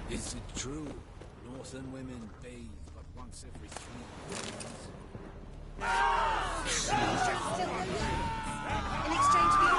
Is it true? Northern women bathe but once every 3 days. In exchange for your...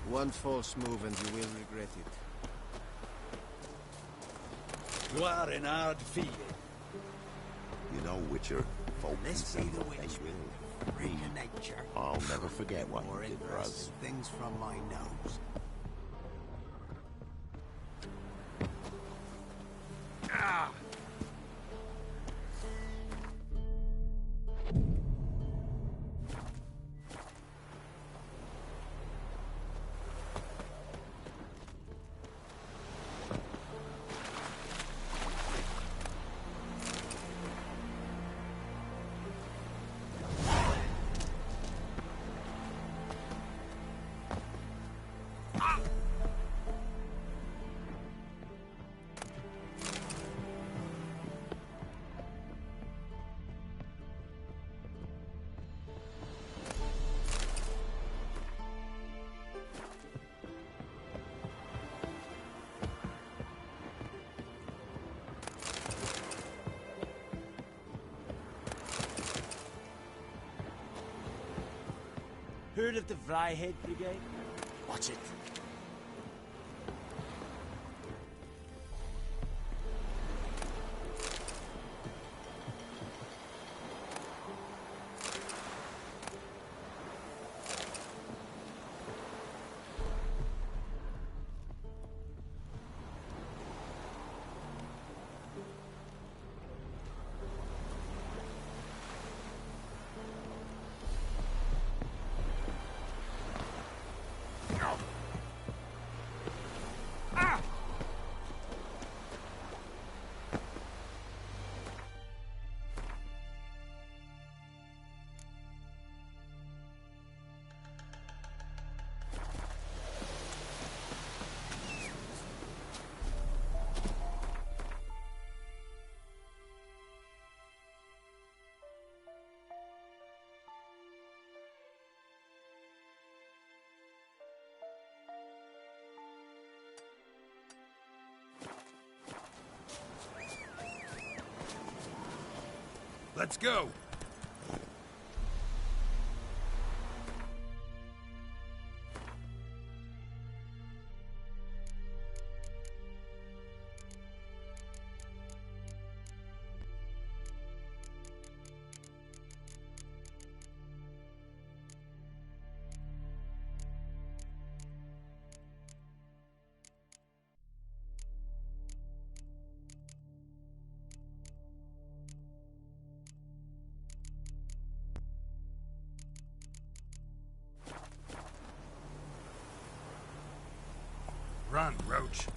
One false move and you will regret it. You are an hard feeling. You know, Witcher, folk This be the witch will. freak of nature. I'll never forget what More you did for us. interesting things from my nose. Heard of the Flyhead Brigade? Watch it. Let's go. Run, Roach.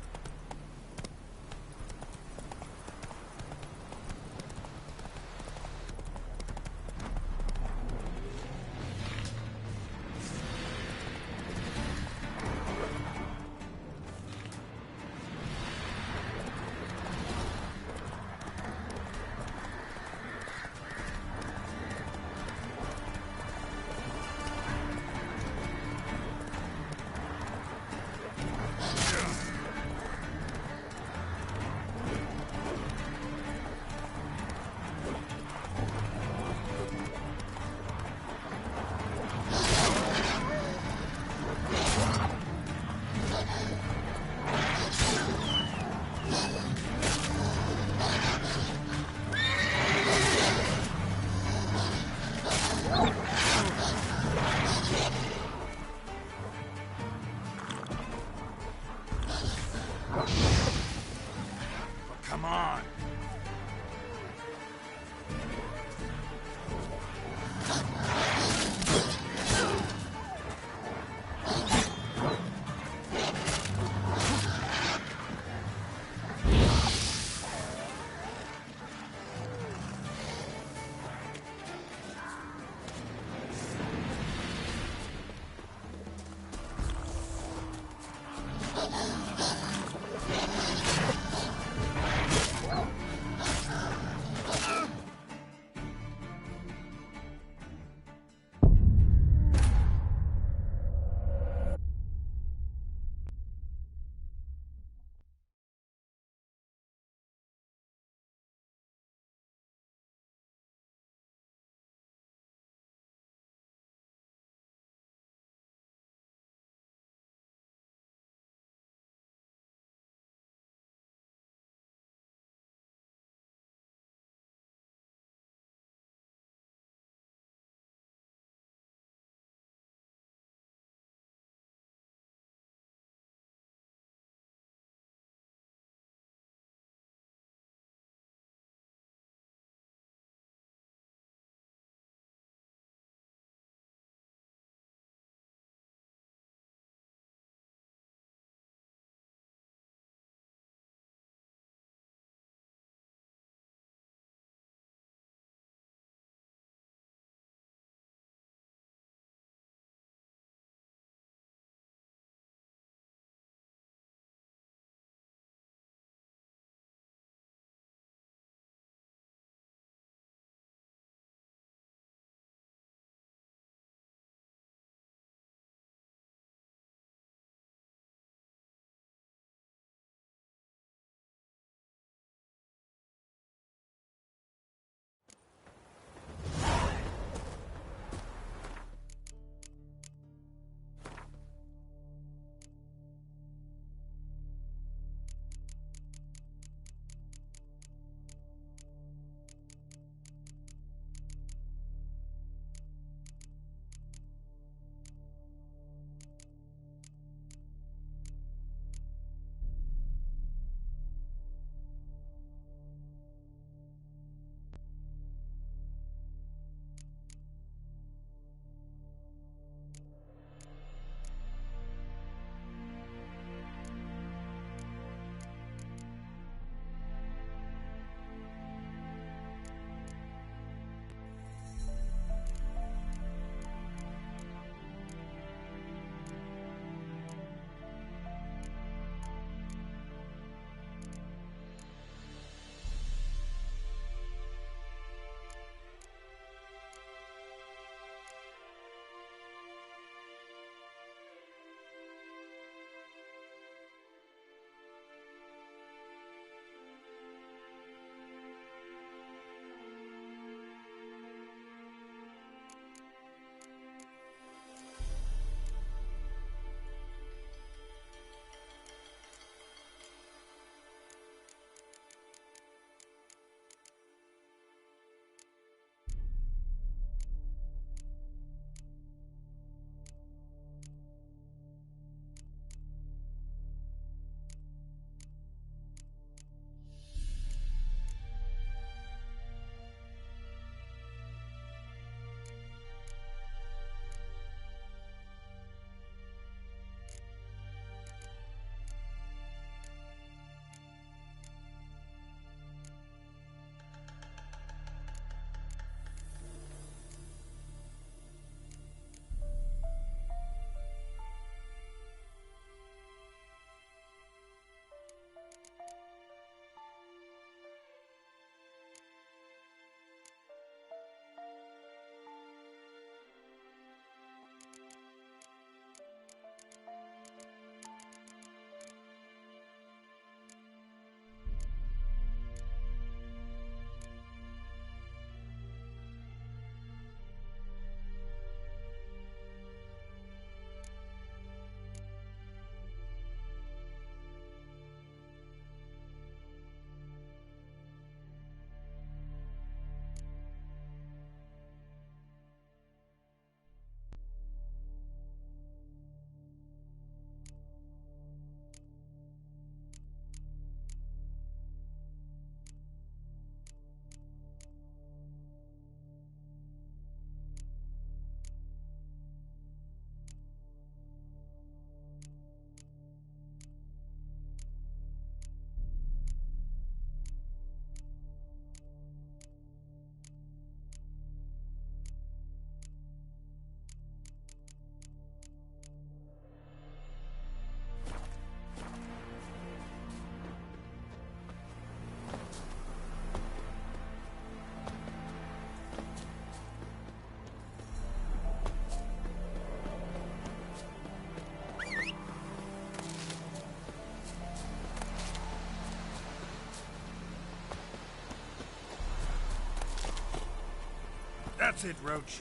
That's it, Roach.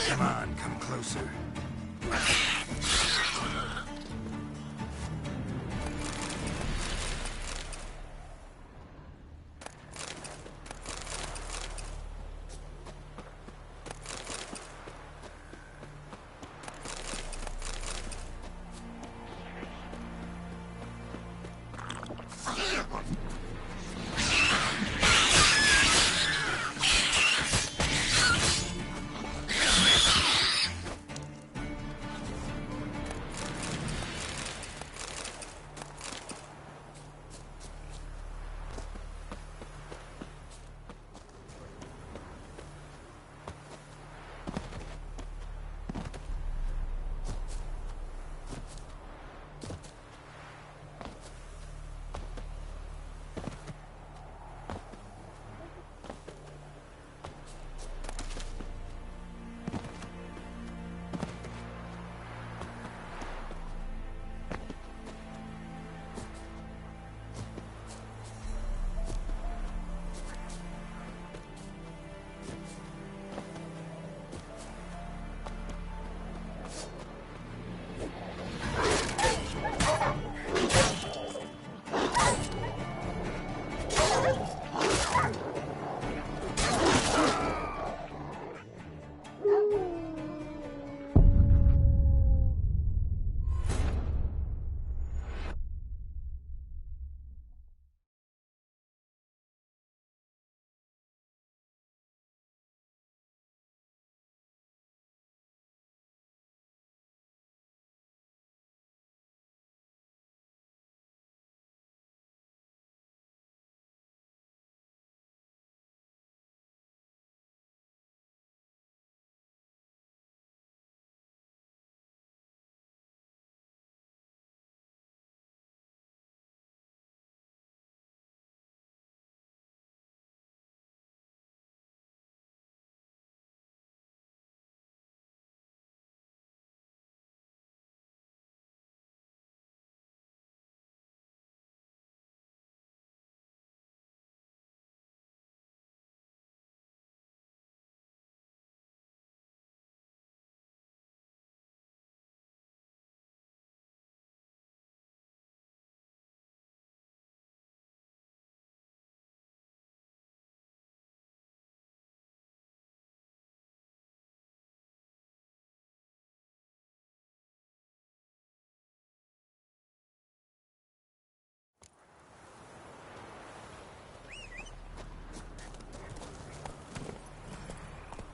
Come on, come closer.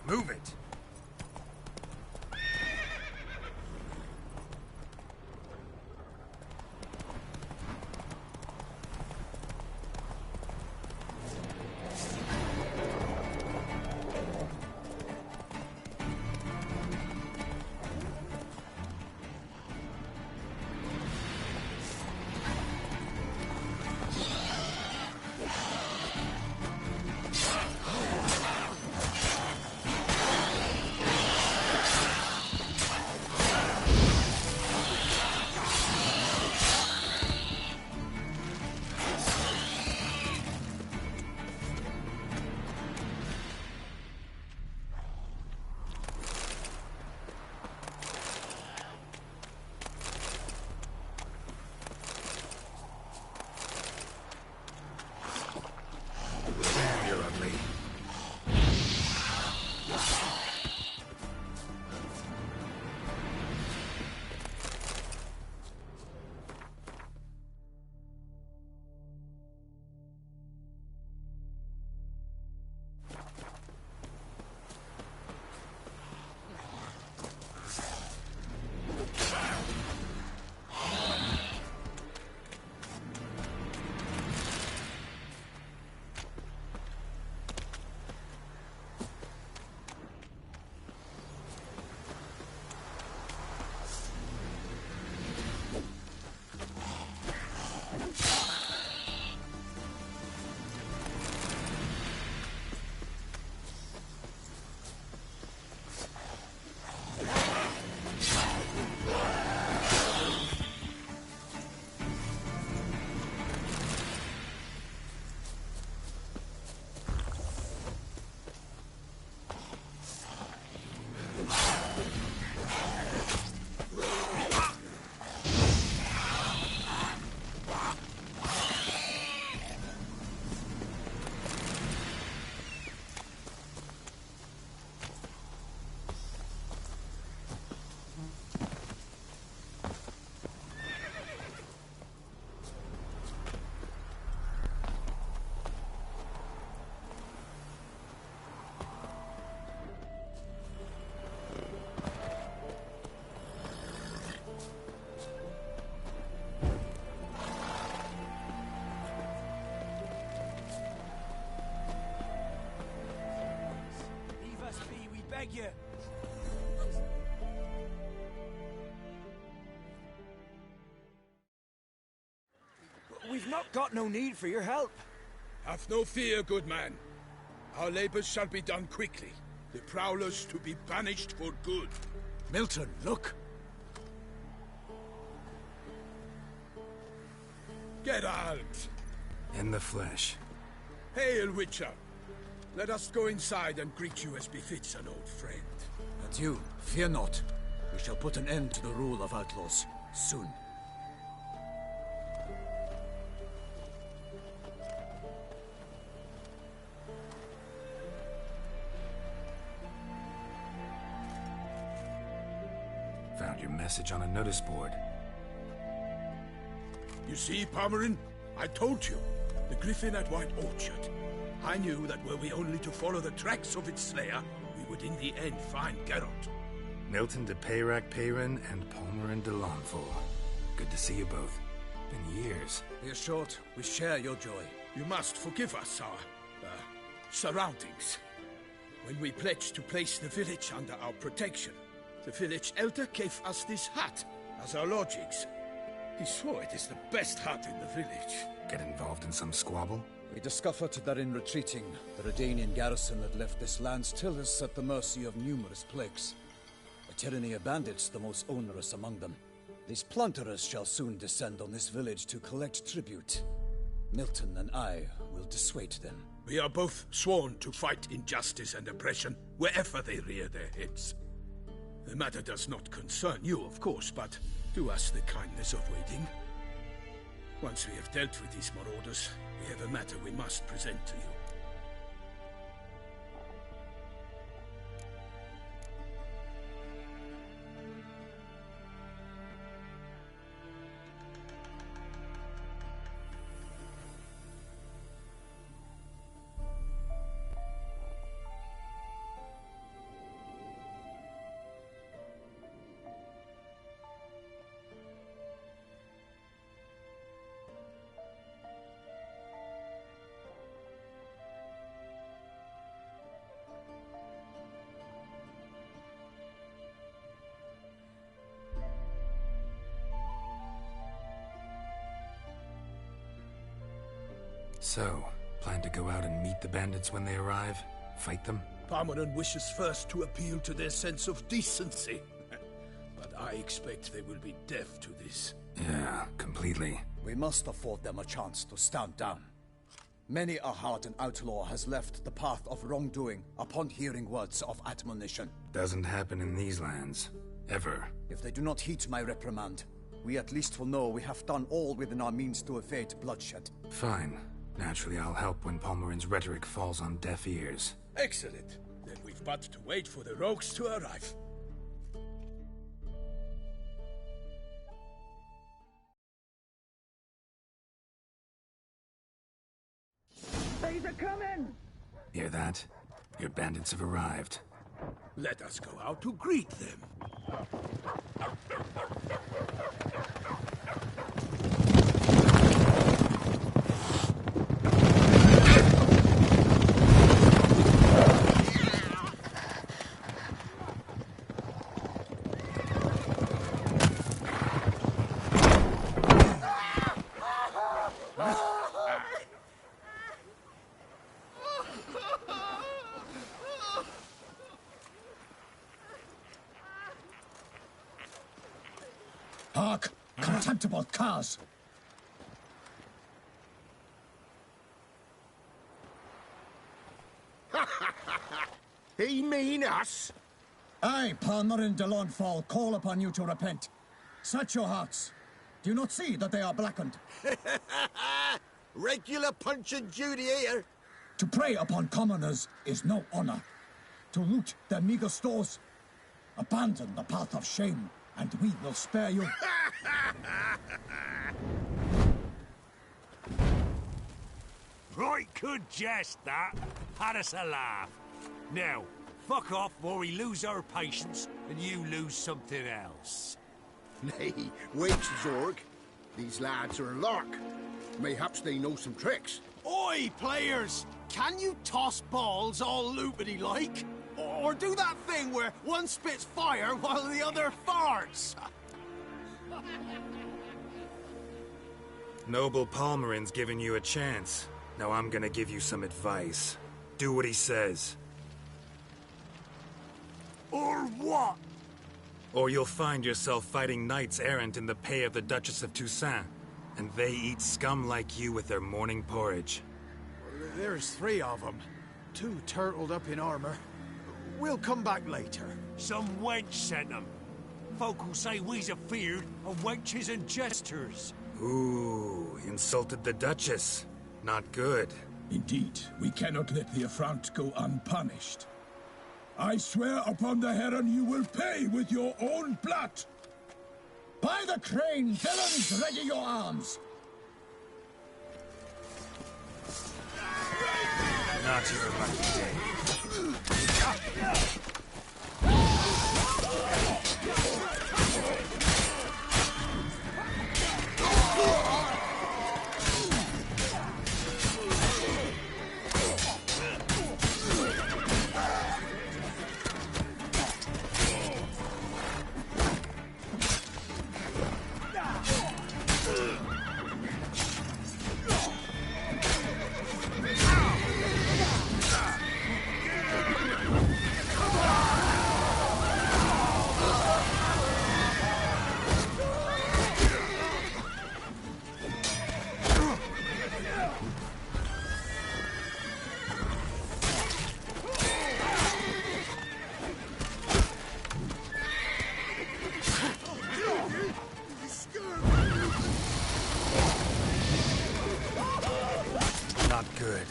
Move it. beg you. We've not got no need for your help. Have no fear, good man. Our labors shall be done quickly. The prowlers to be banished for good. Milton, look! Geralt! In the flesh. Hail, Witcher! Let us go inside and greet you as befits an old friend. And you, fear not. We shall put an end to the rule of outlaws, soon. Found your message on a notice board. You see, Palmerin? I told you. The Griffin at White Orchard. I knew that were we only to follow the tracks of its slayer, we would in the end find Geralt. Milton de Peyrac Peyrin and Palmerin de Launfal. Good to see you both. Been years. Be assured, we share your joy. You must forgive us our, surroundings. When we pledged to place the village under our protection, the village elder gave us this hut as our lodgings. He swore it is the best hut in the village. Get involved in some squabble? We discovered that in retreating, the Redanian garrison that left this land still is at the mercy of numerous plagues. A tyranny of bandits, the most onerous among them. These plunderers shall soon descend on this village to collect tribute. Milton and I will dissuade them. We are both sworn to fight injustice and oppression wherever they rear their heads. The matter does not concern you, of course, but do us the kindness of waiting. Once we have dealt with these marauders, we have a matter we must present to you. So, plan to go out and meet the bandits when they arrive? Fight them? Palmerin wishes first to appeal to their sense of decency. But I expect they will be deaf to this. Yeah, completely. We must afford them a chance to stand down. Many a hardened outlaw has left the path of wrongdoing upon hearing words of admonition. Doesn't happen in these lands. Ever. If they do not heed my reprimand, we at least will know we have done all within our means to evade bloodshed. Fine. Naturally, I'll help when Palmerin's rhetoric falls on deaf ears. Excellent. Then we've but to wait for the rogues to arrive. They're coming! Hear that? Your bandits have arrived. Let us go out to greet them. Hark! Contemptible curs! He mean us? I, Palmerin de Launfal, call upon you to repent. Set your hearts. Do you not see that they are blackened? Regular Punch and Judy here. To prey upon commoners is no honor. To loot their meager stores, abandon the path of shame, and we will spare you. Right good jest, that. Had us a laugh. Now, fuck off or we lose our patience and you lose something else. Nay, wait, Zorg. These lads are a lark. Mayhaps they know some tricks. Oi, players! Can you toss balls all loopity-like? Oh, Or do that thing where one spits fire while the other farts. Noble Palmerin's giving you a chance. Now I'm gonna give you some advice. Do what he says. Or what? Or you'll find yourself fighting knights errant in the pay of the Duchess of Toussaint. And they eat scum like you with their morning porridge. There's 3 of them. 2 turtled up in armor. We'll come back later. Some wench sent them. Folk will say we's afeard of wenches and jesters. Ooh, insulted the Duchess. Not good. Indeed, we cannot let the affront go unpunished. I swear upon the Heron you will pay with your own blood! By the crane, villains, ready your arms! Not your lucky day. Not good.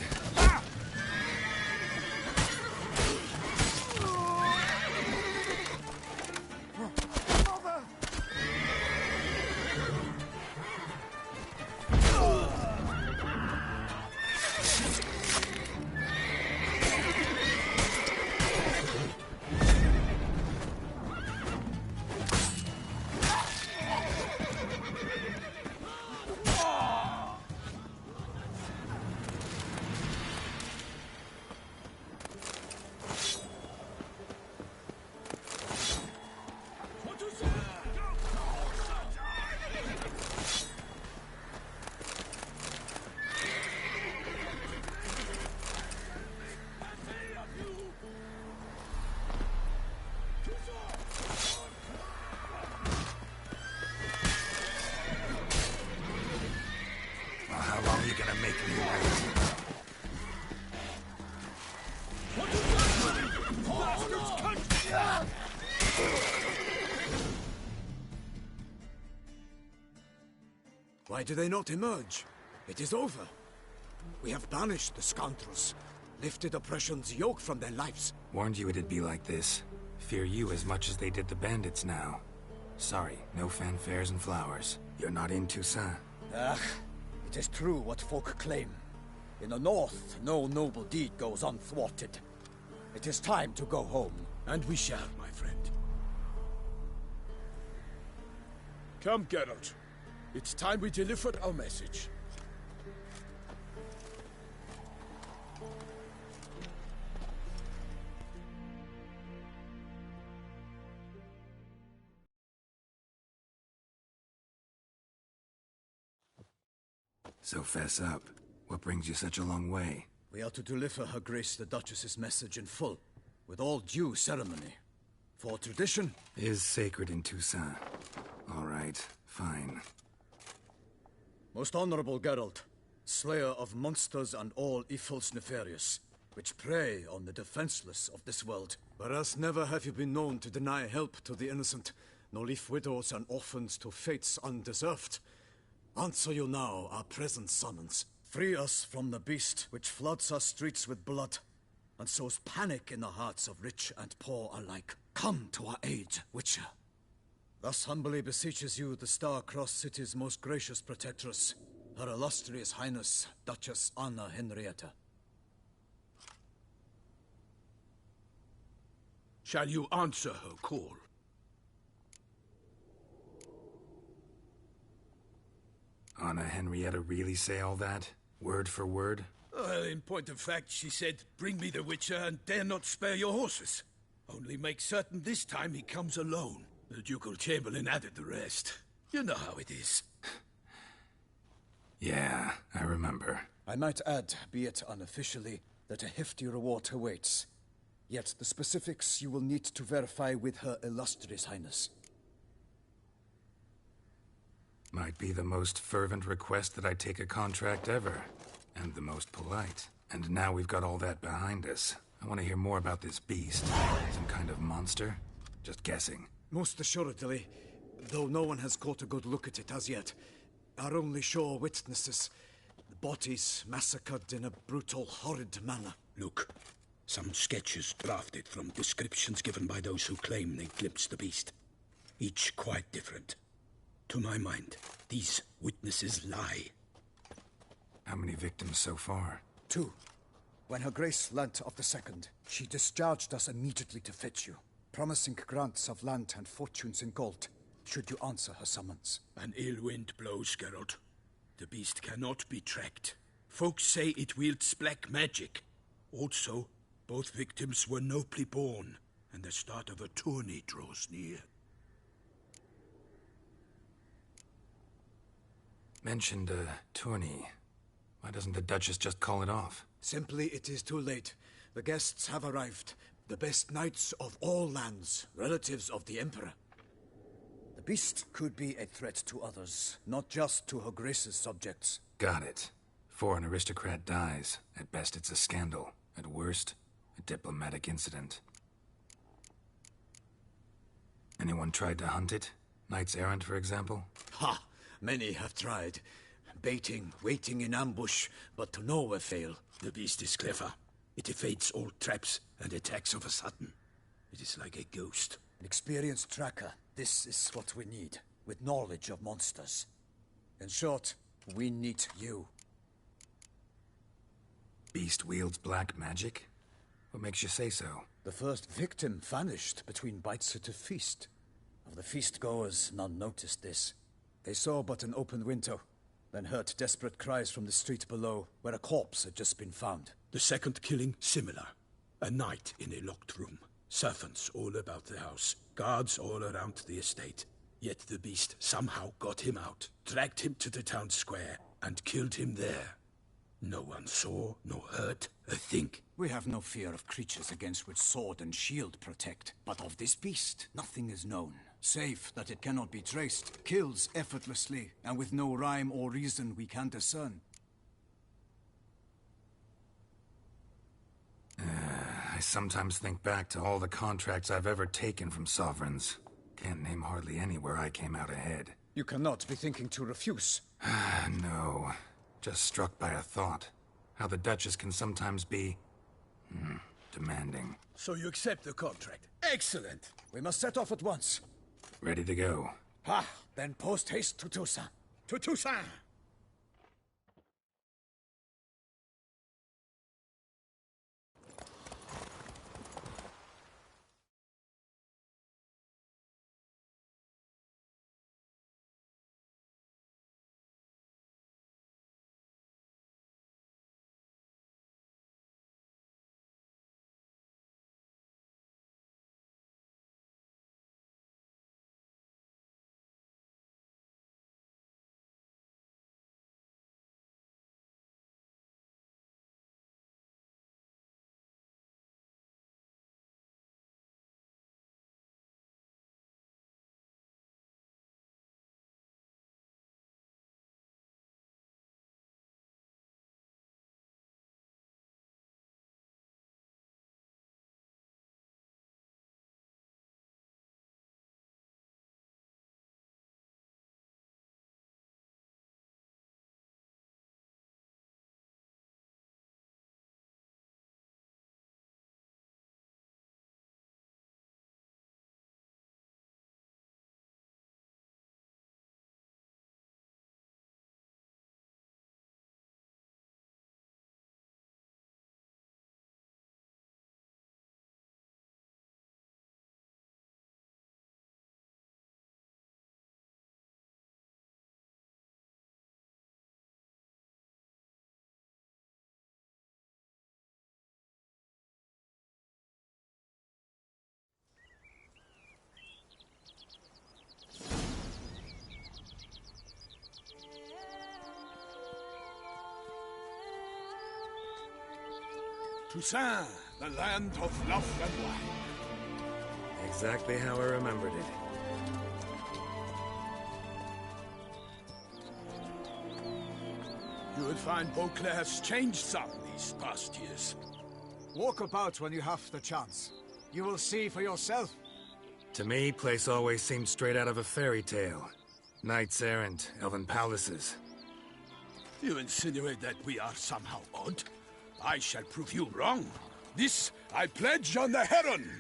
Why do they not emerge? It is over. We have banished the scoundrels, lifted oppression's yoke from their lives. Warned you it'd be like this. Fear you as much as they did the bandits now. Sorry, no fanfares and flowers. You're not in Toussaint. Ah, it is true what folk claim. In the north, no noble deed goes unthwarted. It is time to go home. And we shall, my friend. Come, Geralt. It's time we delivered our message. So fess up. What brings you such a long way? We are to deliver Her Grace the Duchess's message in full, with all due ceremony. For tradition is sacred in Toussaint. All right, fine. Most honorable Geralt, slayer of monsters and all evils nefarious, which prey on the defenseless of this world. Whereas never have you been known to deny help to the innocent, nor leave widows and orphans to fates undeserved. Answer you now our present summons. Free us from the beast which floods our streets with blood, and sows panic in the hearts of rich and poor alike. Come to our aid, Witcher. Thus humbly beseeches you the Star-Crossed City's most gracious protectress, Her Illustrious Highness, Duchess Anna Henrietta. Shall you answer her call? Anna Henrietta really say all that? Word for word? Well, in point of fact, she said, "Bring me the Witcher and dare not spare your horses." Only make certain this time he comes alone. The Ducal Chamberlain added the rest. You know how it is. Yeah, I remember. I might add, be it unofficially, that a hefty reward awaits. Yet the specifics you will need to verify with Her Illustrious Highness. Might be the most fervent request that I take a contract ever. And the most polite. And now we've got all that behind us. I want to hear more about this beast. Some kind of monster? Just guessing. Most assuredly, though no one has caught a good look at it as yet. Our only sure witnesses. The bodies massacred in a brutal, horrid manner. Look, some sketches drafted from descriptions given by those who claim they glimpsed the beast. Each quite different. To my mind, these witnesses lie. How many victims so far? 2. When Her Grace learnt of the second, she discharged us immediately to fetch you, promising grants of land and fortunes in gold, should you answer her summons. An ill wind blows, Geralt. The beast cannot be tracked. Folks say it wields black magic. Also, both victims were nobly born, and the start of a tourney draws near. Mentioned a tourney. Why doesn't the Duchess just call it off? Simply, it is too late. The guests have arrived. The best knights of all lands, relatives of the Emperor. The beast could be a threat to others, not just to Her Grace's subjects. Got it. Before an aristocrat dies, at best it's a scandal. At worst, a diplomatic incident. Anyone tried to hunt it? Knights errant, for example? Ha! Many have tried. Baiting, waiting in ambush, but to no avail. The beast is clever. It evades all traps and attacks of a sudden. It is like a ghost. An experienced tracker. This is what we need, with knowledge of monsters. In short, we need you. Beast wields black magic? What makes you say so? The first victim vanished between bites at a feast. Of the feast-goers, none noticed this. They saw but an open window, then heard desperate cries from the street below, where a corpse had just been found. The second killing, similar. A night in a locked room. Servants all about the house. Guards all around the estate. Yet the beast somehow got him out, dragged him to the town square, and killed him there. No one saw, nor heard a thing. We have no fear of creatures against which sword and shield protect. But of this beast, nothing is known. Save that it cannot be traced, kills effortlessly, and with no rhyme or reason we can discern. I sometimes think back to all the contracts I've ever taken from sovereigns. Can't name hardly any where I came out ahead. You cannot be thinking to refuse. No. Just struck by a thought. How the Duchess can sometimes be... demanding. So you accept the contract. Excellent! We must set off at once. Ready to go. Then post-haste to Toussaint. To Toussaint! Toussaint, the land of love and wine. Exactly how I remembered it. You will find Beauclair has changed some these past years. Walk about when you have the chance. You will see for yourself. To me, place always seemed straight out of a fairy tale. Knights errant, elven palaces. You insinuate that we are somehow odd? I shall prove you wrong. This I pledge on the Heron!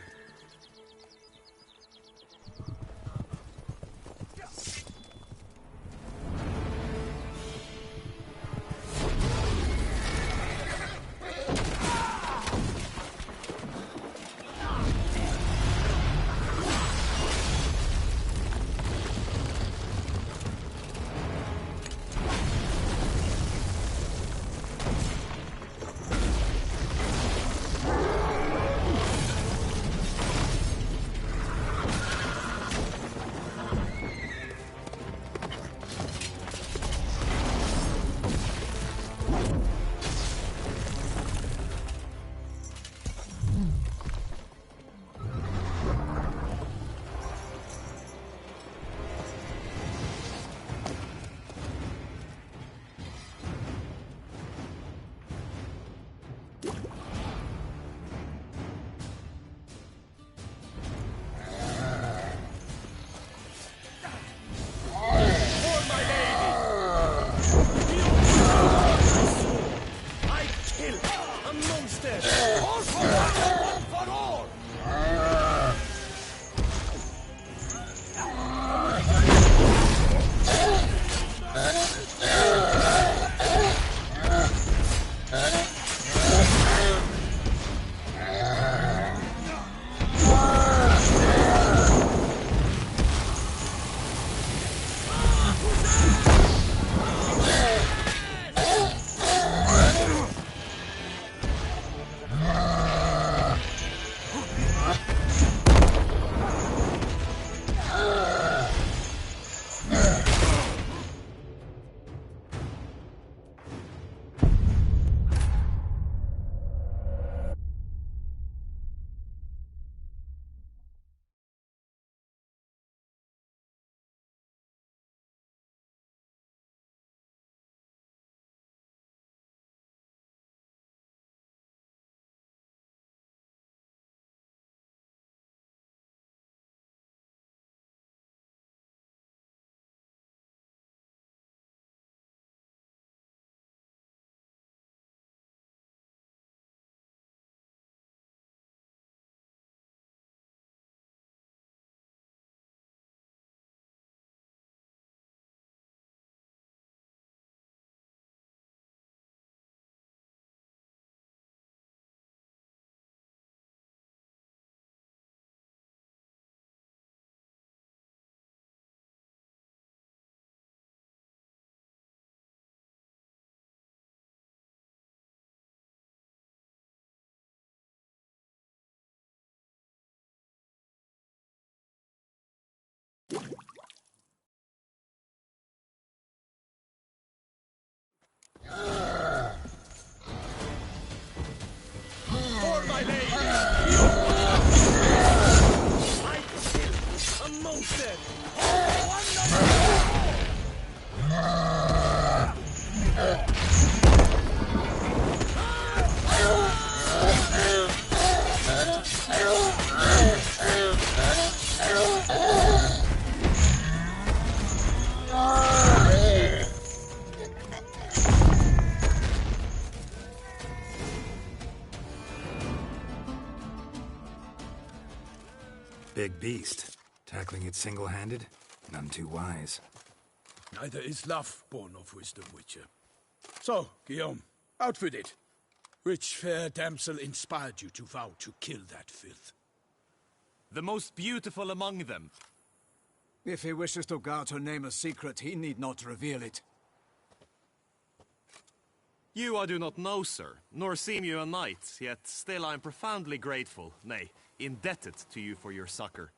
For my lady! I kill a monster! Big beast. Tackling it single-handed? None too wise. Neither is love born of wisdom, Witcher. So, Guillaume, out with it. Which fair damsel inspired you to vow to kill that filth? The most beautiful among them. If he wishes to guard her name a secret, he need not reveal it. You I do not know, sir, nor seem you a knight, yet still I am profoundly grateful, nay, indebted to you for your succor.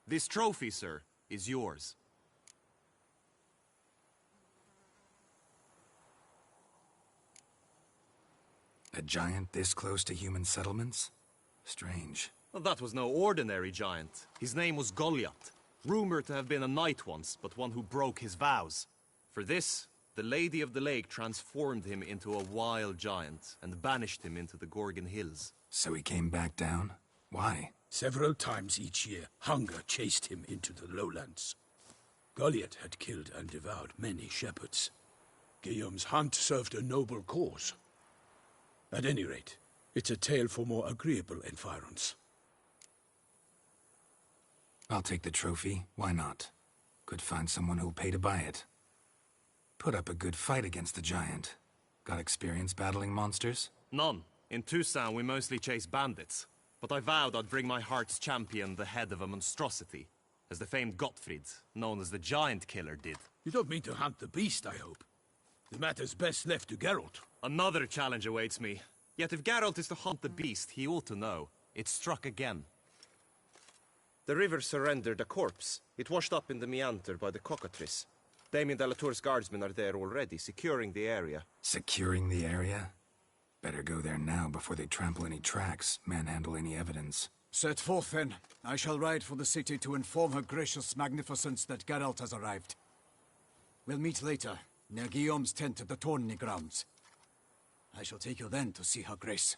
This trophy, sir, is yours. A giant this close to human settlements? Strange. Well, that was no ordinary giant. His name was Goliath. Rumored to have been a knight once, but one who broke his vows. For this, the Lady of the Lake transformed him into a wild giant and banished him into the Gorgon Hills. So he came back down? Why? Several times each year, hunger chased him into the lowlands. Goliath had killed and devoured many shepherds. Guillaume's hunt served a noble cause. At any rate, it's a tale for more agreeable environs. I'll take the trophy. Why not? Could find someone who'll pay to buy it. Put up a good fight against the giant. Got experience battling monsters? None. In Toussaint, we mostly chase bandits. But I vowed I'd bring my heart's champion the head of a monstrosity, as the famed Gottfried, known as the Giant Killer, did. You don't mean to hunt the beast, I hope. The matter's best left to Geralt. Another challenge awaits me. Yet if Geralt is to hunt the beast, he ought to know. It struck again. The river surrendered a corpse. It washed up in the meander by the cockatrice. Damien de la Tour's guardsmen are there already, securing the area. Securing the area? Better go there now before they trample any tracks, manhandle any evidence. Set forth, then. I shall ride for the city to inform her gracious magnificence that Geralt has arrived. We'll meet later, near Guillaume's tent at the Tourney grounds. I shall take you then to see her grace.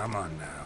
Come on now.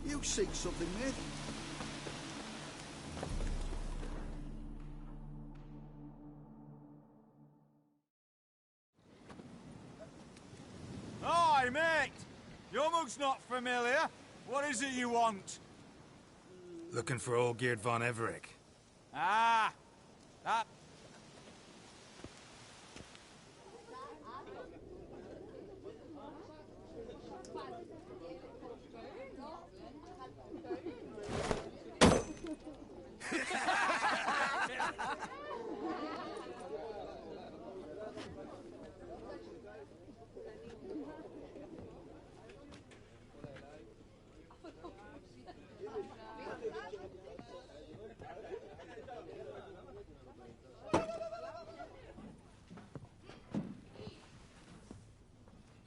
You seek something, mate? Hey, mate! Your mug's not familiar. What is it you want? Looking for Olgierd von Everec. Ah! That...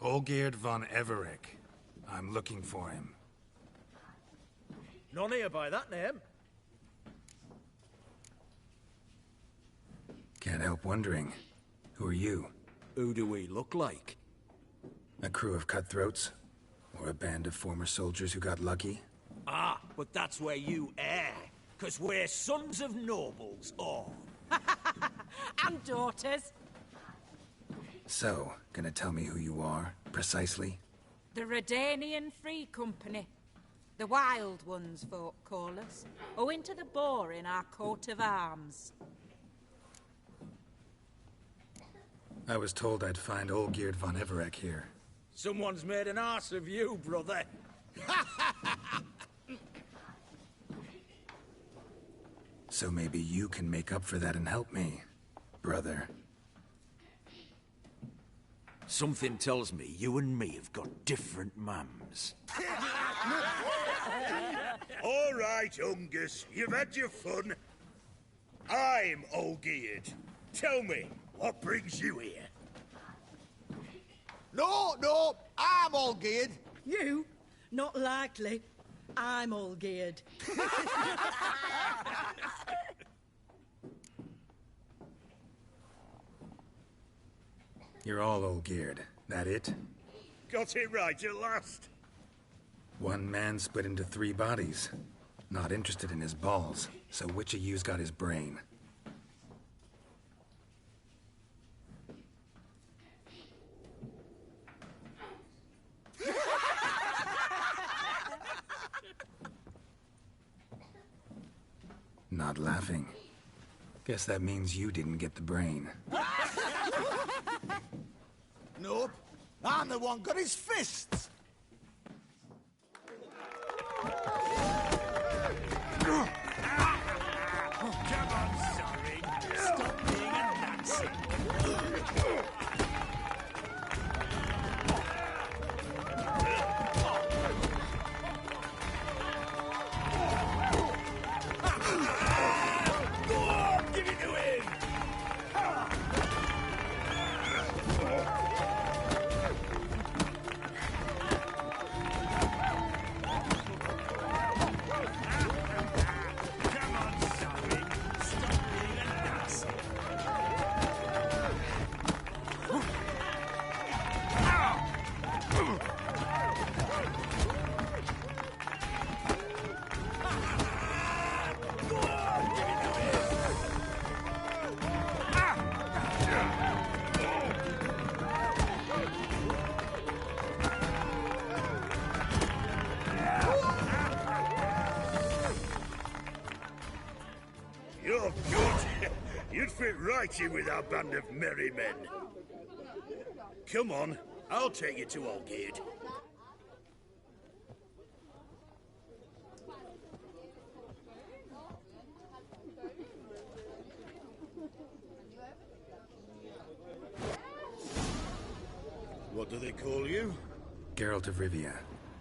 Olgierd von Everec. I'm looking for him. None here by that name. Can't help wondering. Who are you? Who do we look like? A crew of cutthroats? Or a band of former soldiers who got lucky? Ah, but that's where you err. 'Cause we're sons of nobles, all. And daughters. So, gonna tell me who you are, precisely? The Redanian Free Company. The Wild Ones, folk call us. Owing to the boar in our coat of arms. I was told I'd find Olgierd von Everec here. Someone's made an arse of you, brother. So maybe you can make up for that and help me, brother. Something tells me you and me have got different mums. All right, Ungus, you've had your fun. I'm Olgierd. Tell me, what brings you here? No, I'm Olgierd. You? Not likely. I'm Olgierd. You're all Olgierd, that it? Got it right at last. One man split into 3 bodies. Not interested in his balls, so which of you's got his brain? Not laughing. Guess that means you didn't get the brain. Nope. I'm the one got his fists. Come on, Zorin. Stop being a Nazi. Give it to him! Come on, Zorin. Stop being a Nazi. You're good. You'd fit right in with our band of merry men. Come on, I'll take you to Olgierd. What do they call you? Geralt of Rivia.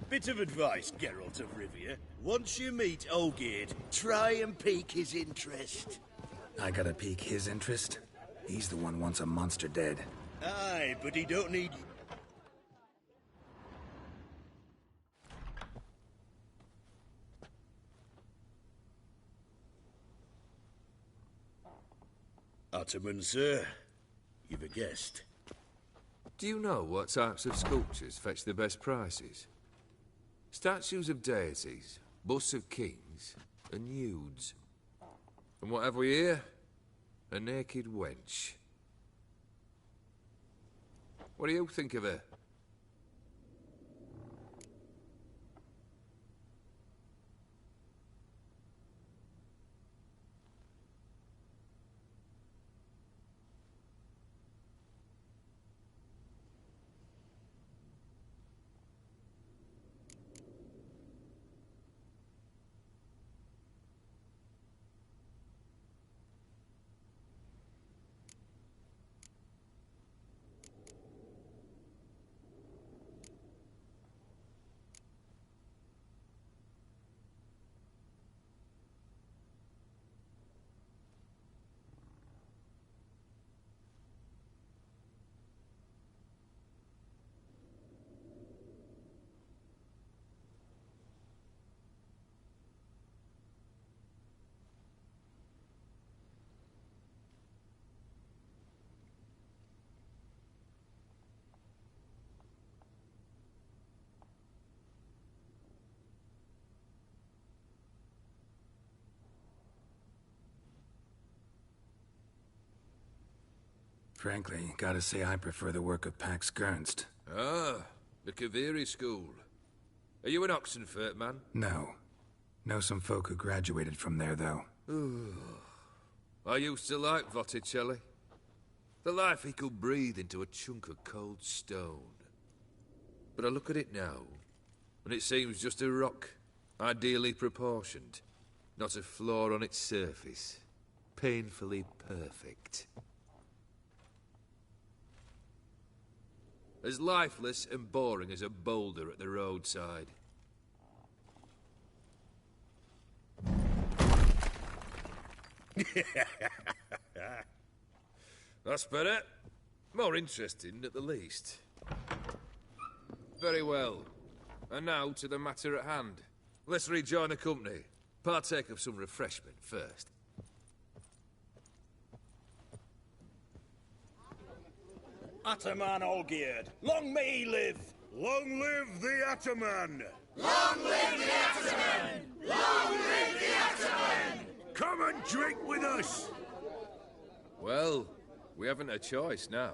Bit of advice, Geralt of Rivia. Once you meet Olgierd, try and pique his interest. I gotta pique his interest? He's the one wants a monster dead. Aye, but he don't need... Ottoman, sir. You've a guest. Do you know what types of sculptures fetch the best prices? Statues of deities, busts of kings, and nudes. And what have we here? A naked wench. What do you think of her? Frankly, gotta say I prefer the work of Pax Gernst. Ah, the Kaviri school. Are you an Oxenfurt man? No. Know some folk who graduated from there, though. I used to like Botticelli. The life he could breathe into a chunk of cold stone. But I look at it now, and it seems just a rock, ideally proportioned. Not a flaw on its surface. Painfully perfect. As lifeless and boring as a boulder at the roadside. That's better. More interesting, at the least. Very well. And now to the matter at hand. Let's rejoin the company. Partake of some refreshment first. Ataman Olgierd, long may he live! Long live the Ataman! Long live the Ataman! Long live the Ataman! Come and drink with us! Well, we haven't a choice now.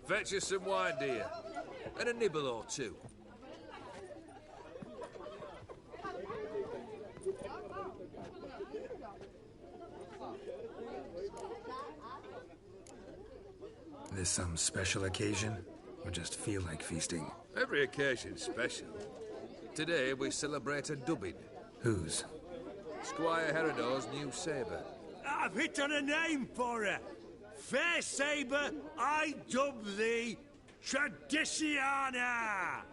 Fetch us some wine, dear. And a nibble or two. This some special occasion? Or just feel like feasting? Every occasion's special. Today we celebrate a dubbing. Whose? Squire Herodor's new sabre. I've hit on a name for her. Fair Sabre, I dub thee Tradiciana!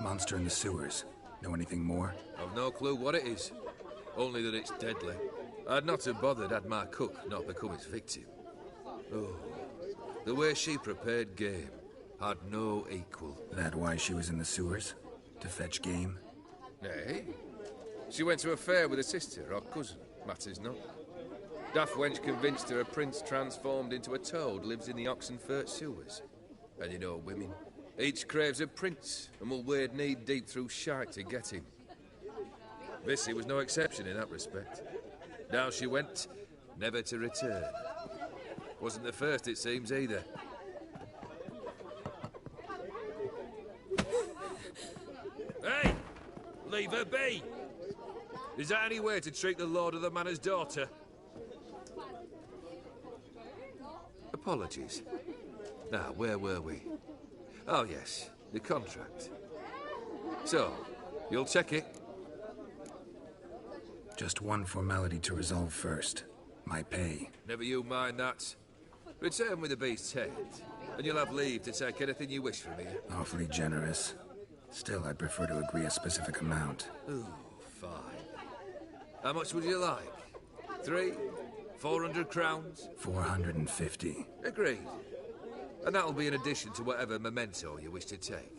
Monster in the sewers. Know anything more? I've no clue what it is. Only that it's deadly. I'd not have bothered had my cook not become its victim. Oh, the way she prepared game had no equal. That why she was in the sewers? To fetch game? Nay. She went to a fair with a sister or cousin, matters not. Daft wench convinced her a prince transformed into a toad lives in the Oxenfurt sewers. And you know women. Each craves a prince and will wade knee-deep through shite to get him. Vissy was no exception in that respect. Down she went, never to return. Wasn't the first, it seems, either. Hey! Leave her be! Is that any way to treat the lord of the manor's daughter? Apologies. Now, where were we? Oh, yes, the contract. So, you'll check it? Just one formality to resolve first. My pay. Never you mind that. Return with the beast's head, and you'll have leave to take anything you wish from me. Awfully generous. Still, I'd prefer to agree a specific amount. Ooh, fine. How much would you like? 300, 400 crowns? 450. Agreed. And that'll be in addition to whatever memento you wish to take.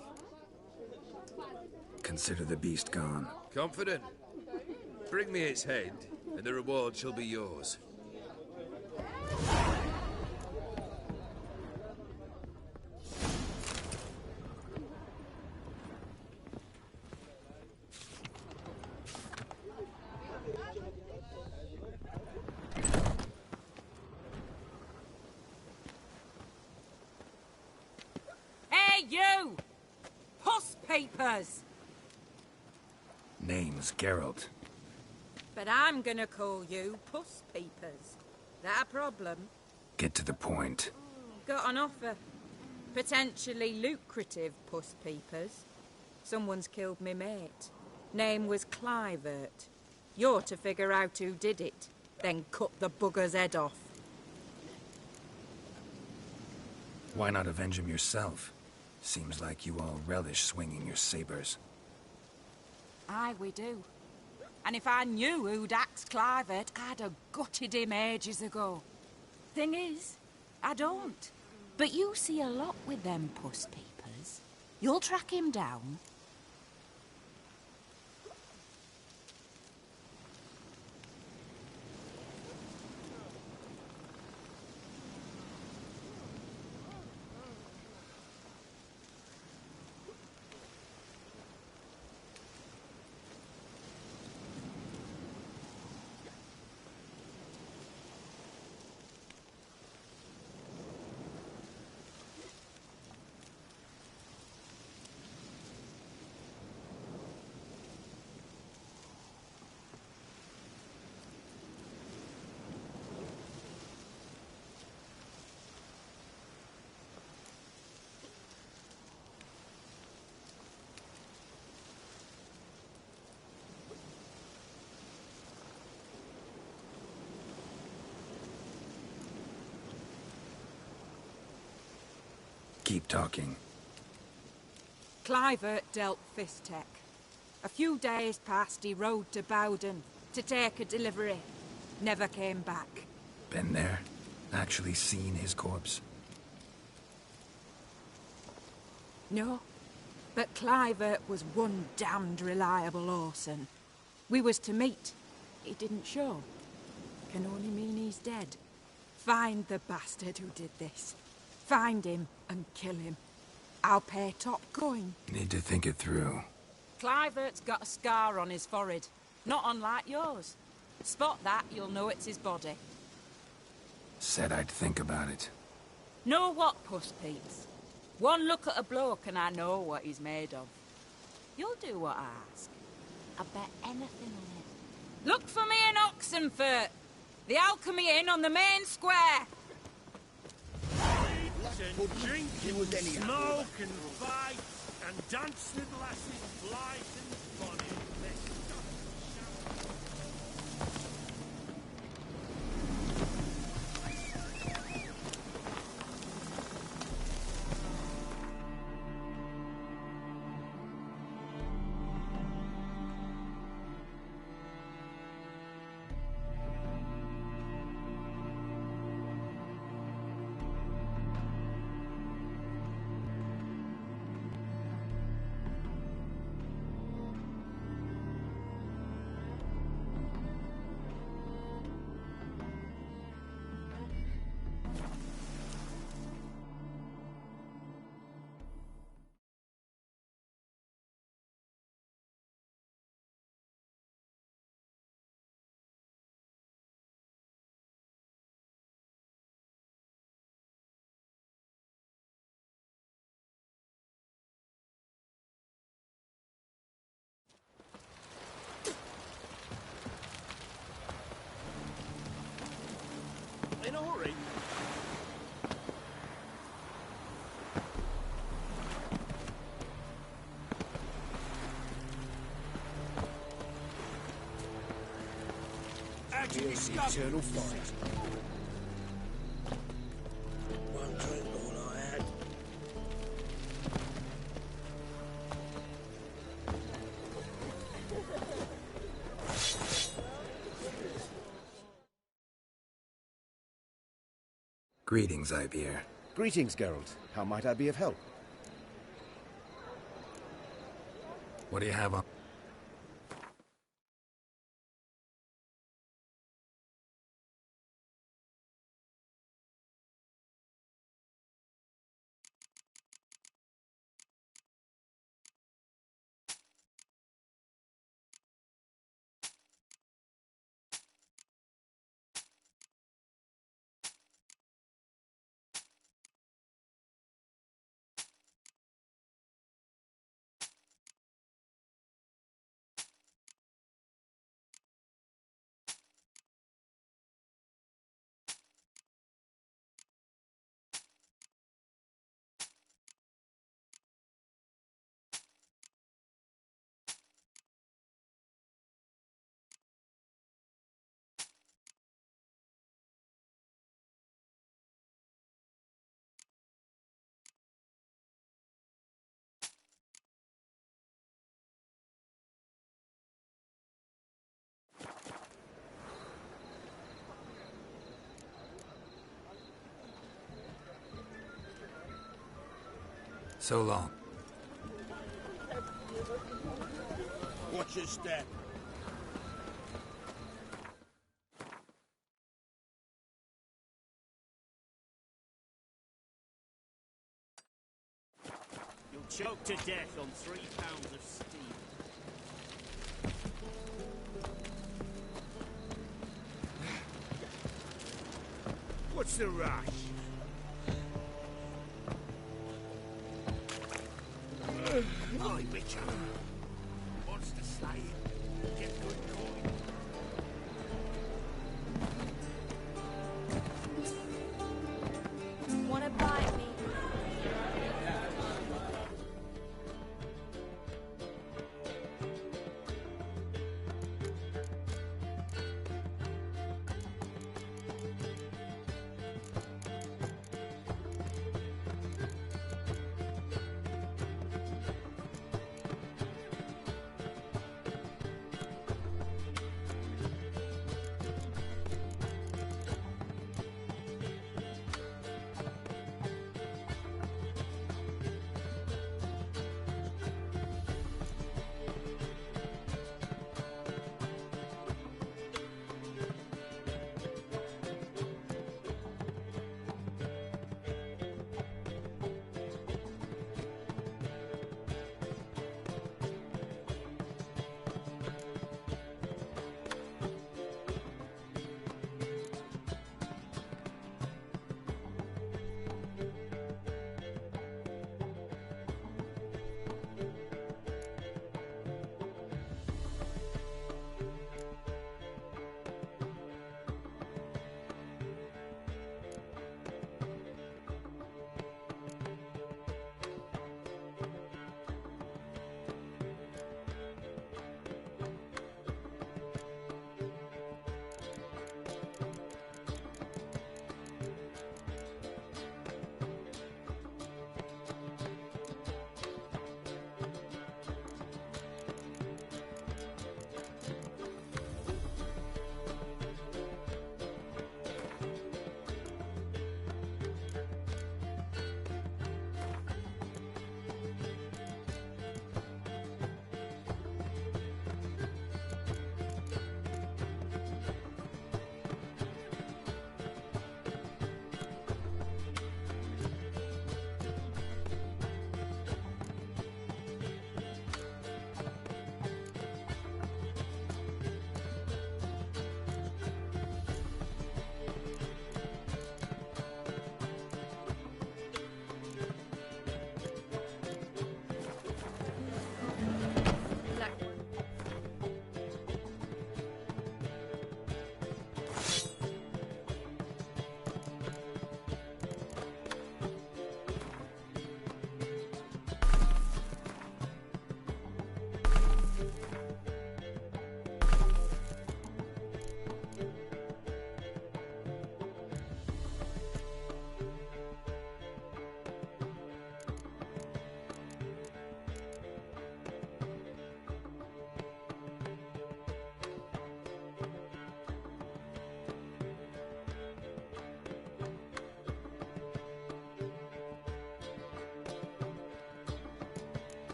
Consider the beast gone. Confident? Bring me its head, and the reward shall be yours. Hey, you! Puss papers! Name's Geralt. But I'm gonna call you Puss Peepers. That a problem? Get to the point. Got an offer. Potentially lucrative Puss Peepers. Someone's killed me mate. Name was Clivert. You're to figure out who did it, then cut the bugger's head off. Why not avenge him yourself? Seems like you all relish swinging your sabers. Aye, we do. And if I knew who'd axed Clivert, I'd have gutted him ages ago. Thing is, I don't. But you see a lot with them Puss Peepers. You'll track him down. keep talking. Clivert dealt Fistech. A few days passed, he rode to Bowden to take a delivery. Never came back. Been there? Actually seen his corpse? No, but Clivert was one damned reliable Orson. We was to meet. He didn't show. Can only mean he's dead. Find the bastard who did this. Find him and kill him. I'll pay top coin. Need to think it through. Clivert's got a scar on his forehead. Not unlike yours. Spot that, you'll know it's his body. Said I'd think about it. Know what, Puss Peeps? One look at a bloke and I know what he's made of. You'll do what I ask. I bet anything on it. Look for me in Oxenfurt. The Alchemy Inn on the main square. And drink and smoke and fight and dance with lasses blithe and funny. In a hurry. Here's the eternal fight. One drink all I had. Greetings, Ibeer. Greetings, Geralt. How might I be of help? What do you have on? So long. Watch your step. You'll choke to death on 3 pounds of steam. What's the rush? Aye, Witcher. Wants to slay him. Get good coin. Wanna buy me?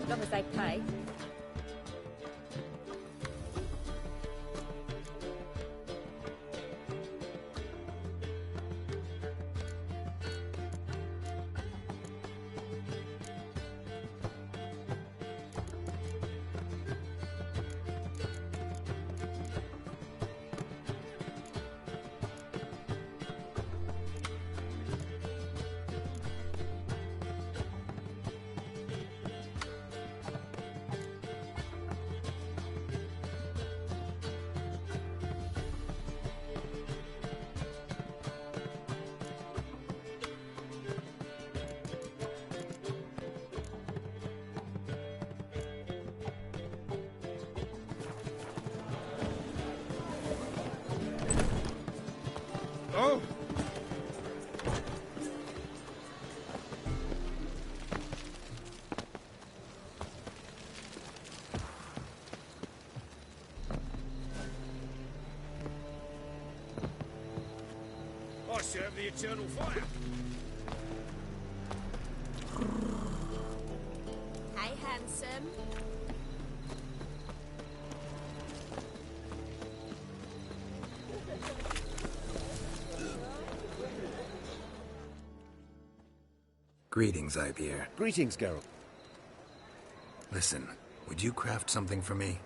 long as they pay. Oh! I serve the eternal fire. Hey, handsome. Greetings, Ivyr. Greetings, Geralt. Listen, would you craft something for me?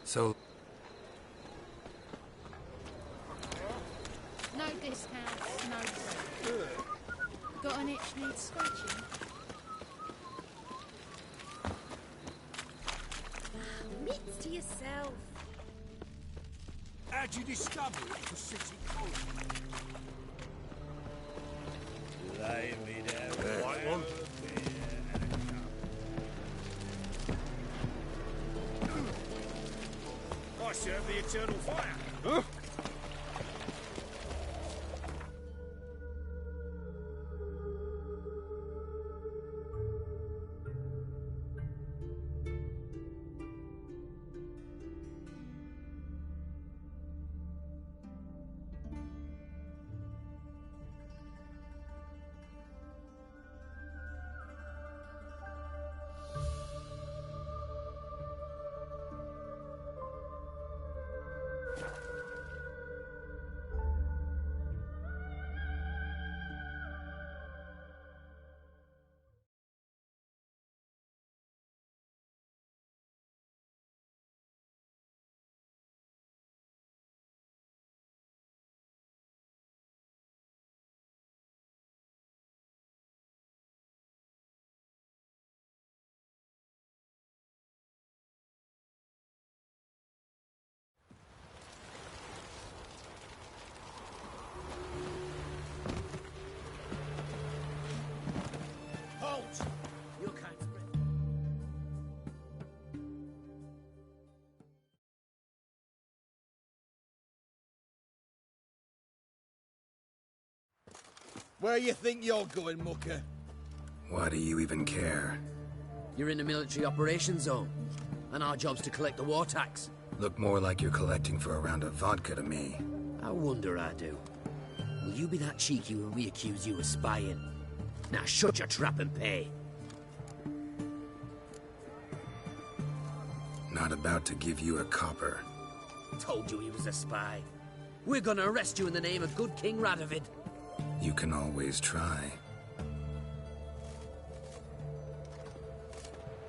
So... No discounts, no free. Got an itch needs scratching? Wits to yourself. How'd you discover it was City College? Lay me down. Right one. I serve the eternal fire. Huh? You can't spread. Where you think you're going, mucker? Why do you even care? You're in a military operations zone. and our job's to collect the war tax. Look more like you're collecting for a round of vodka to me. I wonder I do. Will you be that cheeky when we accuse you of spying? Now shut your trap and pay. Not about to give you a copper. Told you he was a spy. We're gonna arrest you in the name of good King Radovid. You can always try.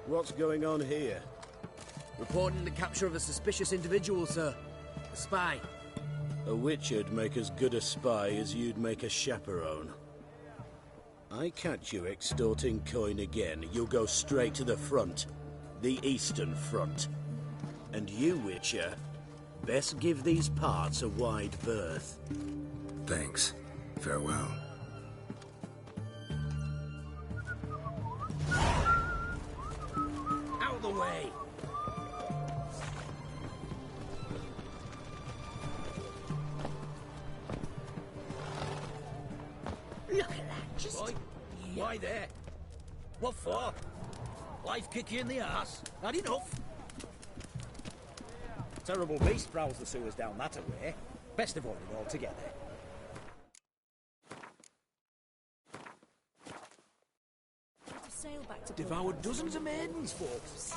What's going on here? Reporting the capture of a suspicious individual, sir. A spy. A witcher'd make as good a spy as you'd make a chaperone. I catch you extorting coin again, you'll go straight to the front. The Eastern Front. And you, Witcher, best give these parts a wide berth. Thanks. Farewell. Out of the way! Look at that, just... Boy, why there? What for? Life kick you in the arse? Not enough? Terrible beast prowls the sewers down that way. Best avoid it altogether. Sail back to Devoured dozens of maidens, folks.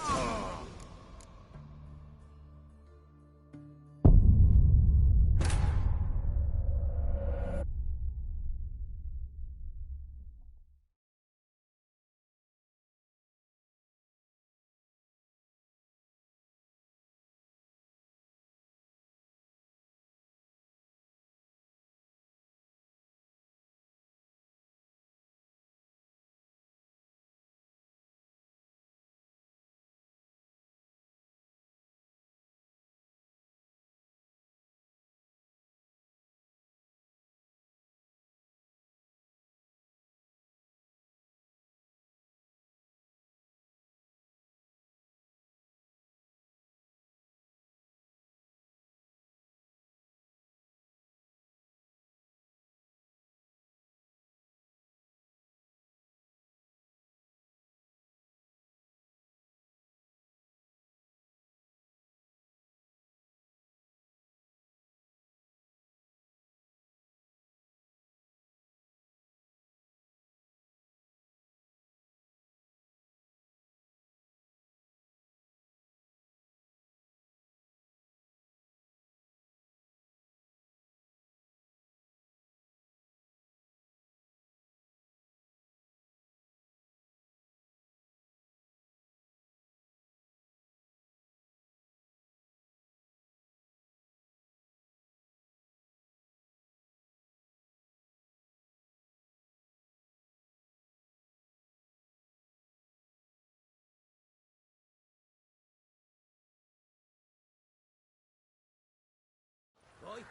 Boy,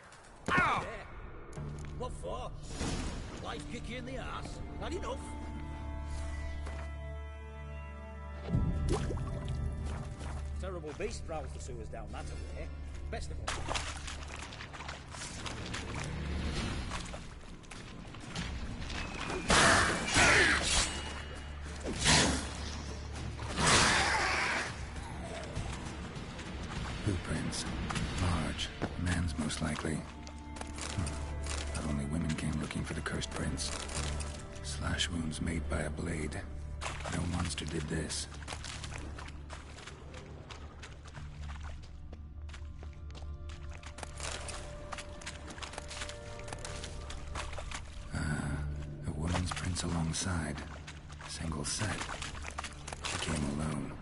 there. What for? Life kick you in the arse? Not enough? Terrible beast prowls the sewers down that way. Best avoid it. Blueprints. Large. Man's most likely. Not only women came looking for the cursed prince. Slash wounds made by a blade. No monster did this. A woman's prints alongside. Single set. She came alone.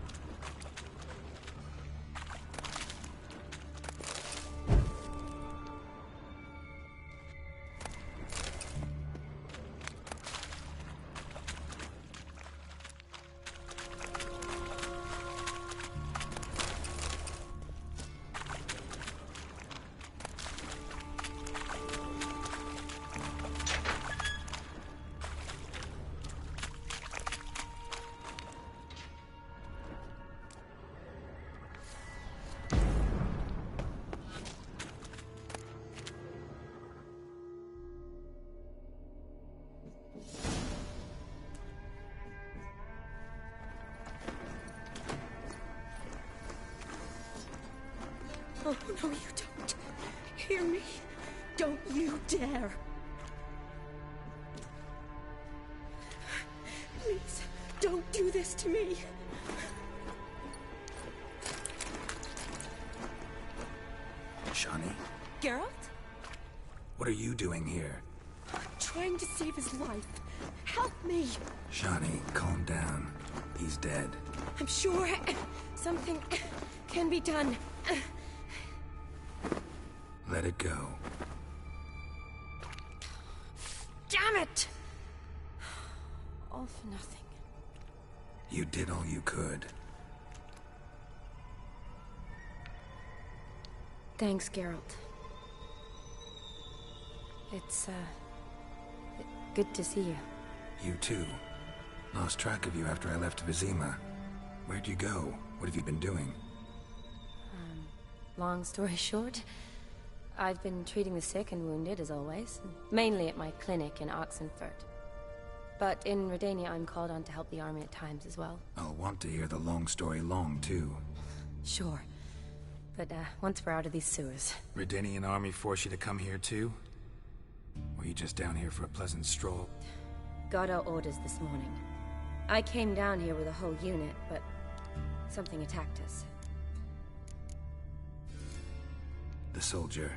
Oh, no, you don't. Hear me? Don't you dare. Please, don't do this to me. Shani? Geralt? What are you doing here? Trying to save his life. Help me! Shani, calm down. He's dead. I'm sure something can be done. Let it go. Damn it! All for nothing. You did all you could. Thanks, Geralt. It's, good to see you. You too. Lost track of you after I left Vizima. Where'd you go? What have you been doing? Long story short, I've been treating the sick and wounded, as always. Mainly at my clinic in Oxenfurt. But in Redania, I'm called on to help the army at times as well. I'll want to hear the long story long, too. Sure. But, once we're out of these sewers... Redanian army force you to come here, too? Or you just down here for a pleasant stroll? Got our orders this morning. I came down here with a whole unit, but... something attacked us. The soldier.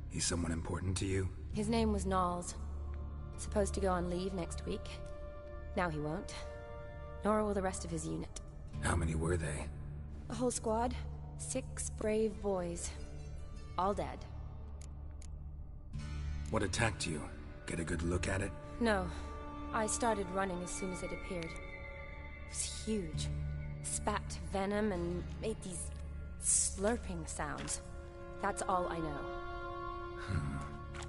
He's someone important to you? His name was Knowles. Supposed to go on leave next week. Now he won't. Nor will the rest of his unit. How many were they? A whole squad. 6 brave boys. All dead. What attacked you? Get a good look at it? No. I started running as soon as it appeared. It was huge. Spat venom and made these slurping sounds. That's all I know.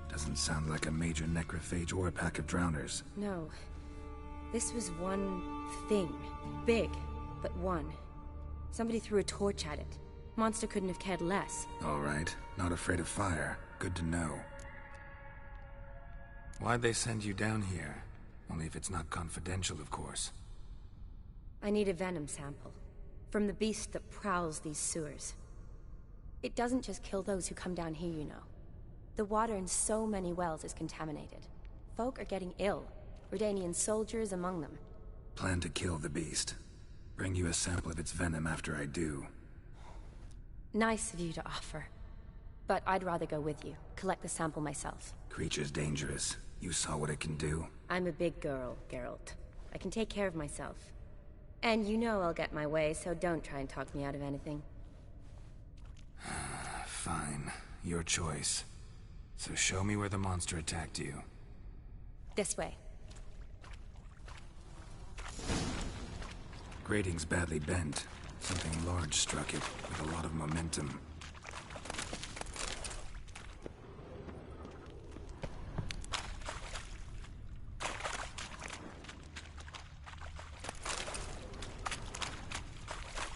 Doesn't sound like a major necrophage or a pack of drowners. No. This was one thing. Big, but one. Somebody threw a torch at it. Monster couldn't have cared less. All right. Not afraid of fire. Good to know. Why'd they send you down here? Only if it's not confidential, of course. I need a venom sample. From the beast that prowls these sewers. It doesn't just kill those who come down here, you know. The water in so many wells is contaminated. Folk are getting ill. Redanian soldiers among them. Plan to kill the beast. Bring you a sample of its venom after I do. Nice of you to offer. But I'd rather go with you. Collect the sample myself. Creature's dangerous. You saw what it can do. I'm a big girl, Geralt. I can take care of myself. And you know I'll get my way, so don't try and talk me out of anything. Fine. Your choice. So show me where the monster attacked you. This way. Grating's badly bent. Something large struck it, with a lot of momentum.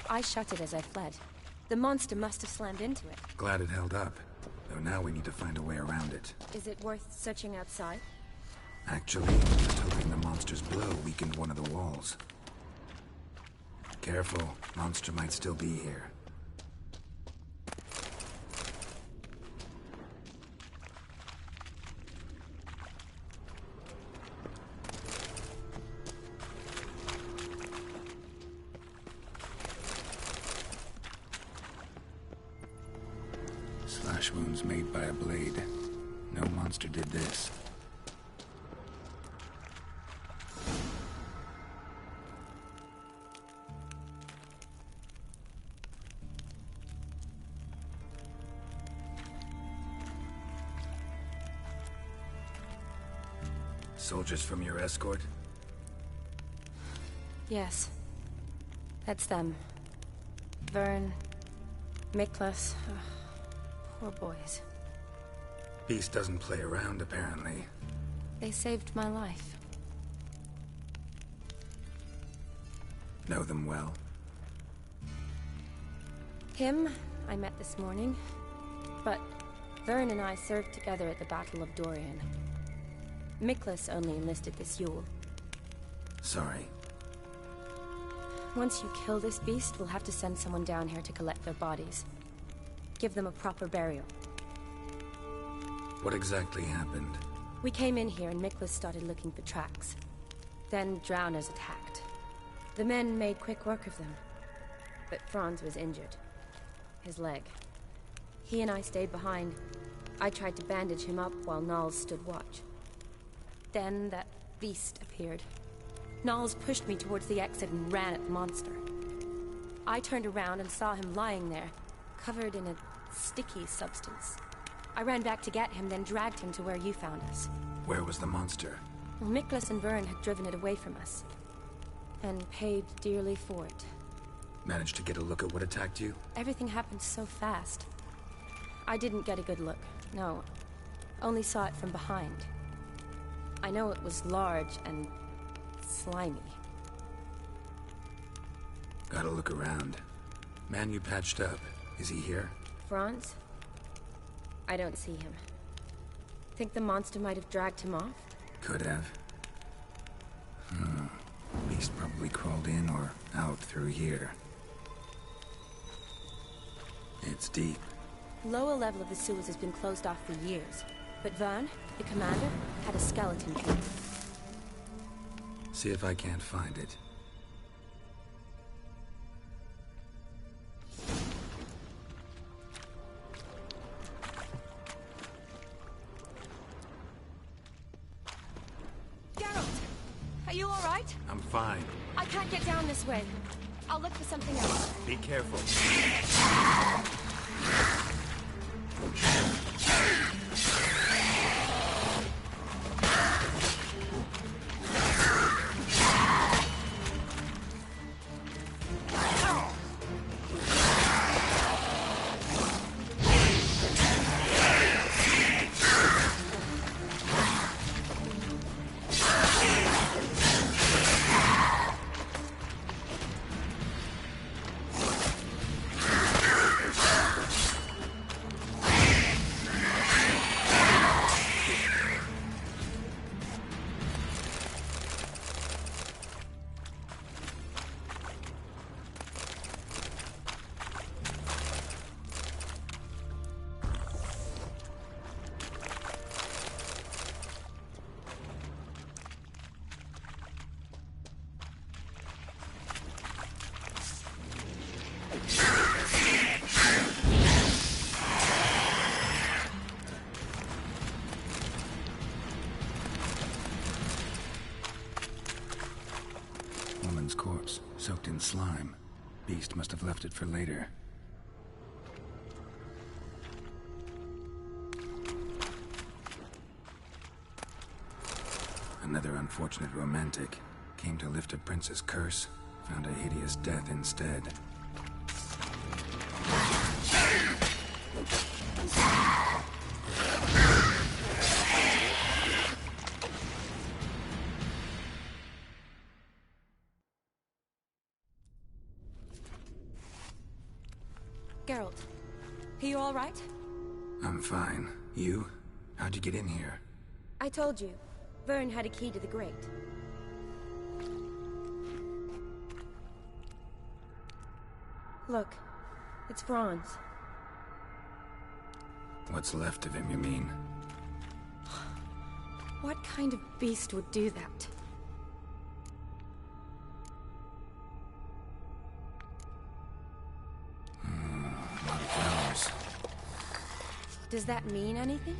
I shut it as I fled. The monster must have slammed into it. Glad it held up. Though now we need to find a way around it. Is it worth searching outside? Actually, I'm just hoping the monster's blow weakened one of the walls. Careful, monster might still be here. Slash wounds made by a blade. No monster did this. Soldiers from your escort? Yes. That's them. Vern, Miklas. Poor boys. Beast doesn't play around, apparently. They saved my life. Know them well? Him, I met this morning. But Vern and I served together at the Battle of Dorian. Miklas only enlisted this Yule. Sorry. Once you kill this beast, we'll have to send someone down here to collect their bodies. give them a proper burial. What exactly happened? We came in here and Miklas started looking for tracks. Then drowners attacked. The men made quick work of them. But Franz was injured. His leg. He and I stayed behind. I tried to bandage him up while Nals stood watch. Then that beast appeared. Nals pushed me towards the exit and ran at the monster. I turned around and saw him lying there, covered in a sticky substance. I ran back to get him, then dragged him to where you found us. Where was the monster? Well, Miklas and Vern had driven it away from us. And paid dearly for it. Managed to get a look at what attacked you? Everything happened so fast. I didn't get a good look, no. Only saw it from behind. I know it was large and slimy. Gotta look around. Man you patched up, is he here? Franz? I don't see him. Think the monster might have dragged him off? Could have. Beast probably crawled in or out through here. It's deep. Lower level of the sewers has been closed off for years. But Vern, the commander, had a skeleton key. See if I can't find it. Geralt! Are you alright? I'm fine. I can't get down this way. I'll look for something else. Be careful. Woman's corpse, soaked in slime. Beast must have left it for later. Another unfortunate romantic. Came to lift a prince's curse, found a hideous death instead. Geralt, are you all right? I'm fine. You? How'd you get in here? I told you. Vern had a key to the grate. Look, it's Franz. What's left of him, you mean? What kind of beast would do that? A lot of flowers. Does that mean anything?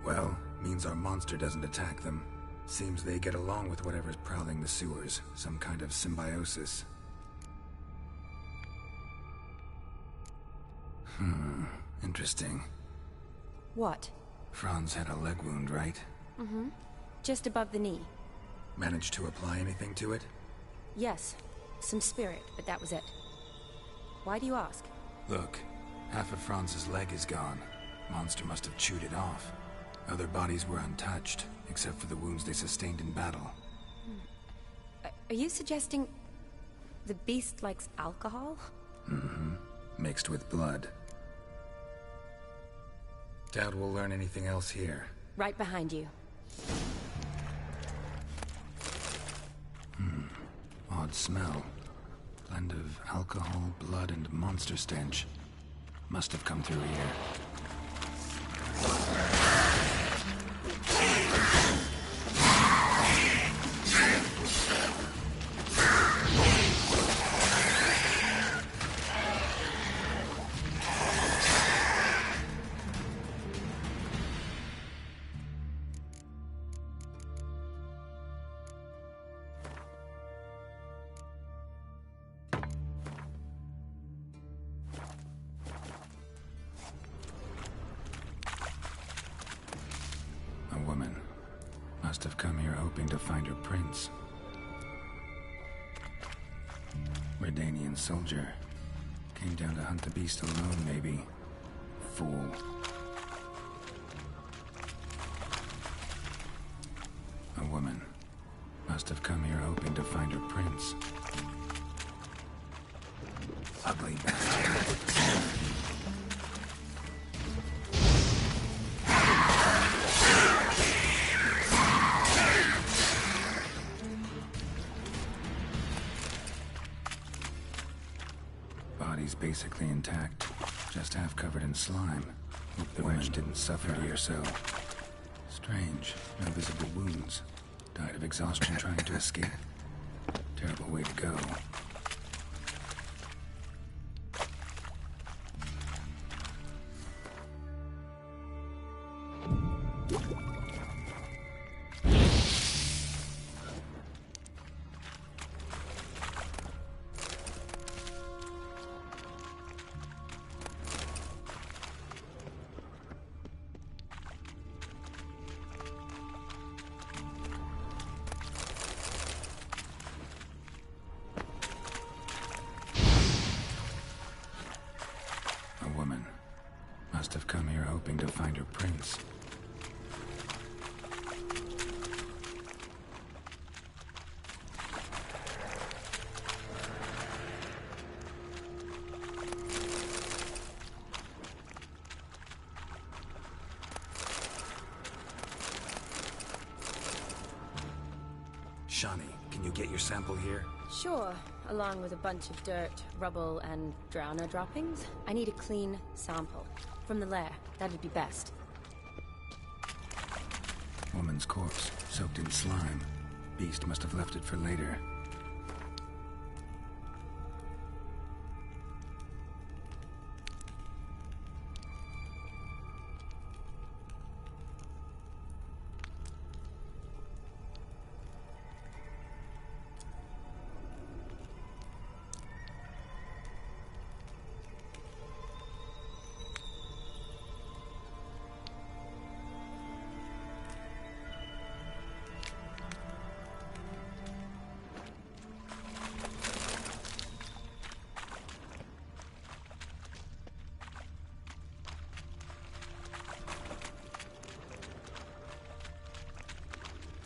Well, means our monster doesn't attack them. Seems they get along with whatever's prowling the sewers. Some kind of symbiosis. Interesting. What? Franz had a leg wound, right? Mm-hmm. Just above the knee. Managed to apply anything to it? Yes. Some spirit, but that was it. Why do you ask? Look, half of Franz's leg is gone. Monster must have chewed it off. Other bodies were untouched, except for the wounds they sustained in battle. Are you suggesting the beast likes alcohol? Mm-hmm. Mixed with blood. Doubt we'll learn anything else here. Right behind you. Odd smell. Blend of alcohol, blood, and monster stench. Must have come through here. Must have come here hoping to find her prince. Redanian soldier. Came down to hunt the beast alone, maybe. Fool. A woman. Must have come here hoping to find her prince. Ugly bastard. Body's basically intact, just half covered in slime. Hope the wench didn't suffer here so. Strange, no visible wounds. Died of exhaustion trying to escape. Terrible way to go. Must have come here hoping to find her prince. Shani, can you get your sample here? Sure, along with a bunch of dirt, rubble, and drowner droppings. I need a clean sample. From the lair, that'd be best. Woman's corpse, soaked in slime. Beast must have left it for later.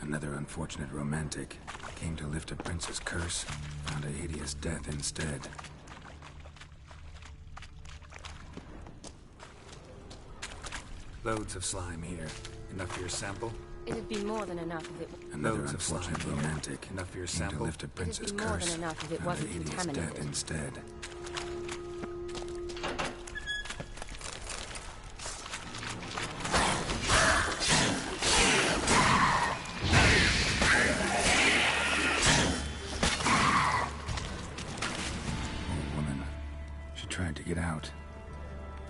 Another unfortunate romantic. Came to lift a prince's curse, found a hideous death instead. Loads of slime here. Enough for your sample? It'd be more than enough if it... Another unfortunate romantic. Enough for your sample? Came to lift a prince's curse, more than enough if it wasn't contaminated. Death instead. Tried to get out.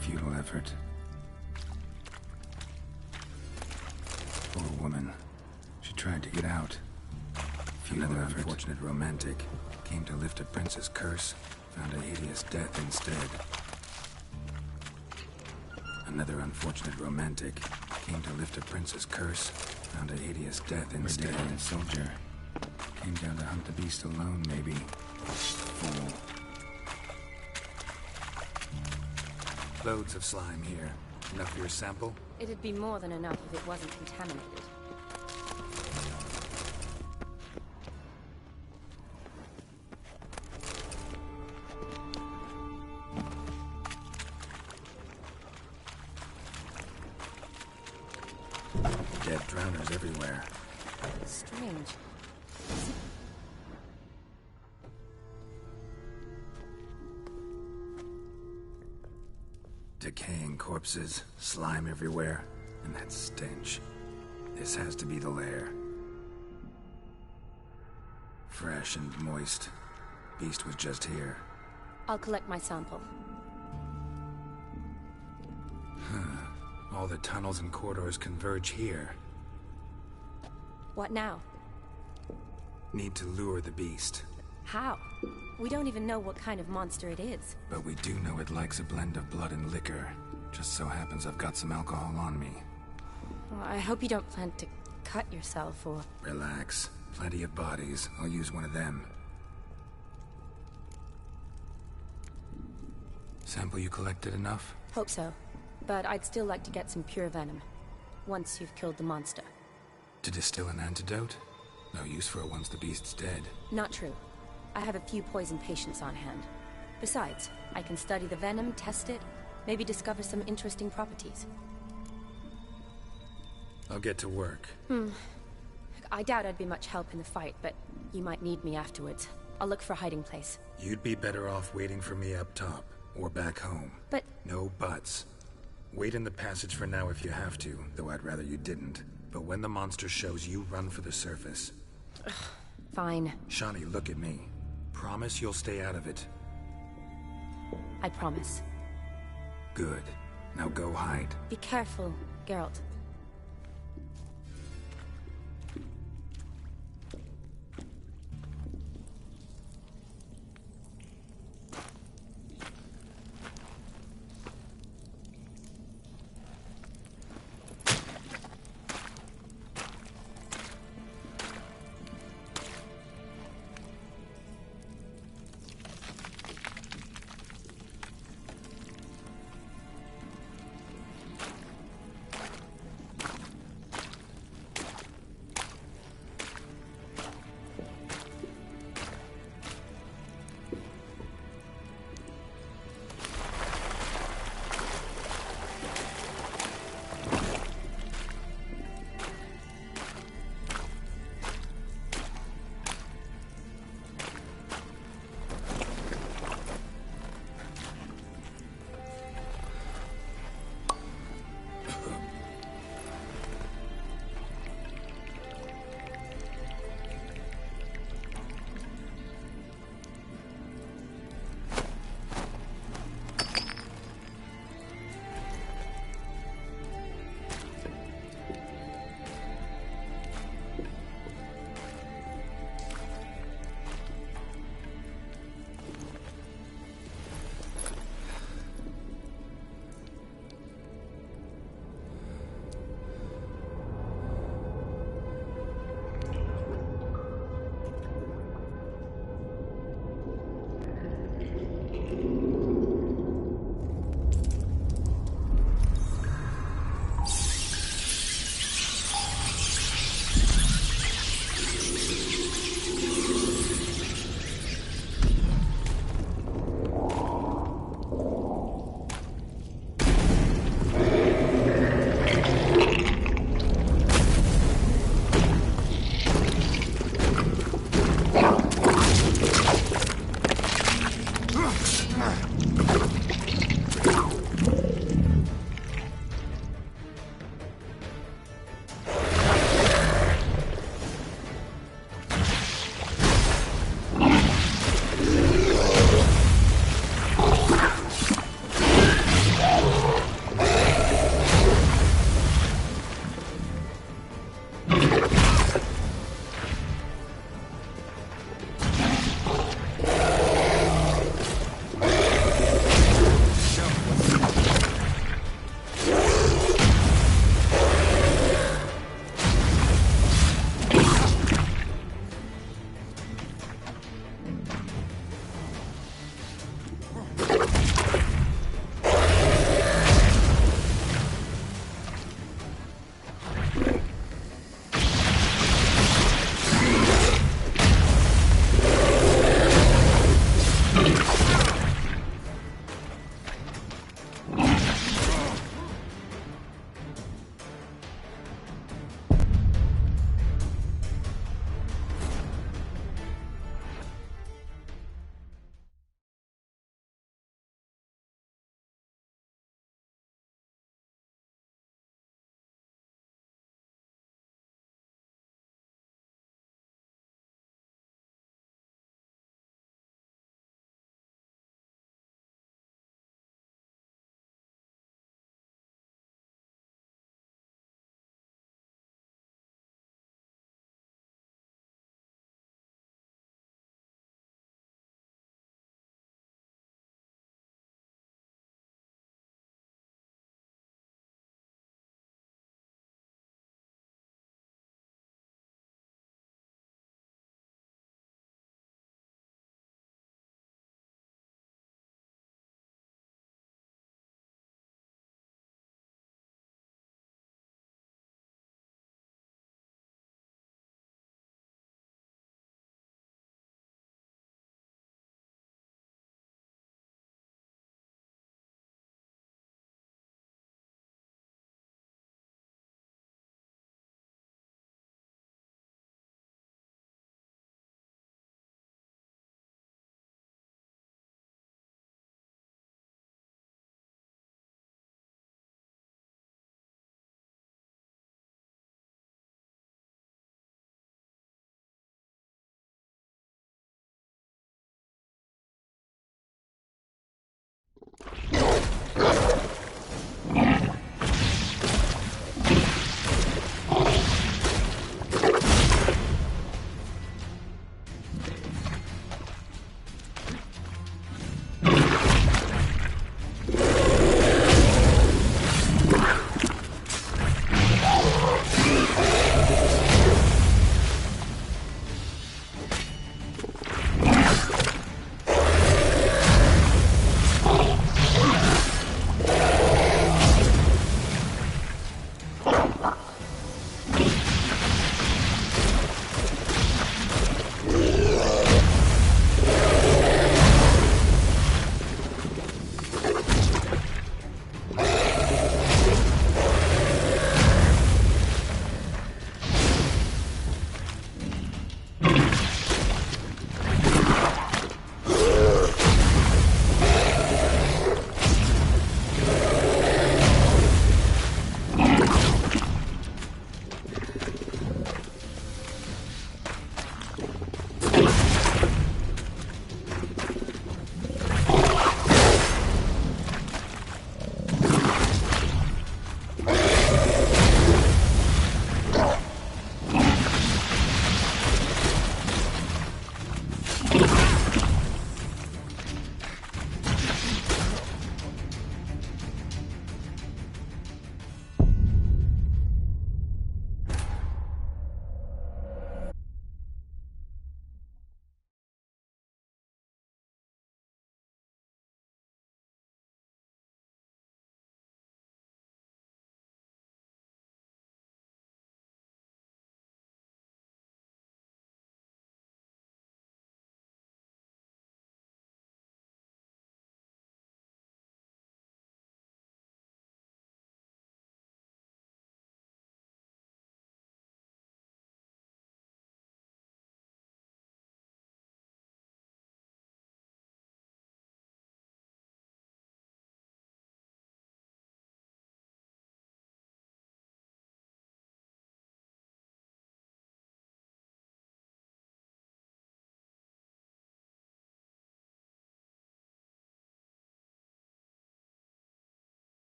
Futile effort. Poor woman. She tried to get out. Futile effort. Unfortunate romantic. Came to lift a prince's curse. Found a hideous death instead. Another unfortunate romantic. Came to lift a prince's curse. Found a hideous death instead. Redanian soldier. Came down to hunt the beast alone, maybe. Fool. Loads of slime here. Enough for your sample? It'd be more than enough if it wasn't contaminated. Dead drowners everywhere. Strange. Decaying corpses, slime everywhere, and that stench. This has to be the lair. Fresh and moist. Beast was just here. I'll collect my sample. All the tunnels and corridors converge here. What now? Need to lure the beast. How? We don't even know what kind of monster it is. But we do know it likes a blend of blood and liquor. Just so happens I've got some alcohol on me. Well, I hope you don't plan to cut yourself or... Relax. Plenty of bodies. I'll use one of them. Sample you collected enough? Hope so. But I'd still like to get some pure venom. Once you've killed the monster. To distill an antidote? No use for it once the beast's dead. Not true. I have a few poison patients on hand. Besides, I can study the venom, test it, maybe discover some interesting properties. I'll get to work. I doubt I'd be much help in the fight, but you might need me afterwards. I'll look for a hiding place. You'd be better off waiting for me up top, or back home. But... No buts. Wait in the passage for now if you have to, though I'd rather you didn't. But when the monster shows, you run for the surface. Fine. Shani, look at me. Promise you'll stay out of it. I promise. Good. Now go hide. Be careful, Geralt.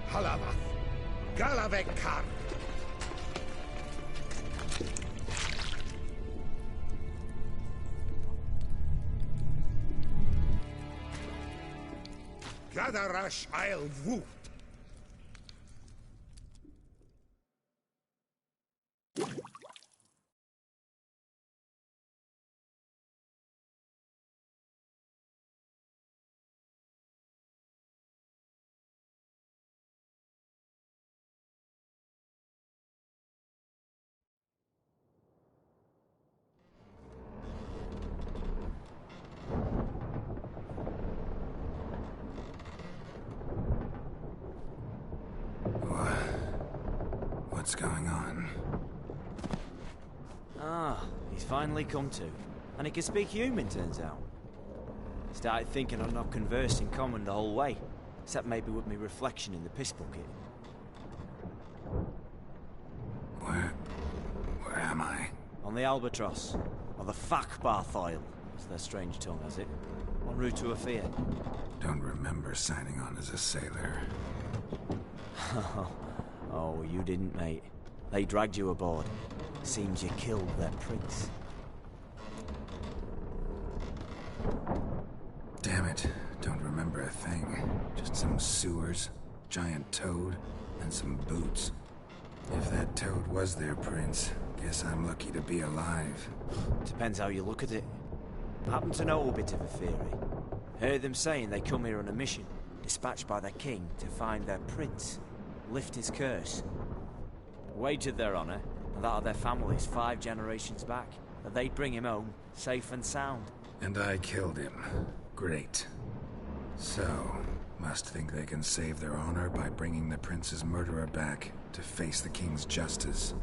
Halavath, Galavek Kar. Gadarash I'll Vu. What's going on? Ah, he's finally come to. And he can speak human, turns out. Started thinking I'd not conversed in common the whole way, except maybe with me reflection in the piss bucket. Where am I? On the Albatross, or the Fakbarth Oil, as their strange tongue has it. En route to Afir. Don't remember signing on as a sailor. Oh, you didn't, mate. They dragged you aboard. Seems you killed their prince. Damn it, don't remember a thing. Just some sewers, giant toad, and some boots. If that toad was their prince, guess I'm lucky to be alive. Depends how you look at it. I happen to know a bit of a theory. Heard them saying they come here on a mission, dispatched by their king to find their prince, lift his curse. Wagered their honor, and that of their families 5 generations back, that they'd bring him home, safe and sound. And I killed him. Great. So, must think they can save their honor by bringing the prince's murderer back to face the king's justice.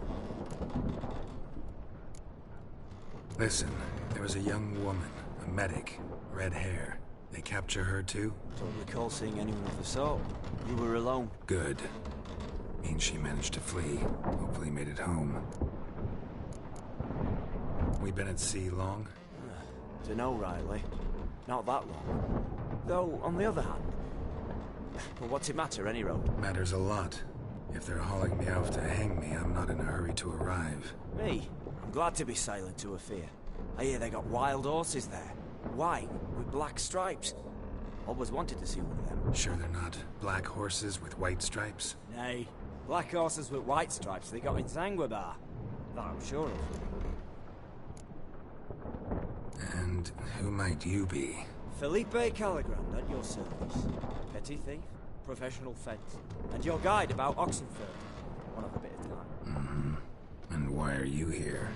Listen, there was a young woman, a medic, red hair. They capture her too? Don't recall seeing anyone of the sort. You were alone. Good. Means she managed to flee. Hopefully made it home. We been at sea long? Dunno, Riley. Not that long. Though, on the other hand... Well, what's it matter, any road? Matters a lot. If they're hauling me off to hang me, I'm not in a hurry to arrive. Me? I'm glad to be sailing to Afir. I hear they got wild horses there. White, with black stripes. Always wanted to see one of them. Sure they're not black horses with white stripes? Nay. Black horses with white stripes they got in Zanguebar. That I'm sure of. And who might you be? Felipe Caligrand, at your service. Petty thief, professional fence, and your guide about Oxenford. One of a bit of time. Mm-hmm. And why are you here?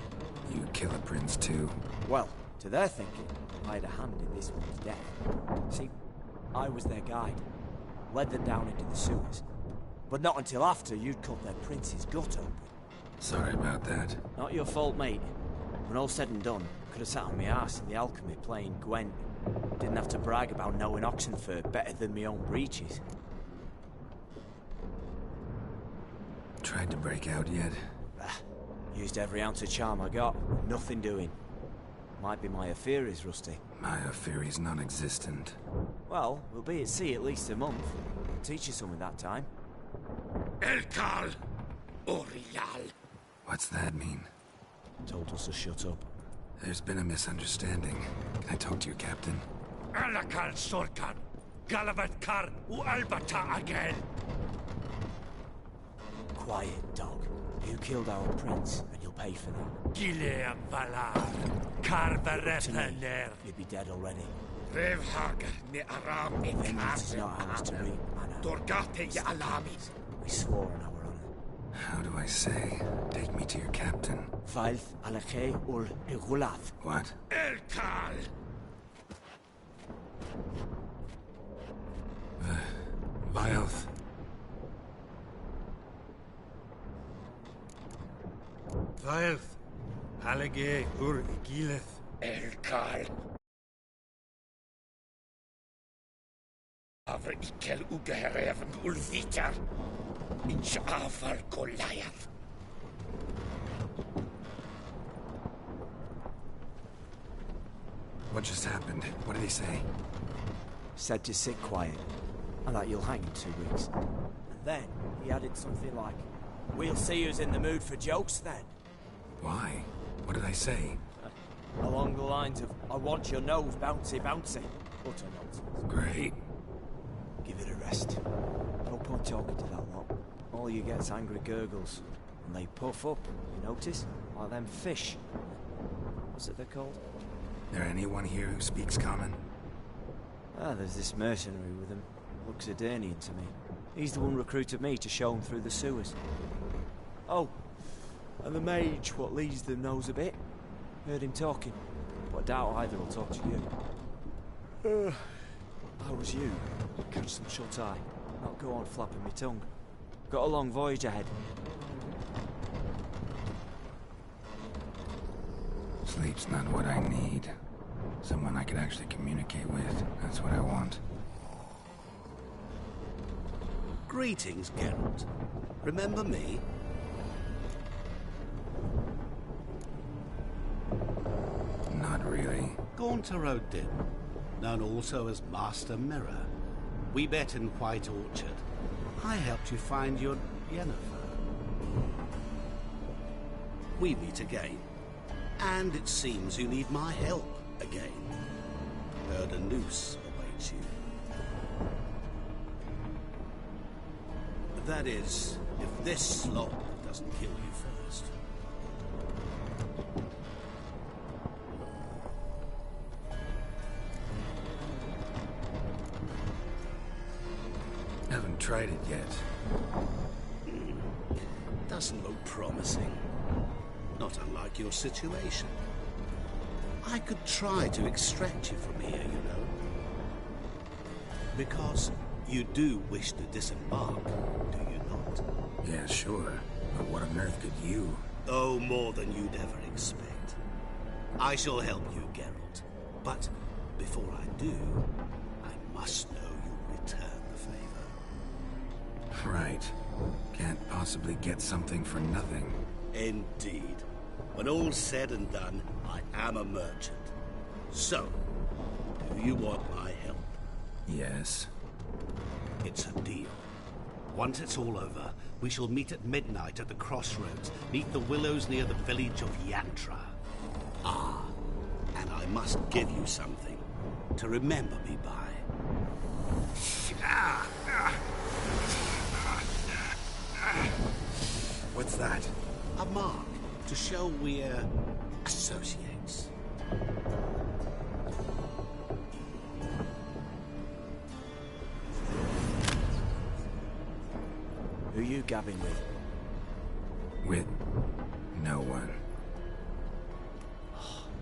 You kill a prince too? Well, to their thinking, I had a hand in this one's death. See, I was their guide. Led them down into the sewers. But not until after you'd cut their prince's gut open. Sorry about that. Not your fault, mate. When all said and done, could have sat on my arse in the alchemy playing Gwent. Didn't have to brag about knowing Oxenford better than my own breeches. Tried to break out yet? Used every ounce of charm I got. Nothing doing. Might be my Afiris, Rusty. My Afiris non-existent. Well, we'll be at sea at least a month. I'll teach you something that time. Elkal Orial. What's that mean? Told us to shut up. There's been a misunderstanding. Can I talk to you, Captain? Alakal Sorkan. Galavat Kar U Albata again. Quiet, dog. You killed our prince, and you'll pay for that. Gileam Valar. Karvarepaner. You'd be dead already. Revhag ne Aram Vengeance is not ours to reap, Anna. Dorgate ya Alami. We swore on our honor. How do I say? Take me to your captain. Failth Alakhe ul Igulath. What? Elkal! Vilth. Vilth. Halage ur Igileth. Elkal. Avr ikel ugehereven ulvitar. Inch afar Goliath. What just happened? What did he say? Said to sit quiet, and that you'll hang in 2 weeks. And Then, he added something like, "We'll see who's in the mood for jokes then." Why? What did I say? Along the lines of, "I want your nose bouncy bouncy." Utter nonsense. Great. Give it a rest. No point talking to that lot. All you get's angry gurgles. And they puff up, you notice? Like them fish. What's it they're called? There anyone here who speaks common? There's this mercenary with him. Looks Edenian to me. He's the one recruited me to show him through the sewers. Oh, and the mage what leads them knows a bit. Heard him talking, but I doubt either will talk to you. How was you? Catch some shut-eye. Not go on flapping my tongue. Got a long voyage ahead. Sleep's not what I need. Someone I could actually communicate with. That's what I want. Greetings, Geralt. Remember me? Not really. Gaunter O'Dim, known also as Master Mirror. We met in White Orchard. I helped you find your Yennefer. We meet again. And it seems you need my help again. Heard a noose awaits you. That is, if this slog doesn't kill you first. Haven't tried it yet. Doesn't look promising. Not unlike your situation. I could try to extract you from here, you know. Because you do wish to disembark, do you not? Yeah, sure. But what on earth could you? Oh, more than you'd ever expect. I shall help you, Geralt. But before I do, I must know you'll return the favor. Right. Can't possibly get something for nothing. Indeed. When all's said and done, I am a merchant. So, do you want my help? Yes. It's a deal. Once it's all over, we shall meet at midnight at the crossroads, neath the willows near the village of Yantra. Ah, and I must give you something to remember me by. What's that? A mark to show we're associates. Who you gabbing with? With no one.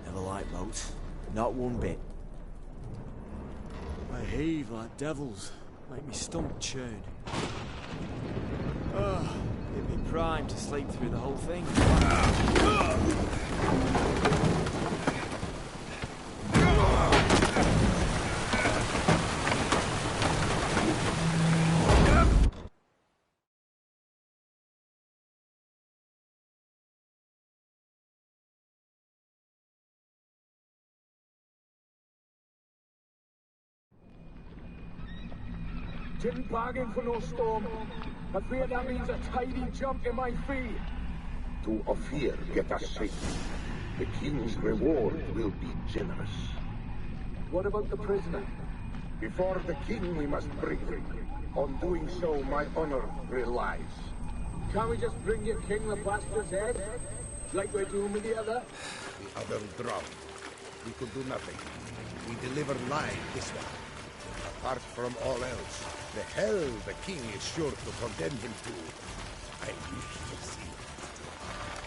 Never liked boats. Not one bit. I heave like devils. Make me stomach churn. Get me primed to sleep through the whole thing. Didn't bargain for no storm. I fear that means a tidy jump in my fee. To Ophir get us safely. The king's reward will be generous. What about the prisoner? Before the king we must bring him. On doing so, my honor relies. Can't we just bring your king the bastard's head? Like we're doing with the other? The other drowned. We could do nothing. We deliver live this one. Apart from all else, the hell the king is sure to condemn him to. I wish to see.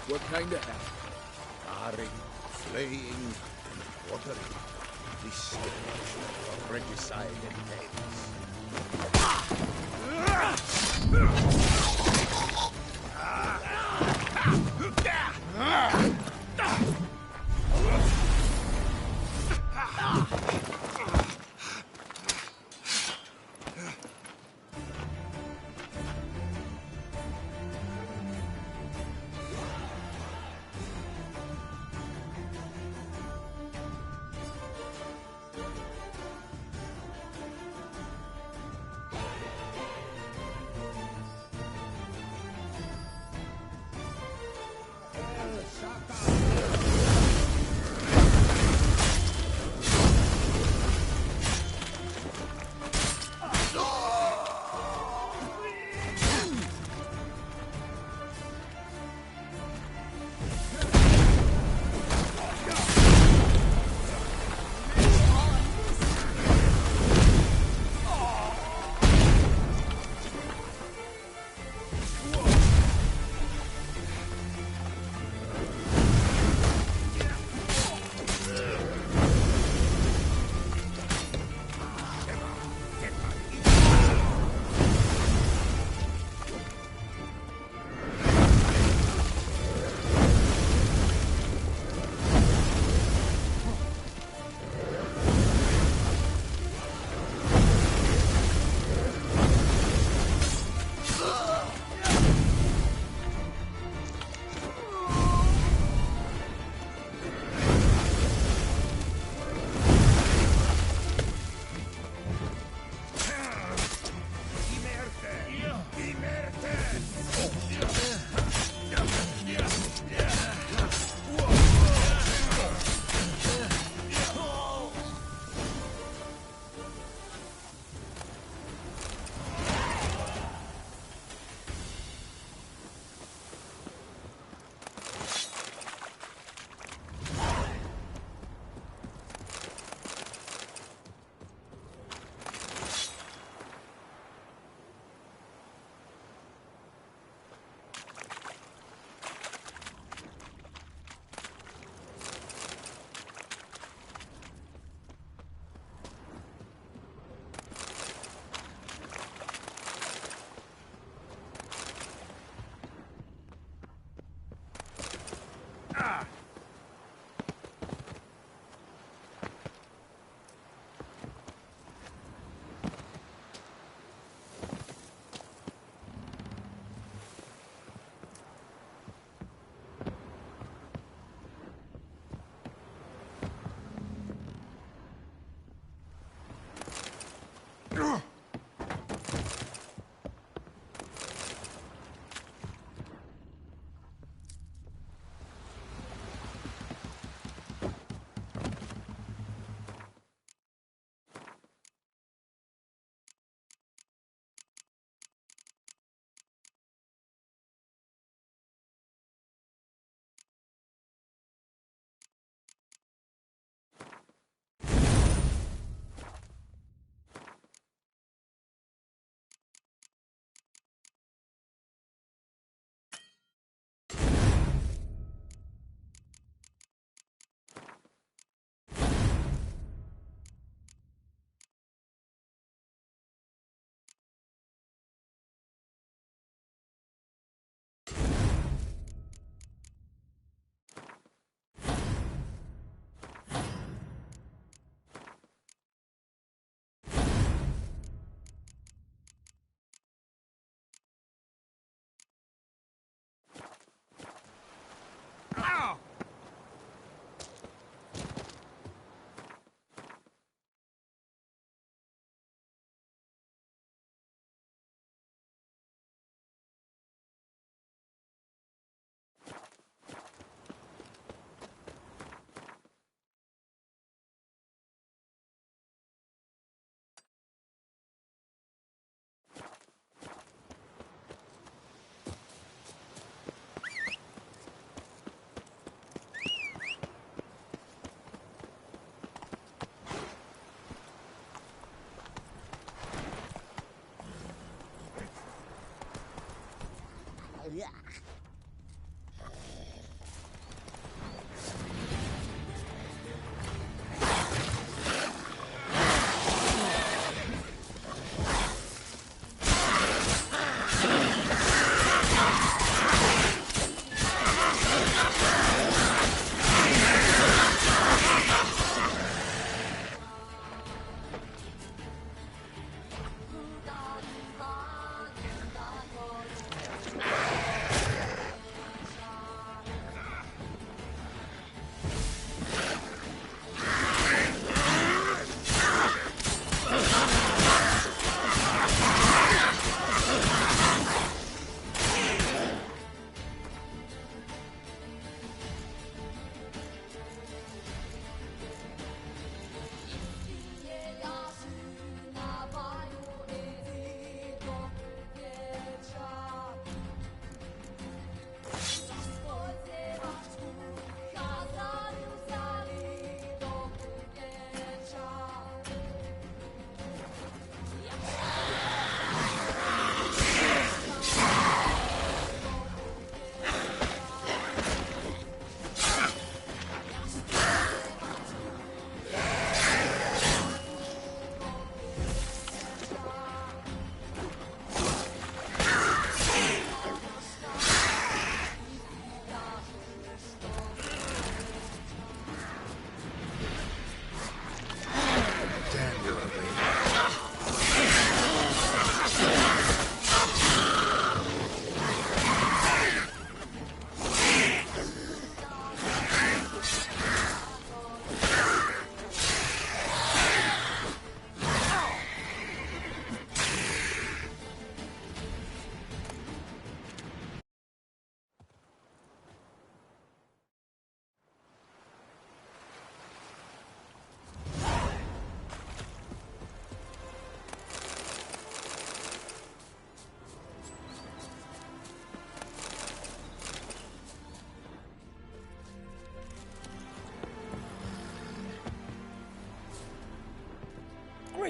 What kind of hell? Scarring, flaying, and quartering. This generation of regicide and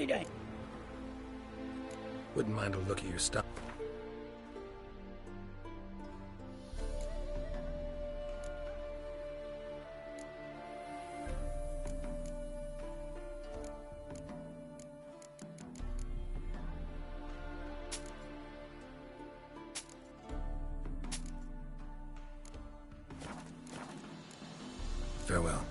Greedy. Wouldn't mind a look at your stuff. Farewell.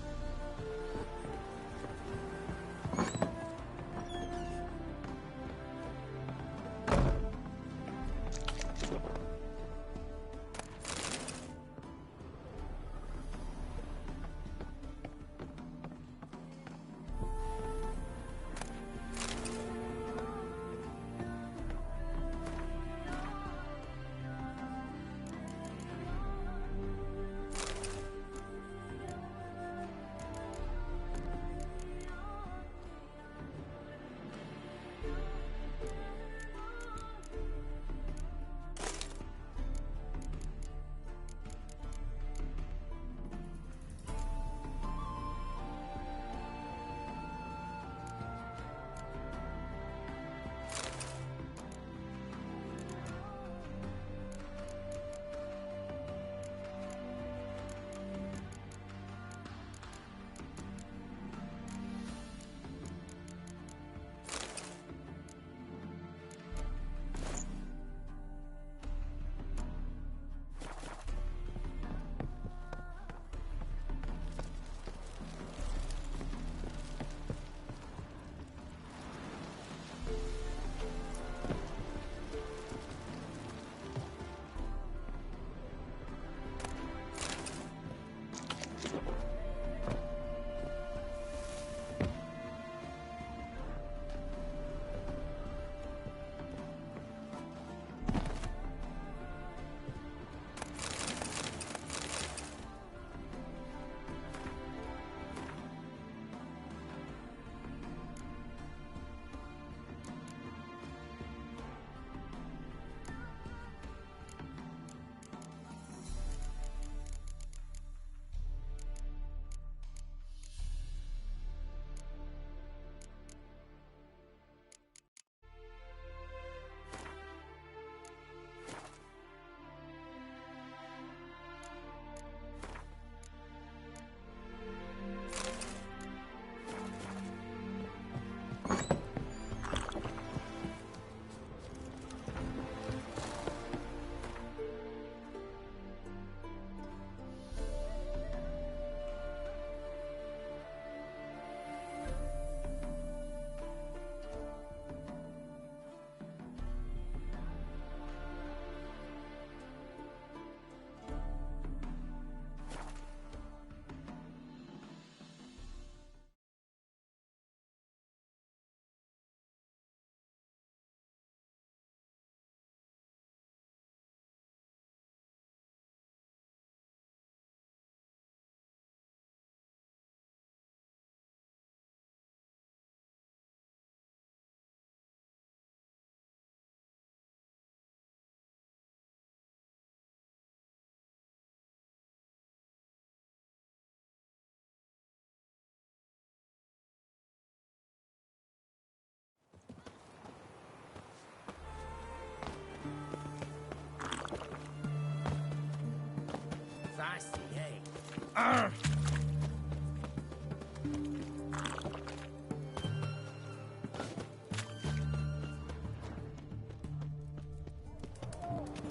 I see, eh?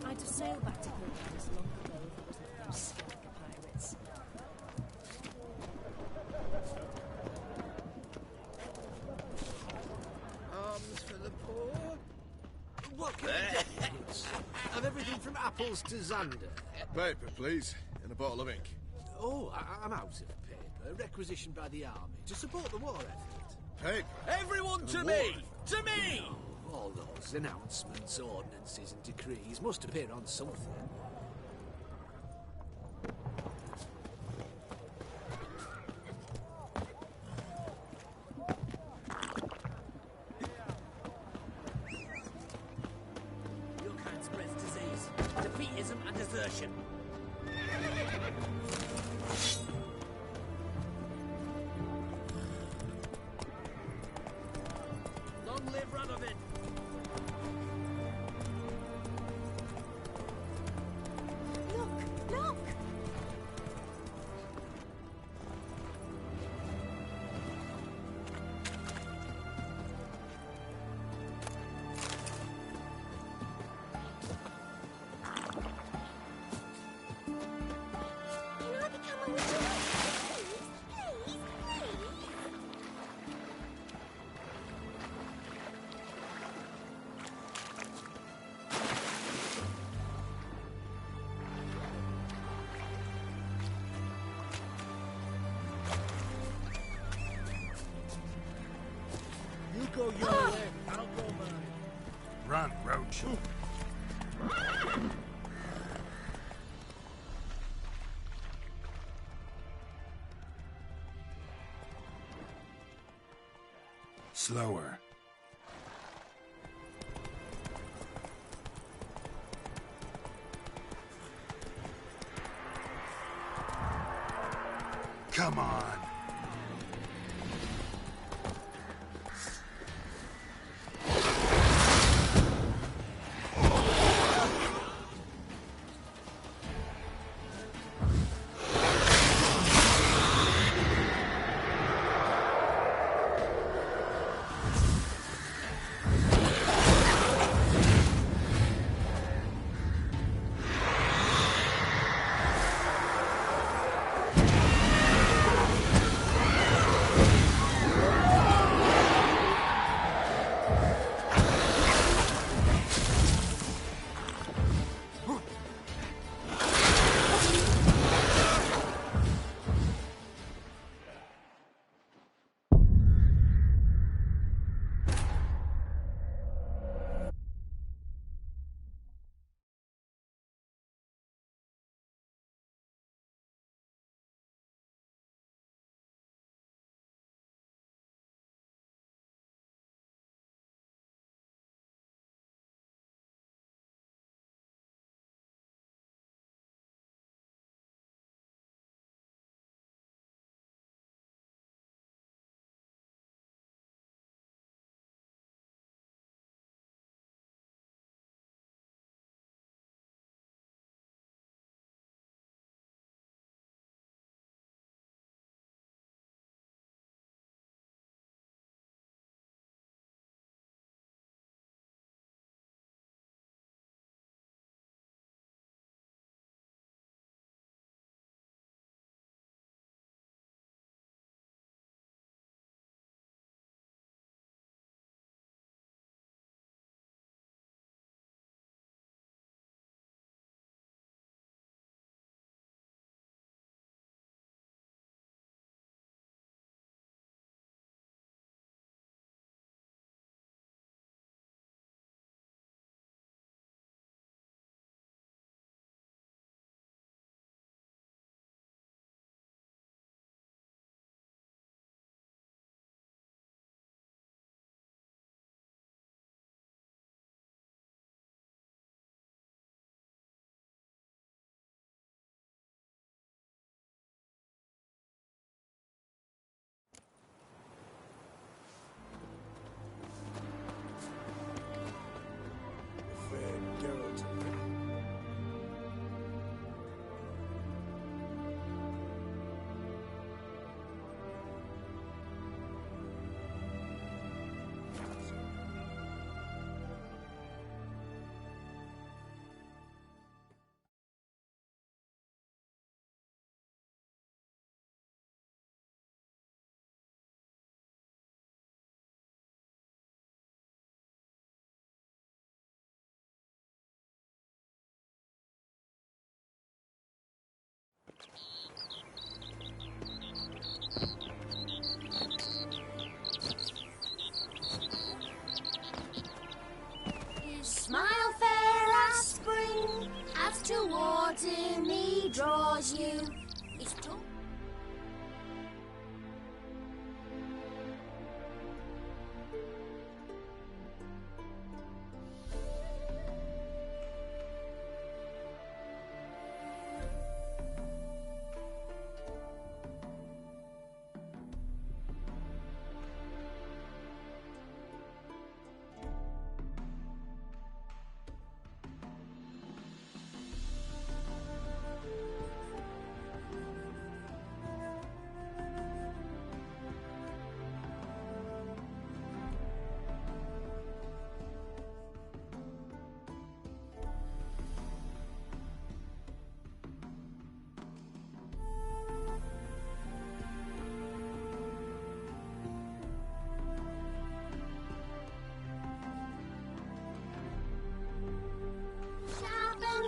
I'd have sailed back to Gilgamesh long ago if it wasn't for those Skellige pirates. Arms for the poor? What can I get you, Prince? Of everything from apples to Xander. Paper, please, and a bottle of ink. Oh, I'm out of paper, requisitioned by the army to support the war effort. Paper? Everyone to War me! effort. To me! All those announcements, ordinances, and decrees must appear on something. Your kind spreads disease, defeatism, and desertion. Long live Radovid! Look! Can I become a witch? Please, please. You go your way, I'll go mine. Run, Roach. Slower. Come on. smile fair as spring, as towards him he draws you. It's tall.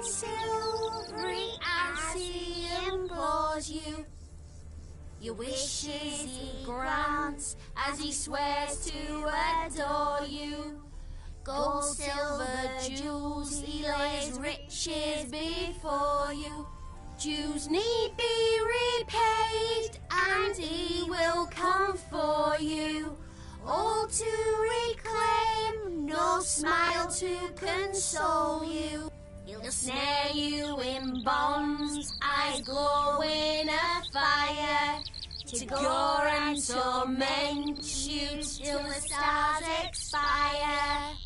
Silvery as he implores you, your wishes he grants as he swears to adore you. Gold, silver, jewels, he lays riches before you. Dues need be repaid, and he will come for you. All to reclaim, no smile to console you. He'll snare you in bonds, eyes glowing a fire, to gore and torment you till the stars expire.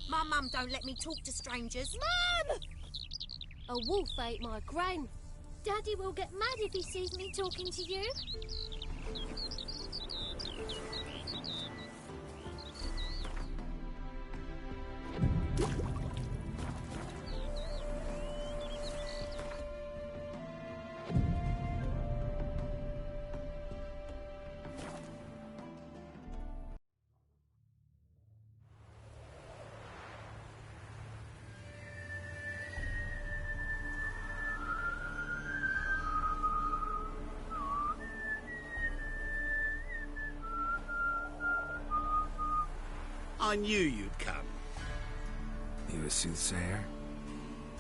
My mum don't let me talk to strangers. Mum! A wolf ate my grain. Daddy will get mad if he sees me talking to you. I knew you'd come. You a soothsayer?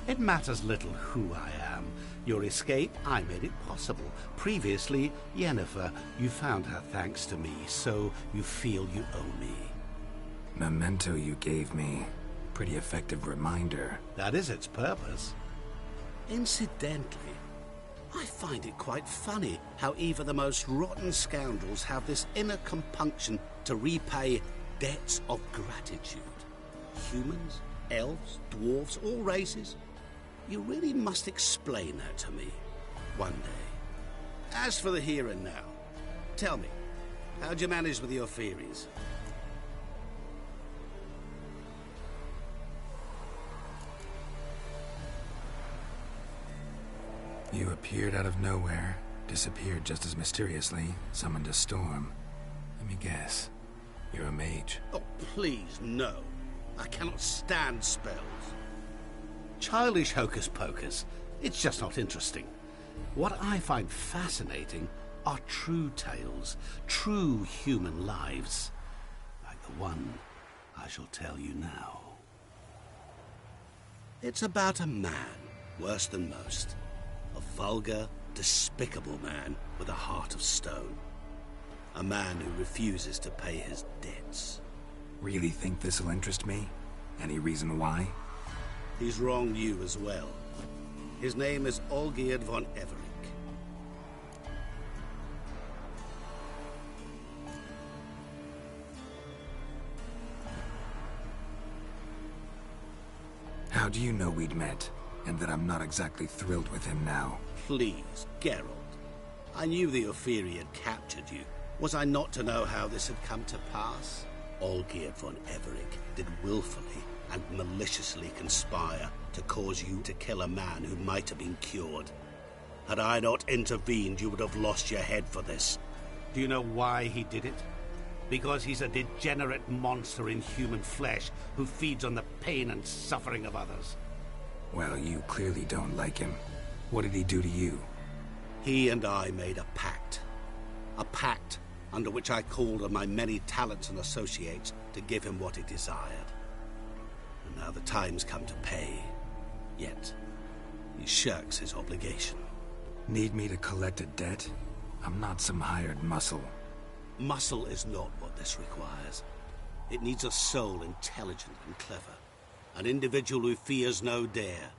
It matters little who I am. Your escape, I made it possible. Previously, Yennefer, you found her thanks to me, so you feel you owe me. Memento you gave me. Pretty effective reminder. That is its purpose. Incidentally, I find it quite funny how even the most rotten scoundrels have this inner compunction to repay debts of gratitude. Humans, elves, dwarves, all races. You really must explain that to me one day. As for the here and now, tell me, how'd you manage with your theories? You appeared out of nowhere, disappeared just as mysteriously, summoned a storm. Let me guess. You're a mage. Oh, please, no. I cannot stand spells. Childish hocus pocus. It's just not interesting. What I find fascinating are true tales, true human lives, like the one I shall tell you now. It's about a man, worse than most. A vulgar, despicable man with a heart of stone. A man who refuses to pay his debts. Really think this'll interest me? Any reason why? He's wronged you as well. His name is Olgierd von Everec. How do you know we'd met, and that I'm not exactly thrilled with him now? Please, Geralt. I knew the Ophiri had captured you. Was I not to know how this had come to pass? Olgierd von Everec did willfully and maliciously conspire to cause you to kill a man who might have been cured. Had I not intervened, you would have lost your head for this. Do you know why he did it? Because he's a degenerate monster in human flesh who feeds on the pain and suffering of others. Well, you clearly don't like him. What did he do to you? He and I made a pact. A pact under which I called on my many talents and associates to give him what he desired. And now the time's come to pay. Yet, he shirks his obligation. Need me to collect a debt? I'm not some hired muscle. Muscle is not what this requires. It needs a soul intelligent and clever. An individual who fears no dare.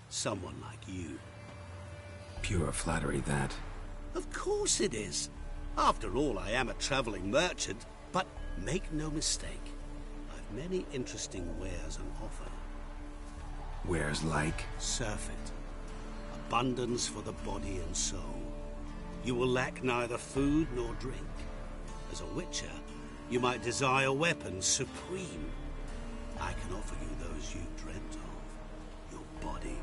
Someone like you. Pure flattery, that. Of course it is. After all, I am a traveling merchant. But make no mistake, I've many interesting wares on offer. Wares like? Surfeit. Abundance for the body and soul. You will lack neither food nor drink. As a witcher, you might desire weapons supreme. I can offer you those you dreamt of. Your body,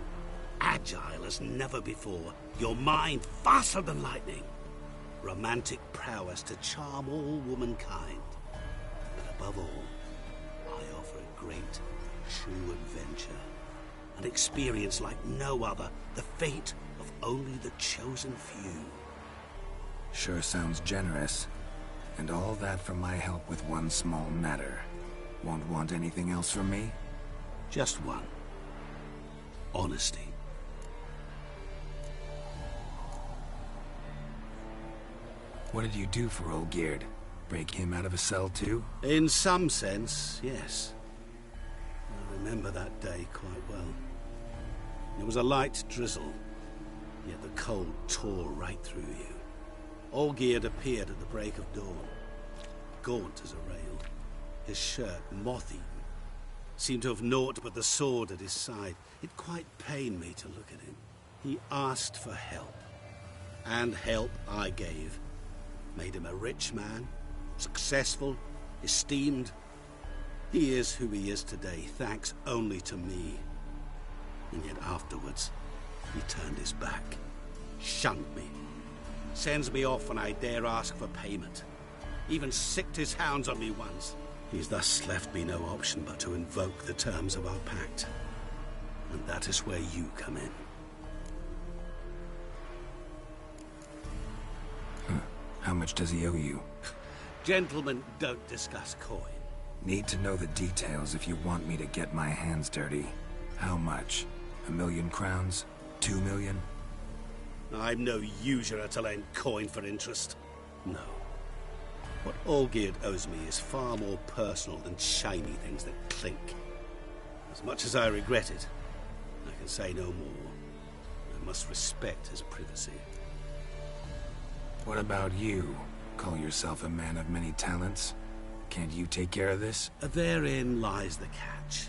agile as never before. Your mind, faster than lightning. Romantic prowess to charm all womankind. But above all, I offer a great, true adventure. An experience like no other. The fate of only the chosen few. Sure sounds generous. And all that for my help with one small matter. Won't want anything else from me? Just one. Honesty. What did you do for Olgierd? Break him out of a cell too? In some sense, yes. I remember that day quite well. It was a light drizzle, yet the cold tore right through you. Olgierd appeared at the break of dawn, gaunt as a rail, his shirt moth-eaten. Seemed to have naught but the sword at his side. It quite pained me to look at him. He asked for help, and help I gave. Made him a rich man, successful, esteemed. He is who he is today, thanks only to me. And yet afterwards, he turned his back, shunned me, sends me off when I dare ask for payment. Even sicked his hounds on me once. He's thus left me no option but to invoke the terms of our pact. And that is where you come in. How much does he owe you? Gentlemen don't discuss coin. Need to know the details if you want me to get my hands dirty. How much? 1,000,000 crowns? 2 million? I'm no usurer to lend coin for interest. No. What Olgierd owes me is far more personal than shiny things that clink. As much as I regret it, I can say no more. I must respect his privacy. What about you? Call yourself a man of many talents? Can't you take care of this? Therein lies the catch.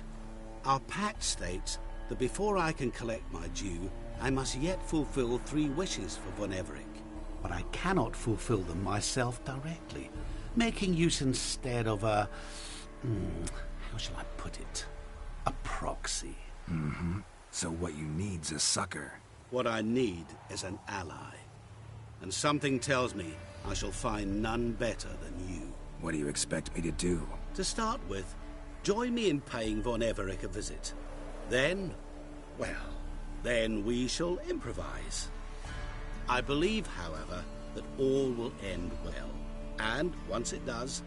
Our pact states that before I can collect my due, I must yet fulfill 3 wishes for Von Everec. But I cannot fulfill them myself directly, making use instead of a... how shall I put it? A proxy. Mm-hmm. So what you need's a sucker. What I need is an ally. And something tells me I shall find none better than you. What do you expect me to do? To start with, join me in paying Von Everec a visit. Then, well, then we shall improvise. I believe, however, that all will end well. And, once it does,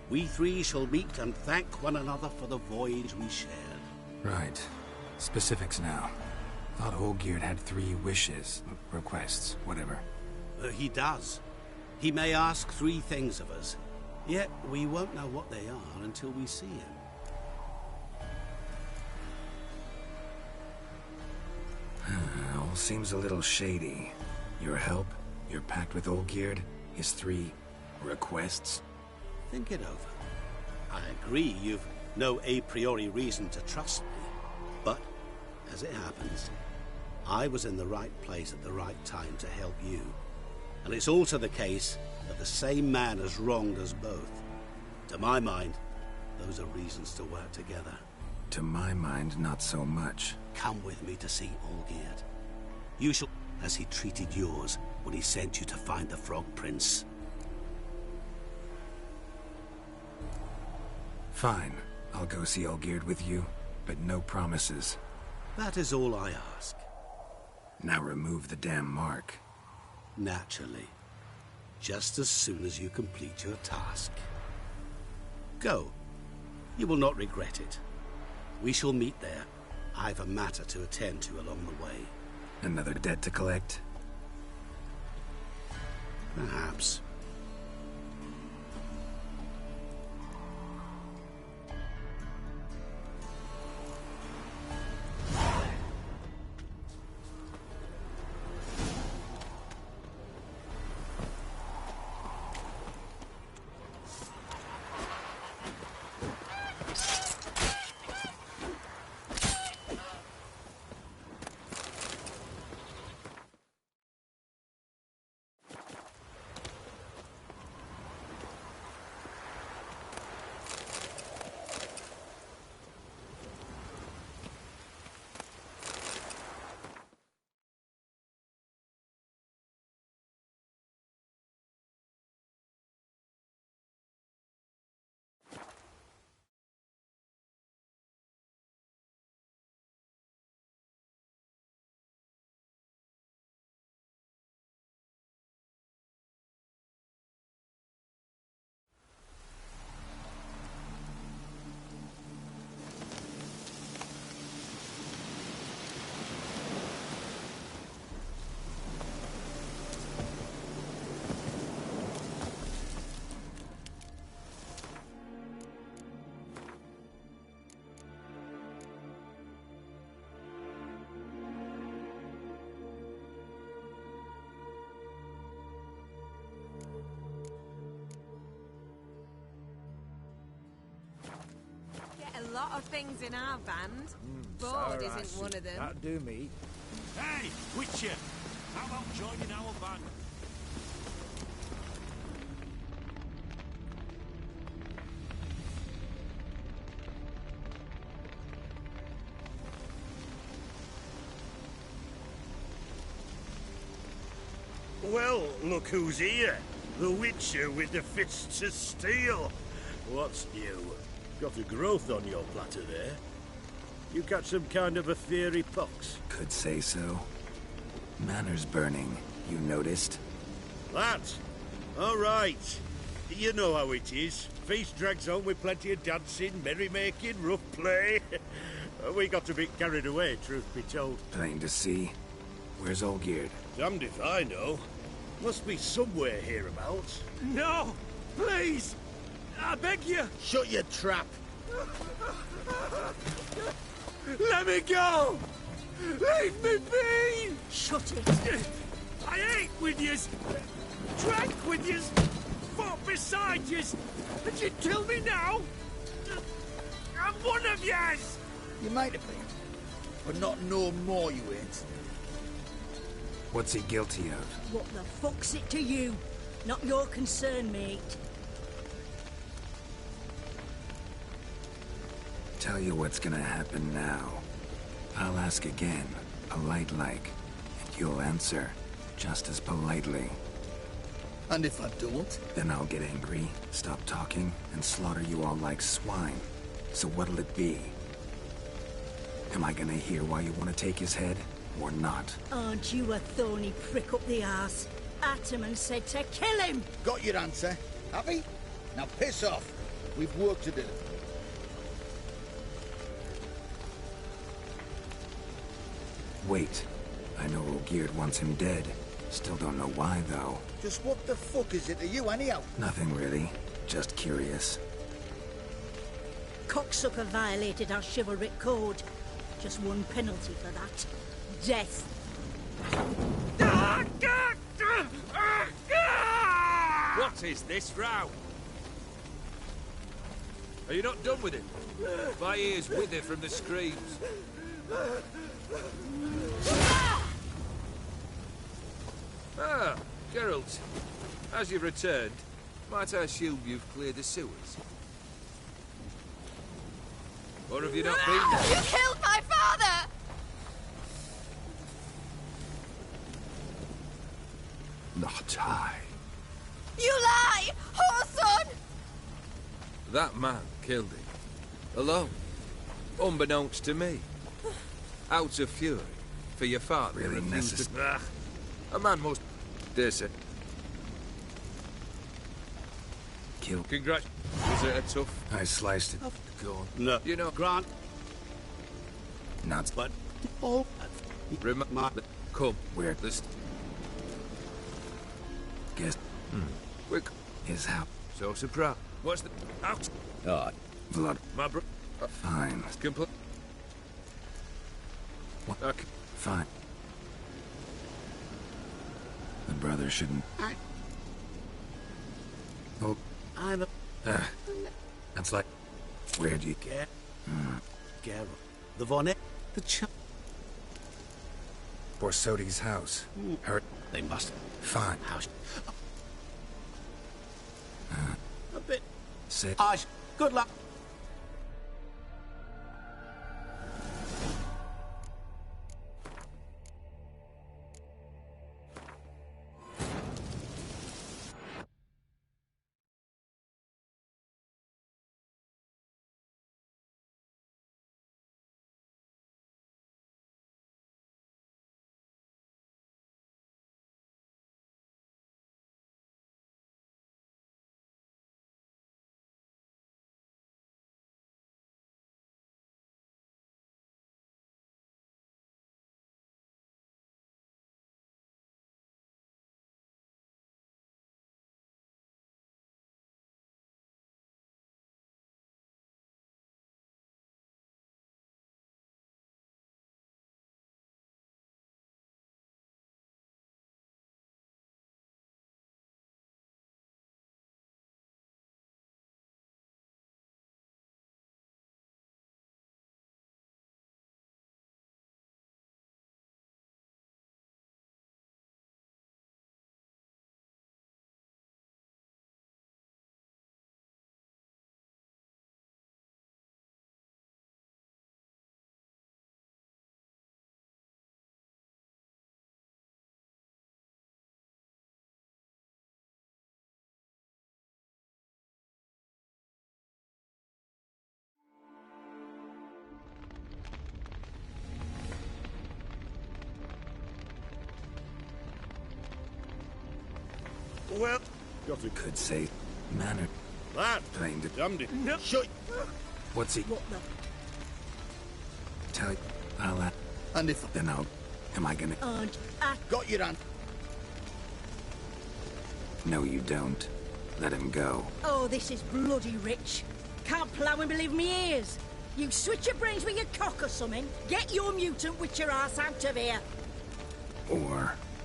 we 3 shall meet and thank one another for the voyage we shared. Right. Specifics now. Thought Olgierd had 3 wishes, requests, whatever. He does. He may ask 3 things of us, yet we won't know what they are until we see him. All seems a little shady. Your help, your pact with Olgierd, his 3 requests. Think it over. I agree you've no a priori reason to trust me. But, as it happens, I was in the right place at the right time to help you. And it's also the case that the same man has wronged us both. To my mind, those are reasons to work together. To my mind, not so much. Come with me to see Olgierd. You shall... as he treated yours when he sent you to find the Frog Prince. Fine. I'll go see Olgierd with you, but no promises. That is all I ask. Now remove the damn mark. Naturally. Just as soon as you complete your task. Go. You will not regret it. We shall meet there. I've a matter to attend to along the way. Another debt to collect? Perhaps. A lot of things in our band. Board isn't one of them. That'd do me. Hey, Witcher! How about joining our band? Well, look who's here. The Witcher with the fists of steel. What's new? Got a growth on your platter there. You got some kind of a theory pox? Could say so. Manor's burning, you noticed? That? All right. You know how it is. Feast drags on with plenty of dancing, merrymaking, rough play. We got a bit carried away, truth be told. Plain to see. Where's Olgierd? Damned if I know. Must be somewhere hereabouts. No! Please! I beg you! Shut your trap! Let me go! Leave me be! Shut it! I ate with yous! Drank with yous! Fought beside yous! And you kill me now? I'm one of yous! You might have been, but not no more you ain't. What's he guilty of? What the fuck's it to you? Not your concern, mate. Tell you what's gonna happen now. I'll ask again, polite-like, and you'll answer, just as politely. And if I don't? Then I'll get angry, stop talking, and slaughter you all like swine. So what'll it be? Am I gonna hear why you want to take his head, or not? Aren't you a thorny prick up the arse? Ataman said to kill him! Got your answer. Happy? Now piss off. We've work to do. Wait. I know Olgierd wants him dead. Still don't know why, though. Just what the fuck is it to you, anyhow? Nothing really. Just curious. Cocksucker violated our chivalric code. Just one penalty for that. Death. What is this row? Are you not done with it? My ears wither from the screams. Ah, Geralt. As you've returned, might I assume you've cleared the sewers? Or have you not been there? You killed my father! Not I. You lie! Whoreson! That man killed him. Alone. Unbeknownst to me. Out of fury. For your father Really refused to... A man must... Dare say. Killed. Congrats. Was it a tough... I sliced it. Go on. No. You know... Grant, Not but oh, Come, where this guess quick is how so surprised. What's the out? oh, blood. My bro. Fine. Complete. Okay. Fine. The brother shouldn't. Oh, I'm a that's like. Where'd you get? Geralt, the Vonnet, the Borsodi's house. Hurt. They must. Fine. House. A bit. Say. Good luck. Well, got a could say manner. Lad, Plain to damned it. No. Shut. What's he? What the? Tell you. I'll. And if Then I'll. Am I gonna? got your hand. No, you don't. Let him go. Oh, this is bloody rich. Can't plough and believe me ears. You switch your brains with your cock or something. Get your mutant witcher ass out of here.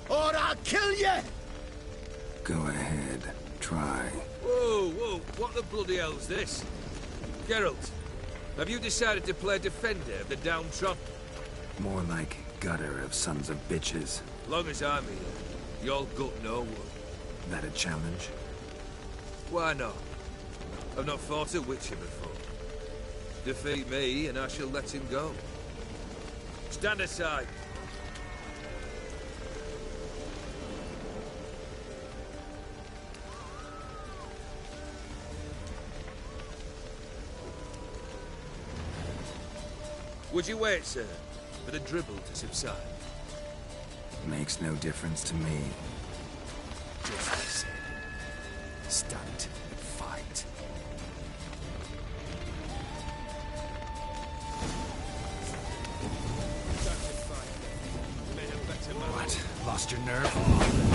Or I'll kill you! go ahead. Try. Whoa! What the bloody hell's this? Geralt, have you decided to play defender of the downtrodden? More like gutter of sons of bitches. Long as I'm here, you'll gut no one. That a challenge? Why not? I've not fought a witcher before. Defeat me, and I shall let him go. Stand aside. Would you wait, sir, for the dribble to subside? Makes no difference to me. Just listen. Stand and fight. What? Lost your nerve?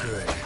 Good.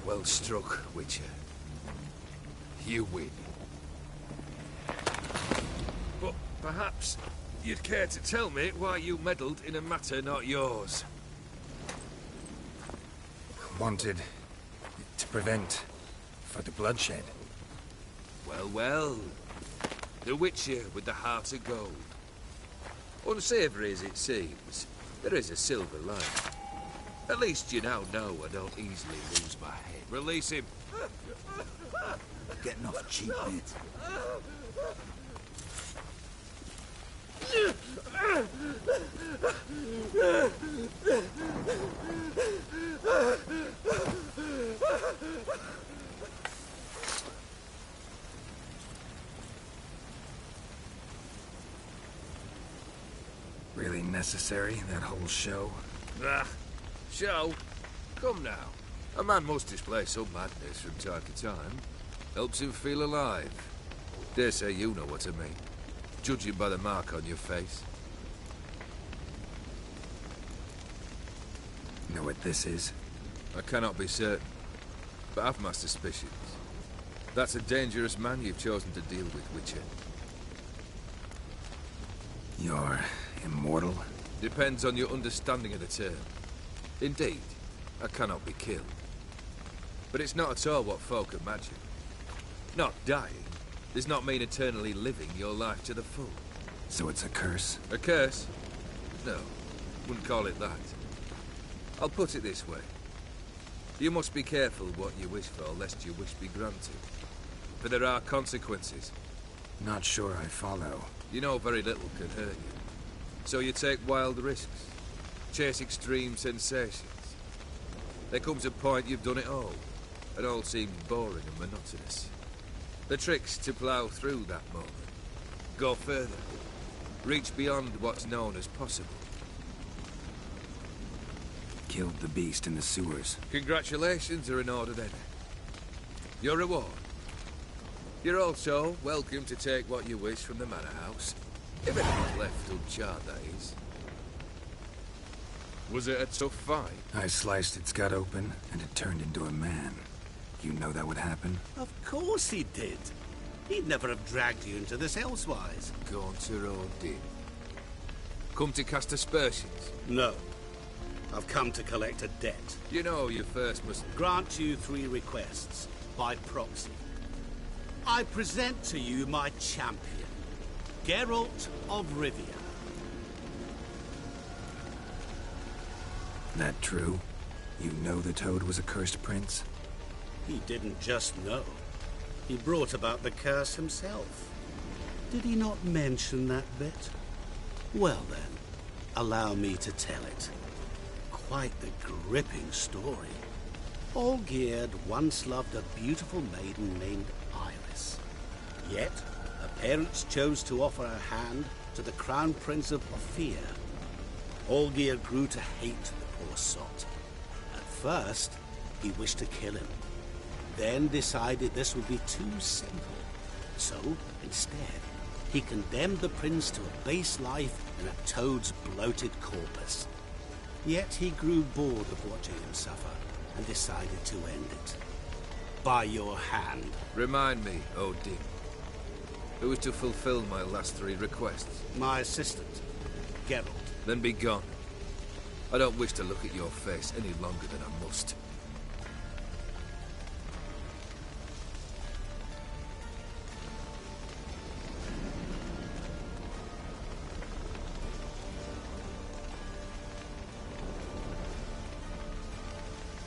Well struck, Witcher. You win. But perhaps you'd care to tell me why you meddled in a matter not yours. Wanted to prevent further bloodshed. Well, well. The Witcher with the heart of gold. Unsavoury as it seems, there is a silver lining. At least you now know I don't easily lose my head. Release him. Getting off cheap, mate. Really necessary, that whole show? Ah, show? Come now. A man must display some madness from time to time. Helps him feel alive. Dare say you know what I mean. Judging by the mark on your face. Know what this is? I cannot be certain, but I've my suspicions. That's a dangerous man you've chosen to deal with, Witcher. You're immortal? Depends on your understanding of the term. Indeed, I cannot be killed. But it's not at all what folk imagine. Not dying does not mean eternally living your life to the full. So it's a curse? A curse? No, wouldn't call it that. I'll put it this way. You must be careful what you wish for, lest your wish be granted. For there are consequences. Not sure I follow. You know very little can hurt you. So you take wild risks. Chase extreme sensations. There comes a point you've done it all. It all seems boring and monotonous. The trick's to plough through that moment. Go further. Reach beyond what's known as possible. Killed the beast in the sewers. Congratulations are in order then. Your reward. You're also welcome to take what you wish from the manor house. If anything's left uncharred, that is. Was it a tough fight? I sliced its gut open, and it turned into a man. You know that would happen? Of course he did. He'd never have dragged you into this elsewise. Gaunter Odin. Come to cast aspersions? No. I've come to collect a debt. You know you first must... Grant you 3 requests, by proxy. I present to you my champion, Geralt of Rivia. That true? You know the Toad was a cursed prince? He didn't just know. He brought about the curse himself. Did he not mention that bit? Well then, allow me to tell it. Quite the gripping story. Olgierd once loved a beautiful maiden named Iris. Yet, her parents chose to offer her hand to the Crown Prince of Ophir. Olgierd grew to hate the poor sot. At first, he wished to kill him. Then decided this would be too simple. So, instead, he condemned the prince to a base life in a toad's bloated corpus. Yet he grew bored of watching him suffer and decided to end it. By your hand. Remind me, Odin. Who is to fulfill my last 3 requests? My assistant, Geralt. Then be gone. I don't wish to look at your face any longer than I must.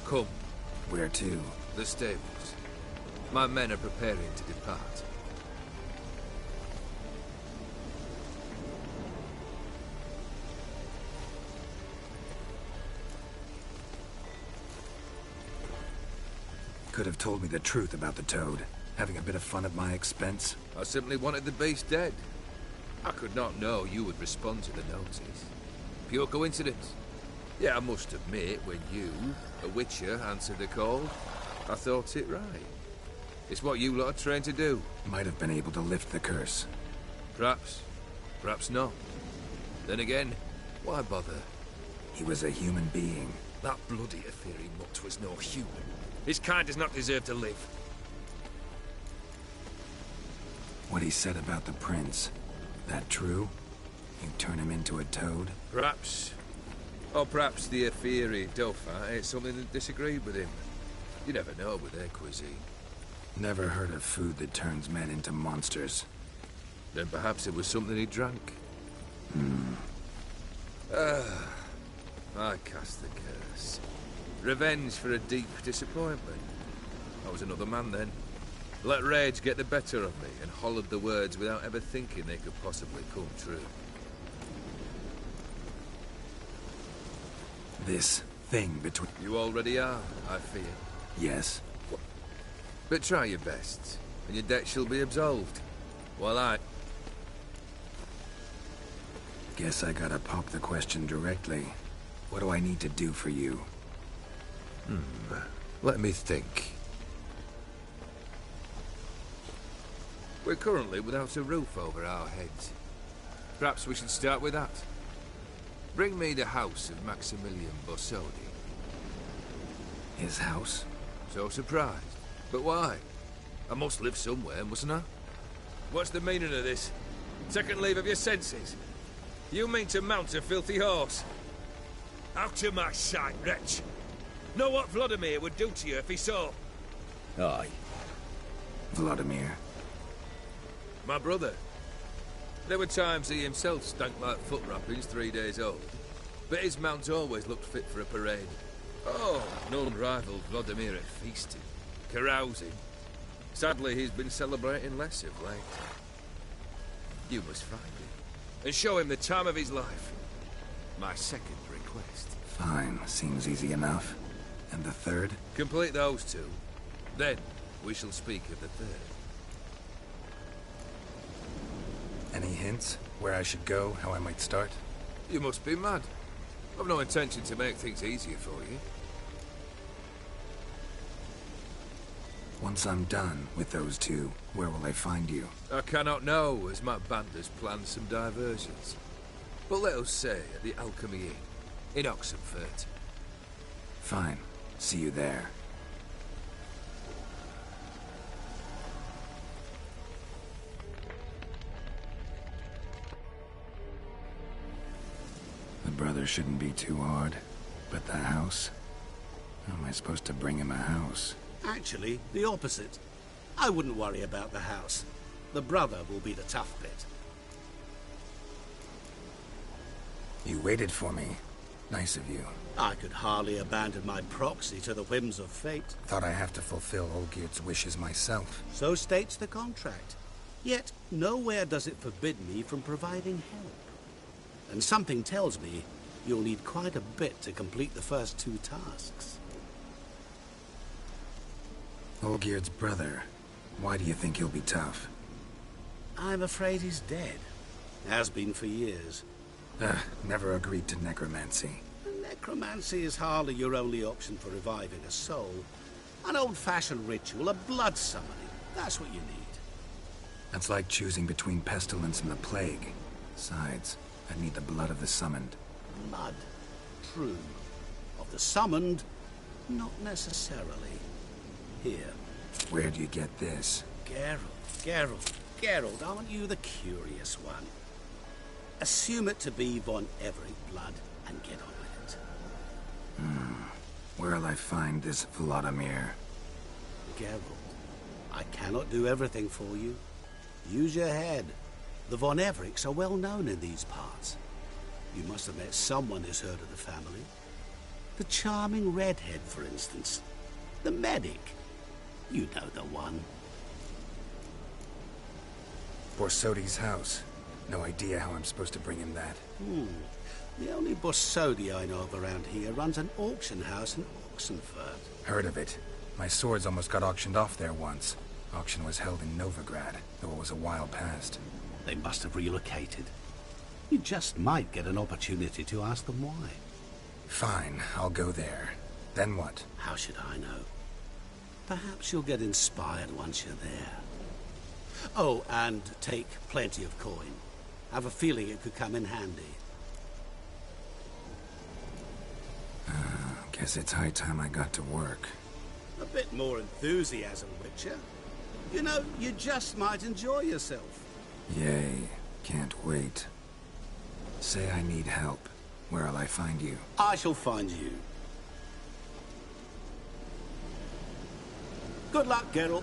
Come. Where to? The stables. My men are preparing to depart. Could have told me the truth about the Toad. Having a bit of fun at my expense. I simply wanted the beast dead. I could not know you would respond to the notice. Pure coincidence. Yeah, I must admit, when you, a Witcher, answered the call, I thought it right. It's what you lot are trained to do. Might have been able to lift the curse. Perhaps. Perhaps not. Then again, why bother? He was a human being. That bloody Ethereal mutt was no human. His kind does not deserve to live. What he said about the prince, that true? You turn him into a toad? Perhaps. Or perhaps the Aetheri Dauphin ate something that disagreed with him. You never know with their cuisine. Never heard of food that turns men into monsters. Then perhaps it was something he drank. I cast the curse. Revenge for a deep disappointment. I was another man then. Let rage get the better of me and hollered the words without ever thinking they could possibly come true. This thing between... You already are, I fear. Yes. But try your best, and your debt shall be absolved. While I... Guess I gotta pop the question directly. What do I need to do for you? Let me think. We're currently without a roof over our heads. Perhaps we should start with that. Bring me the house of Maximilian Borsodi. His house? So surprised. But why? I must live somewhere, mustn't I? What's the meaning of this? Second leave of your senses? You mean to mount a filthy horse? Out of my sight, wretch! Know what Vladimir would do to you if he saw? Aye. Vladimir? My brother. There were times he himself stank like foot wrappings 3 days old. But his mount always looked fit for a parade. Oh, no unrivaled Vladimir at feasting, carousing. Sadly, he's been celebrating less of late. You must find him, and show him the time of his life. My second request. Fine, seems easy enough. And the third? Complete those two. Then, we shall speak of the third. Any hints? Where I should go? How I might start? You must be mad. I've no intention to make things easier for you. Once I'm done with those two, where will I find you? I cannot know, as my band has planned some diversions. But let us say at the Alchemy Inn, in Oxenfurt. Fine. See you there. The brother shouldn't be too hard. But the house? How am I supposed to bring him a house? Actually, the opposite. I wouldn't worry about the house. The brother will be the tough bit. You waited for me. Nice of you. I could hardly abandon my proxy to the whims of fate. Thought I have to fulfill Olgierd's wishes myself. So states the contract. Yet, nowhere does it forbid me from providing help. And something tells me you'll need quite a bit to complete the first 2 tasks. Olgierd's brother. Why do you think he'll be tough? I'm afraid he's dead. Has been for years. Never agreed to necromancy. Necromancy is hardly your only option for reviving a soul. An old-fashioned ritual, a blood summoning. That's what you need. That's like choosing between pestilence and the plague. Besides, I need the blood of the summoned. Blood. True. Of the summoned, not necessarily. Here. Where do you get this? Geralt, aren't you the curious one? Assume it to be von Everett blood and get on with it. Where'll I find this Vladimir? Geralt, I cannot do everything for you. Use your head. The von Evericks are well known in these parts. You must have met someone who's heard of the family. The charming redhead, for instance. The medic. You know the one. Borsodi's house. No idea how I'm supposed to bring him that. The only Borsodi I know of around here runs an auction house in Oxenfurt. Heard of it. My swords almost got auctioned off there once. Auction was held in Novigrad, though it was a while past. They must have relocated. You just might get an opportunity to ask them why. Fine, I'll go there. Then what? How should I know? Perhaps you'll get inspired once you're there. Oh, and take plenty of coin. Have a feeling it could come in handy. Guess it's high time I got to work. A bit more enthusiasm, Witcher. You know, you just might enjoy yourself. Yay. Can't wait. Say I need help. Where'll I find you? I shall find you. Good luck, Geralt.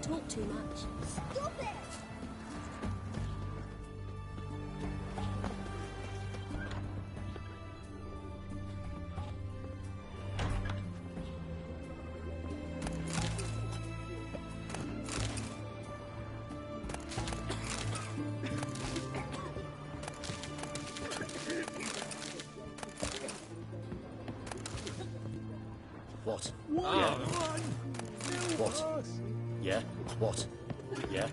talk too much. Stop it! What? Yeah. What? Yeah? What? Yeah?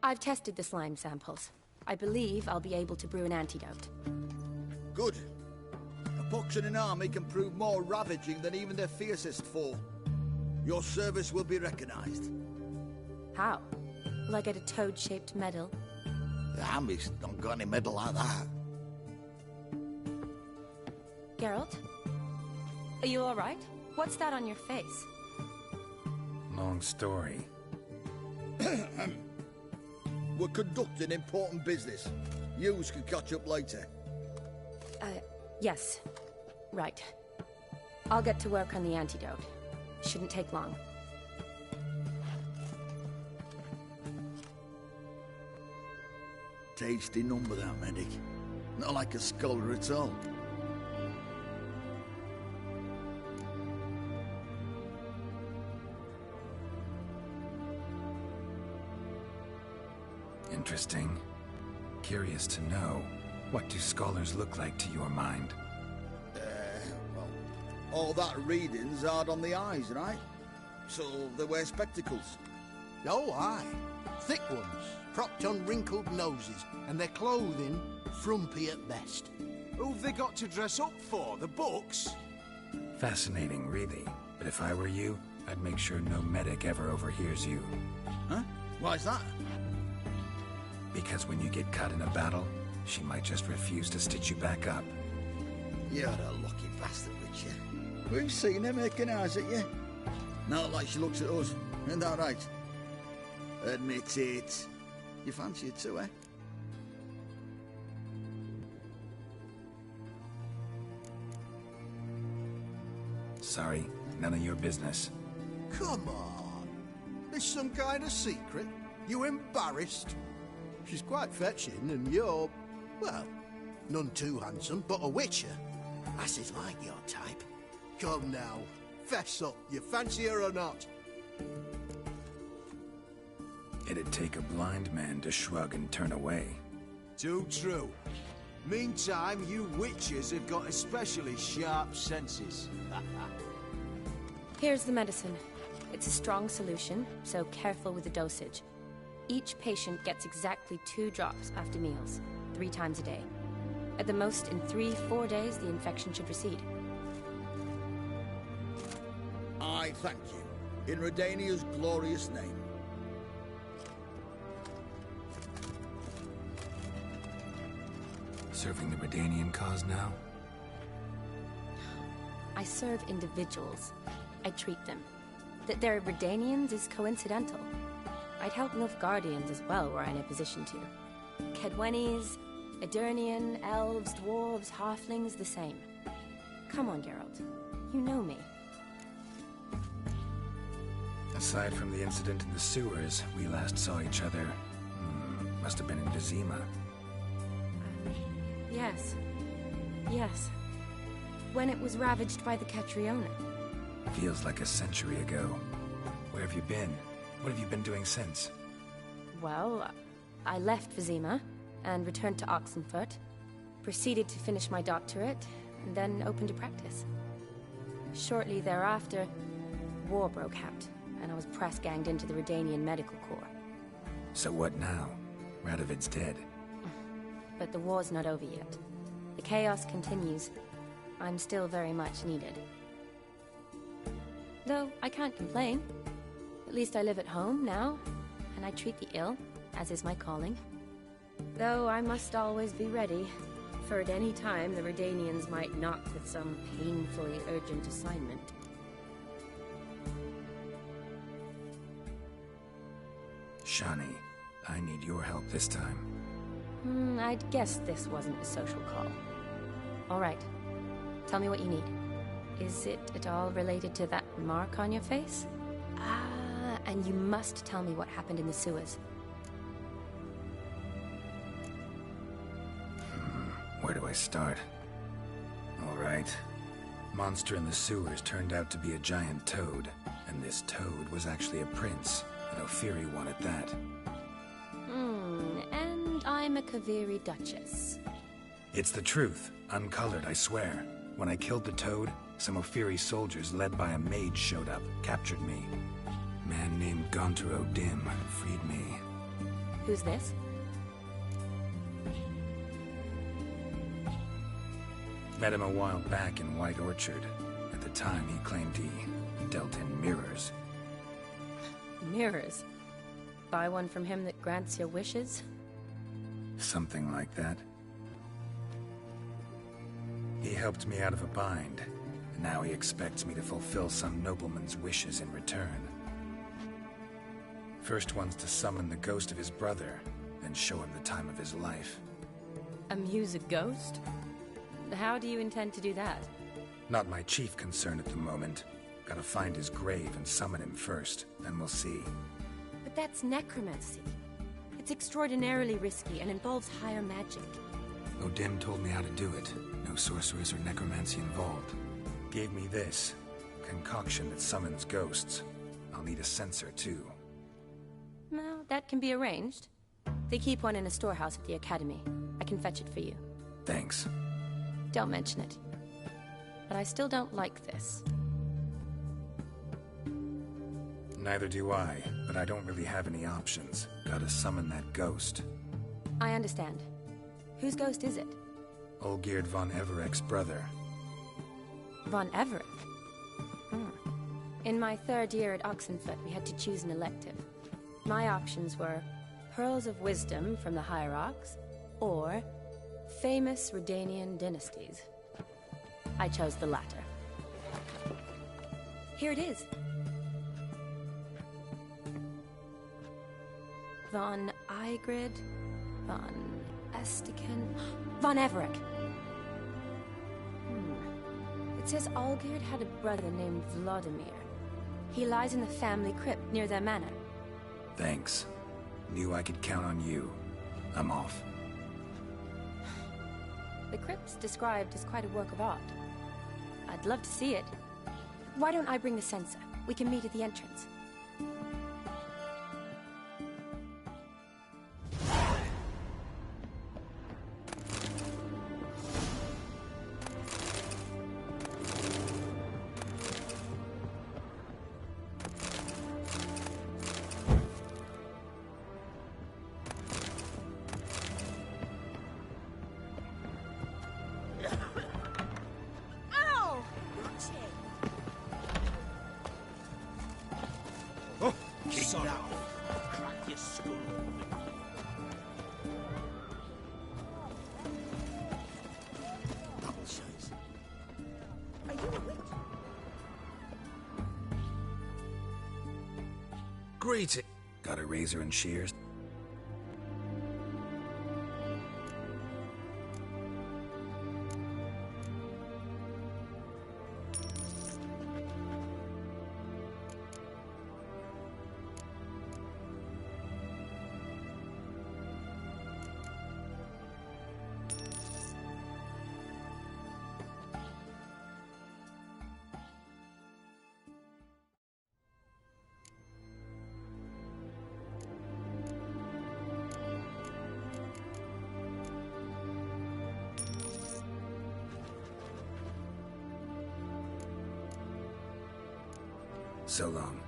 I've tested the slime samples. I believe I'll be able to brew an antidote. Good. A pox in an army can prove more ravaging than even their fiercest foe. Your service will be recognized. How? Will I get a toad-shaped medal? The army's not got any medal like that. Geralt? Are you alright? What's that on your face? Long story. We're conducting important business. Yous can catch up later. Yes. Right. I'll get to work on the antidote. Shouldn't take long. Tasty number, that medic. Not like a scholar at all. Interesting. Curious to know, what do scholars look like to your mind? Well, all that reading's hard on the eyes, right? So they wear spectacles. Oh, aye. Thick ones, propped on wrinkled noses, and their clothing frumpy at best. Who've they got to dress up for? The books? Fascinating, really. But if I were you, I'd make sure no medic ever overhears you. Huh? Why's that? Because when you get caught in a battle, she might just refuse to stitch you back up. You're a lucky bastard, Witcher. We've seen her making eyes at you. Not like she looks at us. Isn't that right? Admit it. You fancy it too, eh? Sorry, none of your business. Come on. There's some kind of secret? You embarrassed? She's quite fetching, and you're, well, none too handsome, but a witcher. Lasses like your type. Come now, fess up, you fancy her or not? It'd take a blind man to shrug and turn away. Too true. Meantime, you witches have got especially sharp senses. Here's the medicine. It's a strong solution, so careful with the dosage. Each patient gets exactly 2 drops after meals, 3 times a day. At the most, in 3-4 days, the infection should recede. I thank you. In Redania's glorious name. Serving the Redanian cause now? I serve individuals. I treat them. That they're Redanians is coincidental. I'd help Nilfgaardians as well were I in a position to. Kedwenis, Edirnian, elves, dwarves, halflings, the same. Come on, Geralt. You know me. Aside from the incident in the sewers, we last saw each other. Must have been in Vizima. Yes. Yes. When it was ravaged by the Catriona. Feels like a century ago. Where have you been? What have you been doing since? Well, I left Vizima and returned to Oxenfurt, proceeded to finish my doctorate, and then opened a practice. Shortly thereafter, war broke out, and I was press-ganged into the Redanian Medical Corps. So what now? Radovid's dead. But the war's not over yet. The chaos continues. I'm still very much needed. Though I can't complain. At least I live at home now, and I treat the ill, as is my calling. Though I must always be ready, for at any time the Redanians might knock with some painfully urgent assignment. Shani, I need your help this time. I'd guess this wasn't a social call. All right. Tell me what you need. Is it at all related to that mark on your face? Ah, and you must tell me what happened in the sewers. Where do I start? All right. Monster in the sewers turned out to be a giant toad, and this toad was actually a prince, and Ophiri wanted that. And I'm a Kaviri Duchess. It's the truth, uncolored, I swear. When I killed the toad, some Ophiri soldiers led by a mage showed up, captured me. A man named Gontaro Dim freed me. Who's this? Met him a while back in White Orchard. At the time, he claimed he dealt in mirrors. Mirrors? Buy one from him that grants your wishes? Something like that. He helped me out of a bind, and now he expects me to fulfill some nobleman's wishes in return. First one's to summon the ghost of his brother, then show him the time of his life. Amuse a ghost? How do you intend to do that? Not my chief concern at the moment. Gotta find his grave and summon him first, then we'll see. But that's necromancy. It's extraordinarily risky and involves higher magic. Odim told me how to do it. No sorcerers or necromancy involved. Gave me this. Concoction that summons ghosts. I'll need a censer, too. Well, that can be arranged. They keep one in a storehouse at the Academy. I can fetch it for you. Thanks. Don't mention it. But I still don't like this. Neither do I, but I don't really have any options. Gotta summon that ghost. I understand. Whose ghost is it? Olgierd von Everek's brother. Von Everek? In my third year at Oxenfoot, we had to choose an elective. My options were Pearls of Wisdom from the Hierarchs, or famous Redanian dynasties. I chose the latter. Here it is. Von Igrid, von Estiken, von Everek. It says Olgierd had a brother named Vladimir. He lies in the family crypt near their manor. Thanks. Knew I could count on you. I'm off. The crypt's described as quite a work of art. I'd love to see it. Why don't I bring the censer? We can meet at the entrance. Greeting. Got a razor and shears? So long.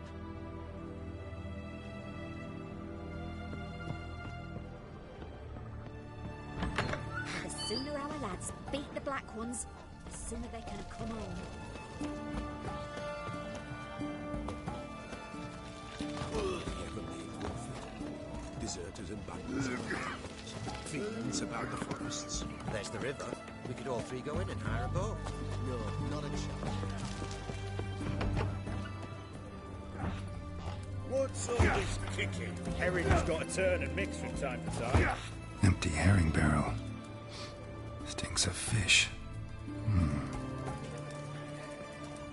The sooner our lads beat the Black Ones, the sooner they can come home. deserters and bandits. Feelings about the forests. There's the river. We could all three go in and hire a boat. No, not a chance. What's all this kicking? Herring's got to turn and mix from time to time. Empty herring barrel. Stinks of fish.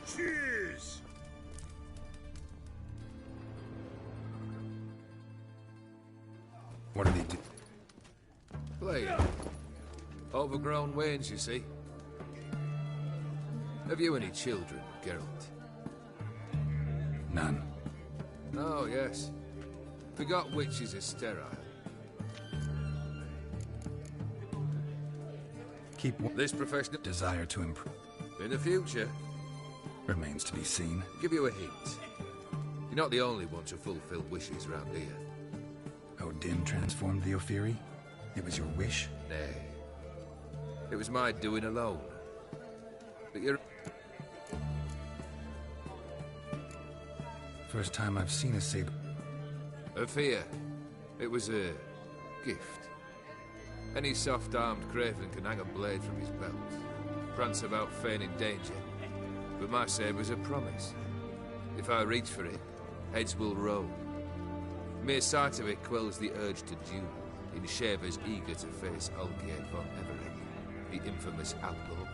Cheers! What do they do? Playing. Overgrown wains, you see. Have you any children, Geralt? None. Oh, yes. Forgot witches are sterile. Keep this professional desire to improve. In the future, remains to be seen. Give you a hint. You're not the only one to fulfill wishes round here. Odin transformed the Ophiri? It was your wish? Nay. It was my doing alone. But you're... First time I've seen a saber. A fear. It was a gift. Any soft-armed craven can hang a blade from his belt, prance about feigning danger. But my saber's a promise. If I reach for it, heads will roll. Mere sight of it quells the urge to duel, in shavers eager to face Olgierd von Everett, the infamous outlaw.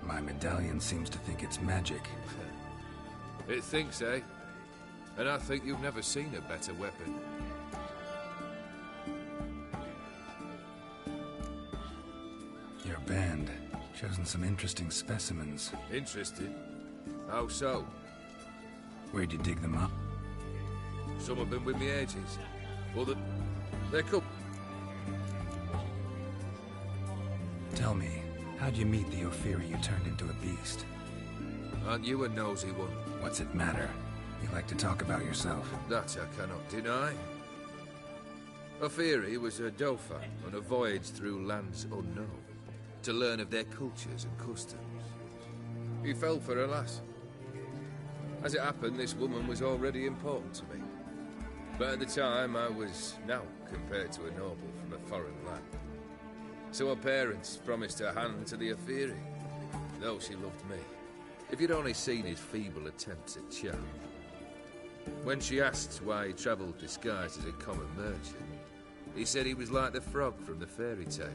My medallion seems to think it's magic. It thinks, eh? And I think you've never seen a better weapon. Your band, chosen some interesting specimens. Interested? How so? Where'd you dig them up? Some have been with me ages. They're cool. Tell me, how'd you meet the Ophiri you turned into a beast? Aren't you a nosy one? What's it matter? You like to talk about yourself. That I cannot deny. Ophiri was a Dauphin on a voyage through lands unknown, to learn of their cultures and customs. He fell for a lass. As it happened, this woman was already important to me. But at the time, I was now compared to a noble from a foreign land. So her parents promised her hand to the Ophiri, though she loved me. If you'd only seen his feeble attempts at charm. When she asked why he travelled disguised as a common merchant, he said he was like the frog from the fairy tale.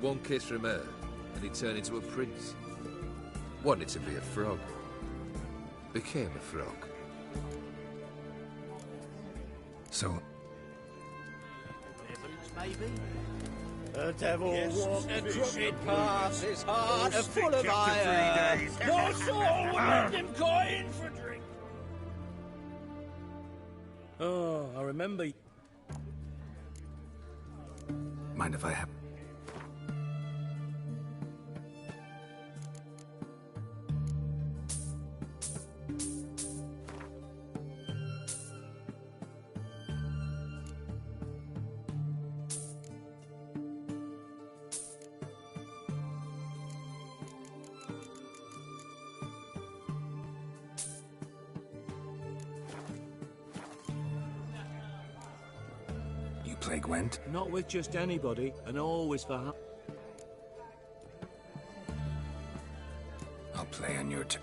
One kiss from her, and he turned into a prince. Wanted to be a frog. Became a frog. So... maybe? The devil walked a crooked path, his heart All full of stick after 3 iron. days. No soul would let him coin for drink. Oh, I remember. Mind if I have... Play Gwent? Not with just anybody, and always for... I'll play on your turn.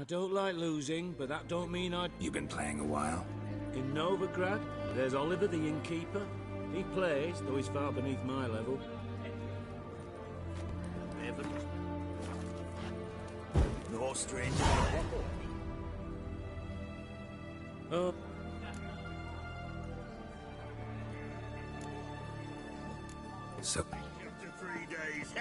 don't like losing, but that don't mean I... You've been playing a while? In Novigrad, there's Oliver the innkeeper. He plays, though he's far beneath my level. No stranger. Oh. So... After 3 days.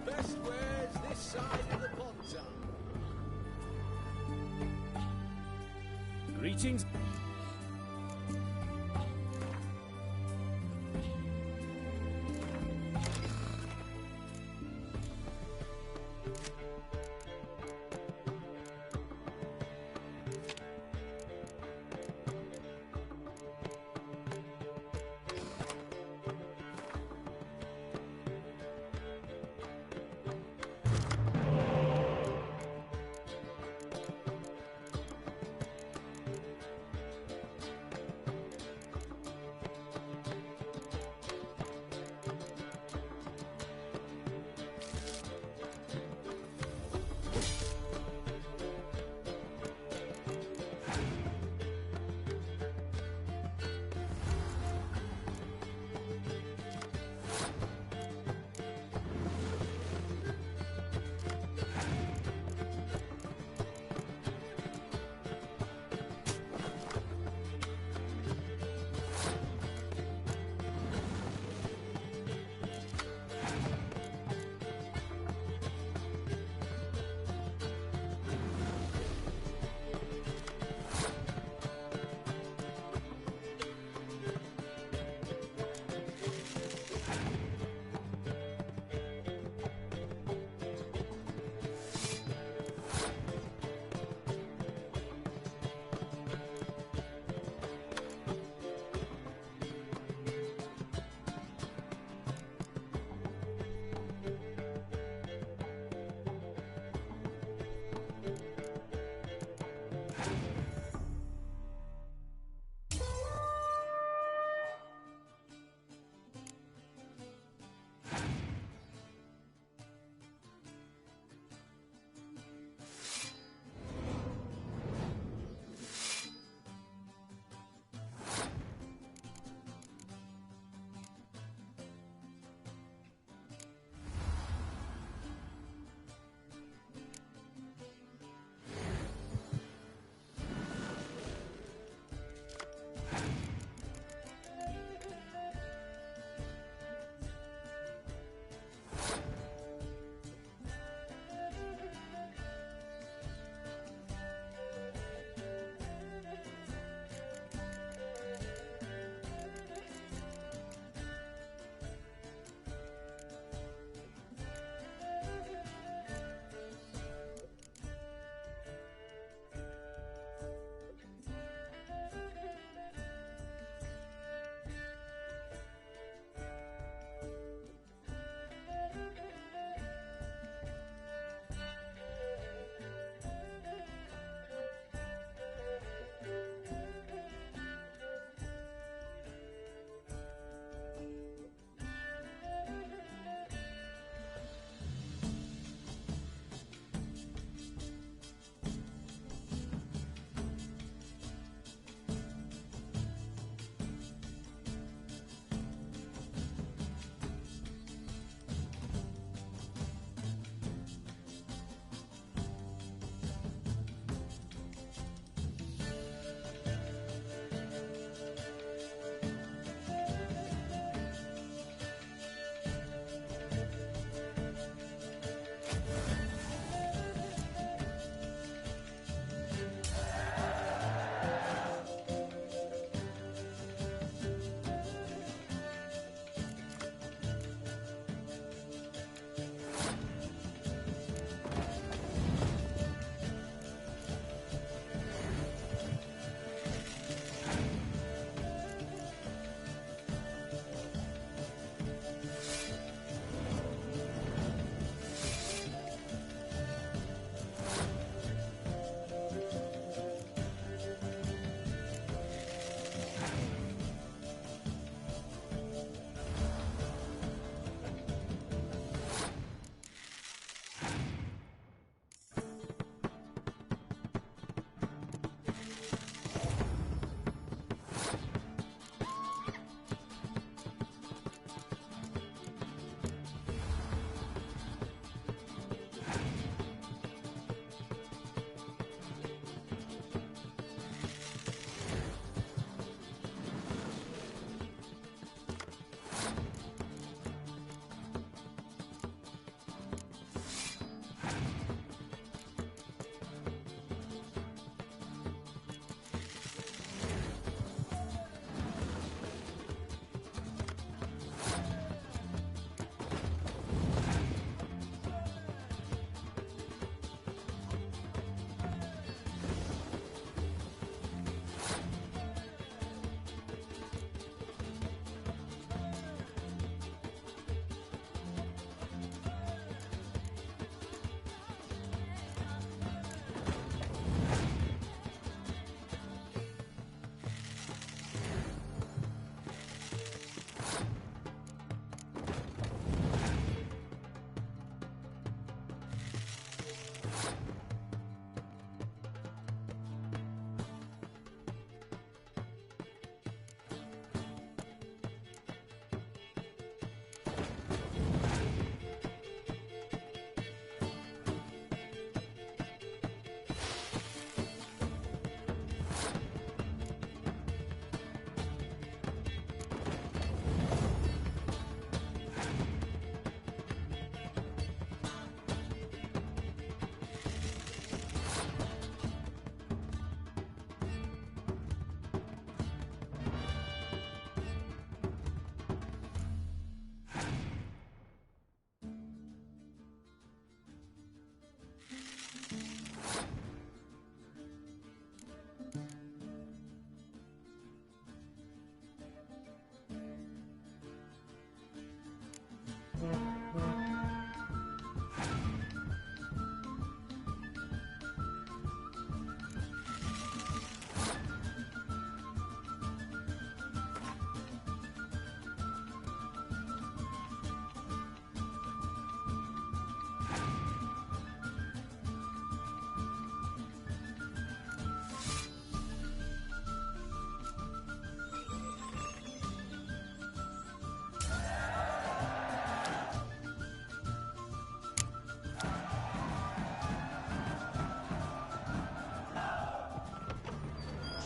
Best wares this side of the Pontar. Greetings.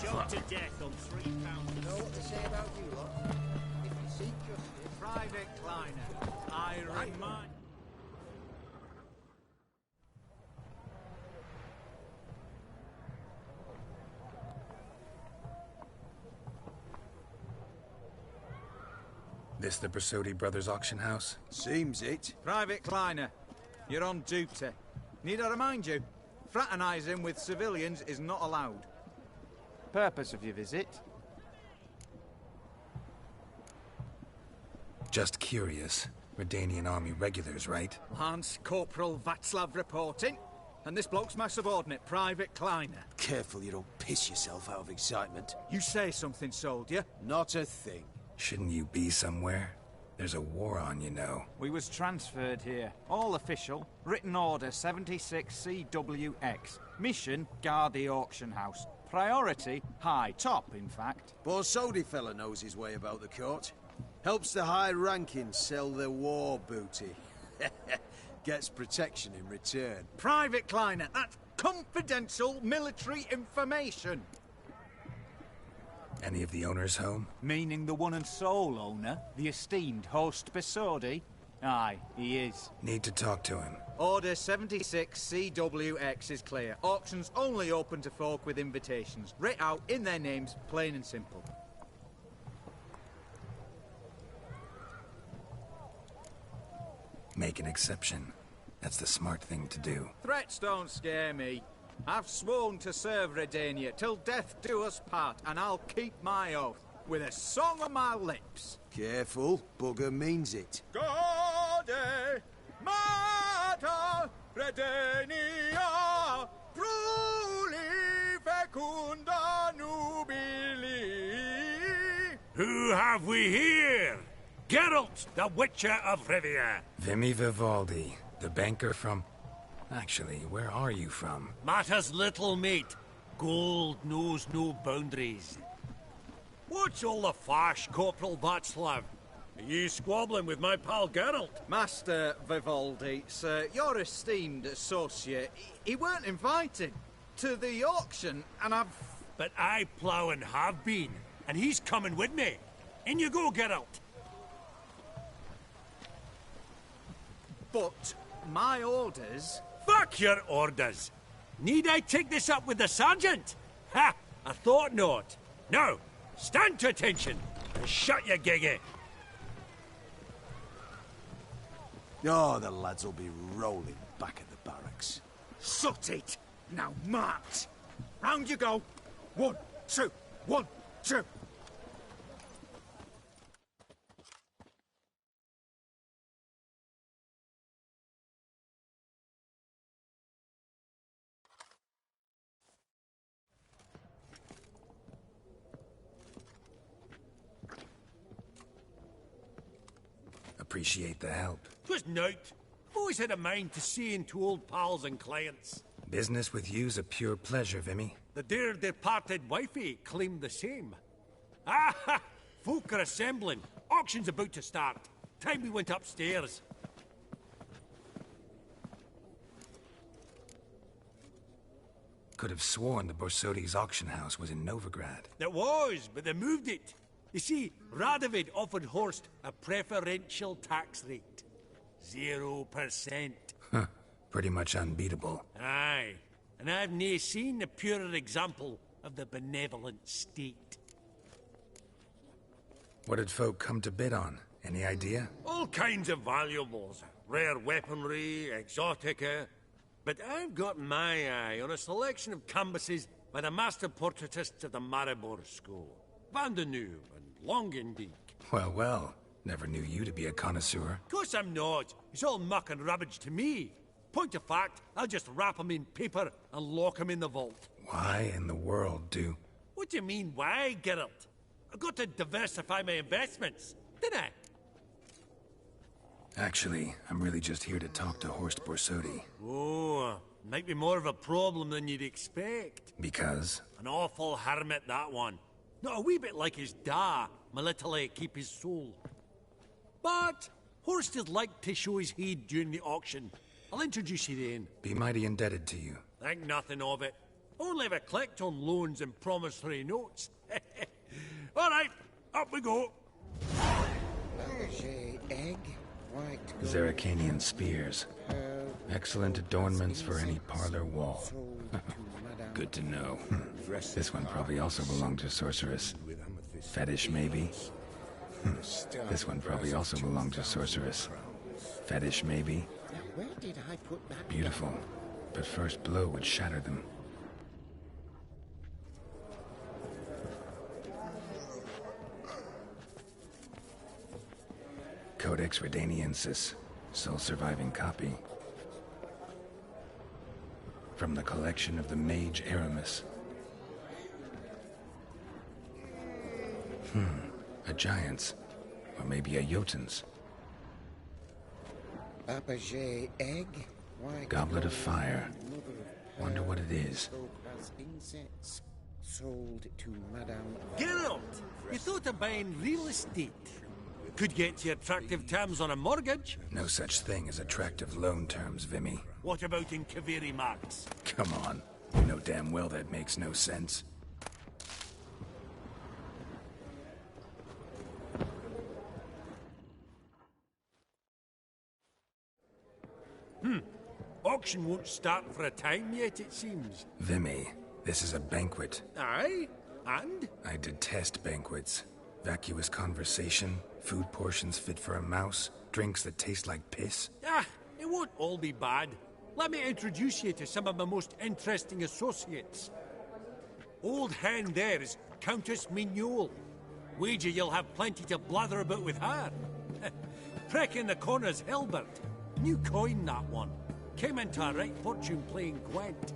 Shot to death on £3. You know what they say about you lot? If you seek justice... Private Kleiner, I remind... This the Bersodi Brothers auction house? Seems it. Private Kleiner, you're on duty. Need I remind you? Fraternising with civilians is not allowed. Purpose of your visit? Just curious. Redanian army regulars, right? Lance Corporal Václav reporting. And this bloke's my subordinate, Private Kleiner. Careful you don't piss yourself out of excitement. You say something, soldier? Not a thing. Shouldn't you be somewhere? There's a war on, you know. We was transferred here. All official. Written order 76 CWX. Mission, guard the auction house. Priority, high. Top, in fact. Borsodi fella knows his way about the court. Helps the high-rankings sell their war booty. Gets protection in return. Private Kleiner, that's confidential military information. Any of the owners home? Meaning the one and sole owner, the esteemed host Bersodi? Aye, he is. Need to talk to him. Order 76 CWX is clear. Auctions only open to folk with invitations. Writ out in their names, plain and simple. Make an exception. That's the smart thing to do. Threats don't scare me. I've sworn to serve Redania till death do us part, and I'll keep my oath, with a song on my lips. Careful, bugger means it. Gaude Mater Redania Pruli Fecunda Nubili. Who have we here? Geralt, the Witcher of Rivia. Vimy Vivaldi, the banker from... Actually, where are you from? Matters little, mate. Gold knows no boundaries. What's all the fash, Corporal Václav? Are you squabbling with my pal Geralt? Master Vivaldi, sir, your esteemed associate, he weren't invited to the auction, and I've... But I plough and have been, and he's coming with me. In you go, Geralt. But my orders... Fuck your orders! Need I take this up with the sergeant? Ha! I thought not. Now, stand to attention and shut your giggy. Oh, the lads will be rolling back at the barracks. Sut it! Now march! Round you go! 1, 2, 1, 2! Appreciate the help. 'Twas nowt. Always had a mind to see into old pals and clients. Business with you's a pure pleasure, Vimy. The dear departed wifey claimed the same. Ah! Folk are assembling. Auction's about to start. Time we went upstairs. Could have sworn the Borsodi's auction house was in Novigrad. It was, but they moved it. You see, Radovid offered Horst a preferential tax rate. 0%. Huh. Pretty much unbeatable. Aye. And I've nae seen a purer example of the benevolent state. What did folk come to bid on? Any idea? All kinds of valuables. Rare weaponry, exotica. But I've got my eye on a selection of canvases by the master portraitists of the Maribor School. Van de Neuve and Longendijk. Well, well. Never knew you to be a connoisseur. Of course I'm not. It's all muck and rubbish to me. Point of fact, I'll just wrap 'em in paper and lock 'em in the vault. Why in the world do... What do you mean, why, Geralt? I've got to diversify my investments, didn't I? Actually, I'm really just here to talk to Horst Borsodi. Oh, might be more of a problem than you'd expect. Because? An awful hermit, that one. Not a wee bit like his da, my little keep his soul. But Horst would like to show his head during the auction. I'll introduce you then. Be mighty indebted to you. Think nothing of it. Only ever collect on loans and promissory notes. All right, up we go. Egg, white Zeracanian spears. Excellent adornments for any parlor wall. Good to know. This one probably also belonged to Sorceress. Fetish, maybe? This one probably also belonged to Sorceress. Fetish, maybe? Where did I put that? Beautiful. But first blow would shatter them. Codex Redaniensis, sole surviving copy. From the collection of the mage Aramis. A giant's. Or maybe a Jotun's. Papaget egg, white Goblet of fire. Wonder what it is. Insects sold to Madame. Geralt, you thought of buying real estate. Could get you attractive terms on a mortgage. No such thing as attractive loan terms, Vimy. What about in Kaviri Marks? Come on. You know damn well that makes no sense. Auction won't start for a time yet, it seems. Vimy, this is a banquet. Aye? And? I detest banquets. Vacuous conversation, food portions fit for a mouse, drinks that taste like piss. Ah, it won't all be bad. Let me introduce you to some of my most interesting associates. Old hand there is Countess Mignole. Wager you'll have plenty to blather about with her. Prick in the corner's Hilbert. New coin, that one. Came into a right fortune playing Gwent.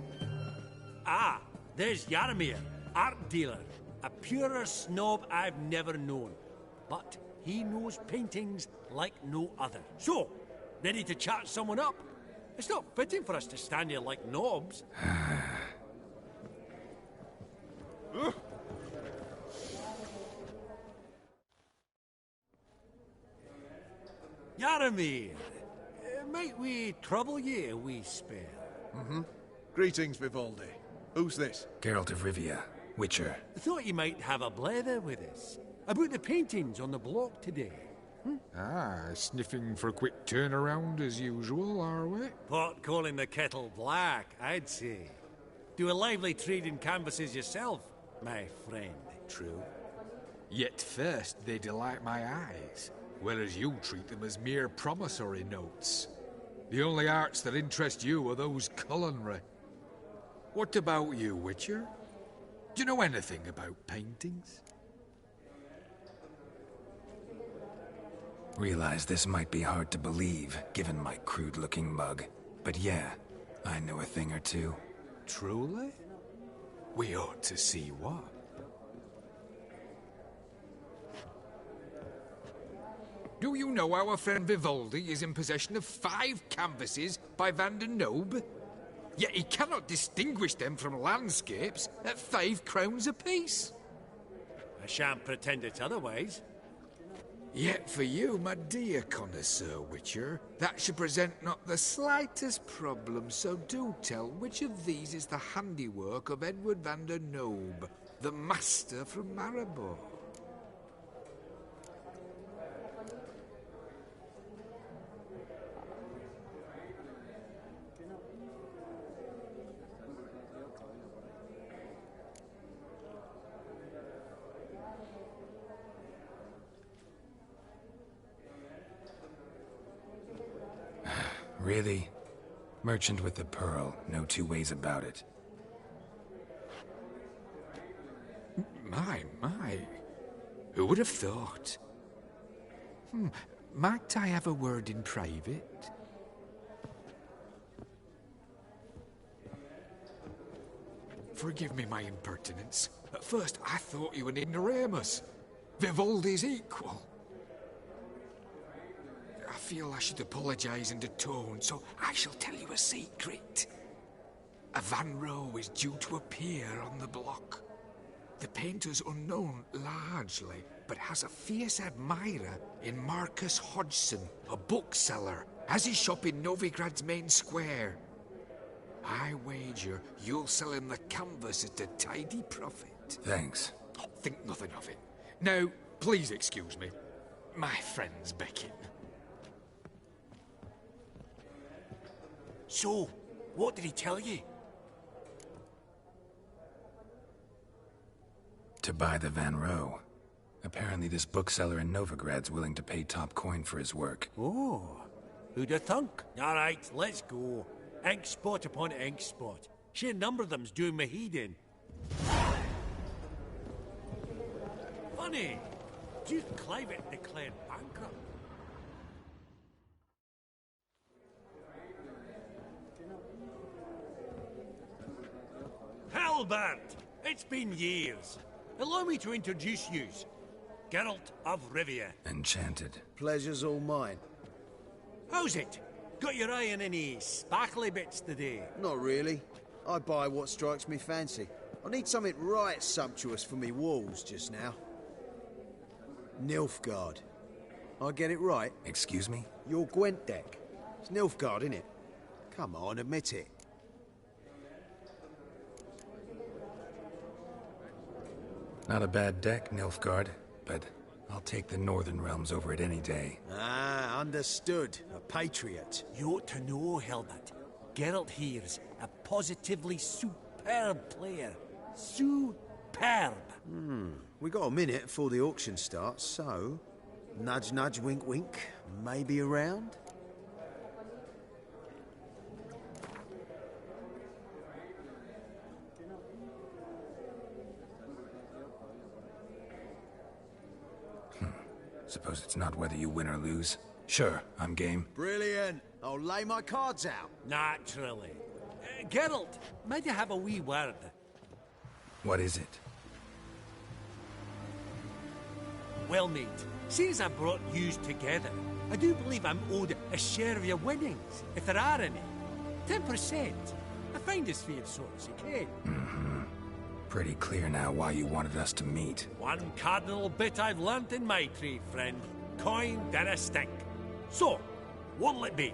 Ah, there's Yaramir, art dealer. A purer snob I've never known. But he knows paintings like no other. So, ready to chat someone up? It's not fitting for us to stand here like knobs. Yaramir, might we trouble ye a wee spell? Greetings, Vivaldi. Who's this? Geralt of Rivia, Witcher. Thought you might have a blether with us. About the paintings on the block today. Ah, sniffing for a quick turnaround as usual, are we? Pot calling the kettle black, I'd say. Do a lively trade in canvases yourself, my friend. True. Yet first they delight my eyes, whereas you treat them as mere promissory notes. The only arts that interest you are those culinary. What about you, Witcher? Do you know anything about paintings? Realize this might be hard to believe, given my crude-looking mug. But yeah, I know a thing or two. Truly? We ought to see what. Do you know our friend Vivaldi is in possession of 5 canvases by Van der Nobe? Yet he cannot distinguish them from landscapes at 5 crowns apiece. I shan't pretend it's otherwise. Yet for you, my dear connoisseur Witcher, that should present not the slightest problem, so do tell which of these is the handiwork of Edward Van der Nobe, the master from Maribor. Really? Merchant with the pearl, no two ways about it. My. Who would have thought? Might I have a word in private? Forgive me my impertinence. At first, I thought you an ignoramus. Vivaldi's equal. I feel I should apologise and atone, so I shall tell you a secret. A Van Row is due to appear on the block. The painter's unknown, largely, but has a fierce admirer in Marcus Hodgson, a bookseller, has his shop in Novigrad's main square. I wager you'll sell him the canvas at a tidy profit. Thanks. Oh, think nothing of it. Now, please excuse me. My friend's beckon. So, what did he tell you? To buy the Van Row. Apparently this bookseller in Novigrad's willing to pay top coin for his work. Oh, who'd have thunk? All right, let's go. Ink spot upon ink spot. Sheer number of them's doing me heed in. Funny, Duke Clivet declared bankrupt. Halbert! It's been years. Allow me to introduce yous. Geralt of Rivia. Enchanted. Pleasure's all mine. How's it? Got your eye on any sparkly bits today? Not really. I buy what strikes me fancy. I need something right sumptuous for me walls just now. Nilfgaard. I get it right? Excuse me? Your Gwent deck. It's Nilfgaard, innit? Come on, admit it. Not a bad deck, Nilfgaard, but I'll take the Northern Realms over it any day. Ah, understood. A patriot. You ought to know, Hilbert. Geralt here's a positively superb player. Superb. We got a minute before the auction starts, so... Nudge, nudge, wink, wink. Maybe around? Suppose it's not whether you win or lose. Sure, I'm game. Brilliant. I'll lay my cards out. Naturally. Geralt, might you have a wee word? What is it? Well, mate, since I brought yous together, I do believe I'm owed a share of your winnings, if there are any. 10%. I find as fair sort as you can. Pretty clear now why you wanted us to meet. One cardinal bit I've learnt in my trade, friend. Coin dinna stink. So, what'll it be?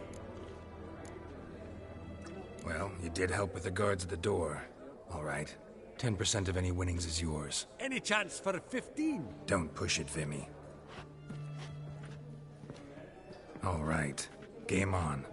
Well, you did help with the guards at the door. All right. 10% of any winnings is yours. Any chance for 15? Don't push it, Vimy. All right. Game on.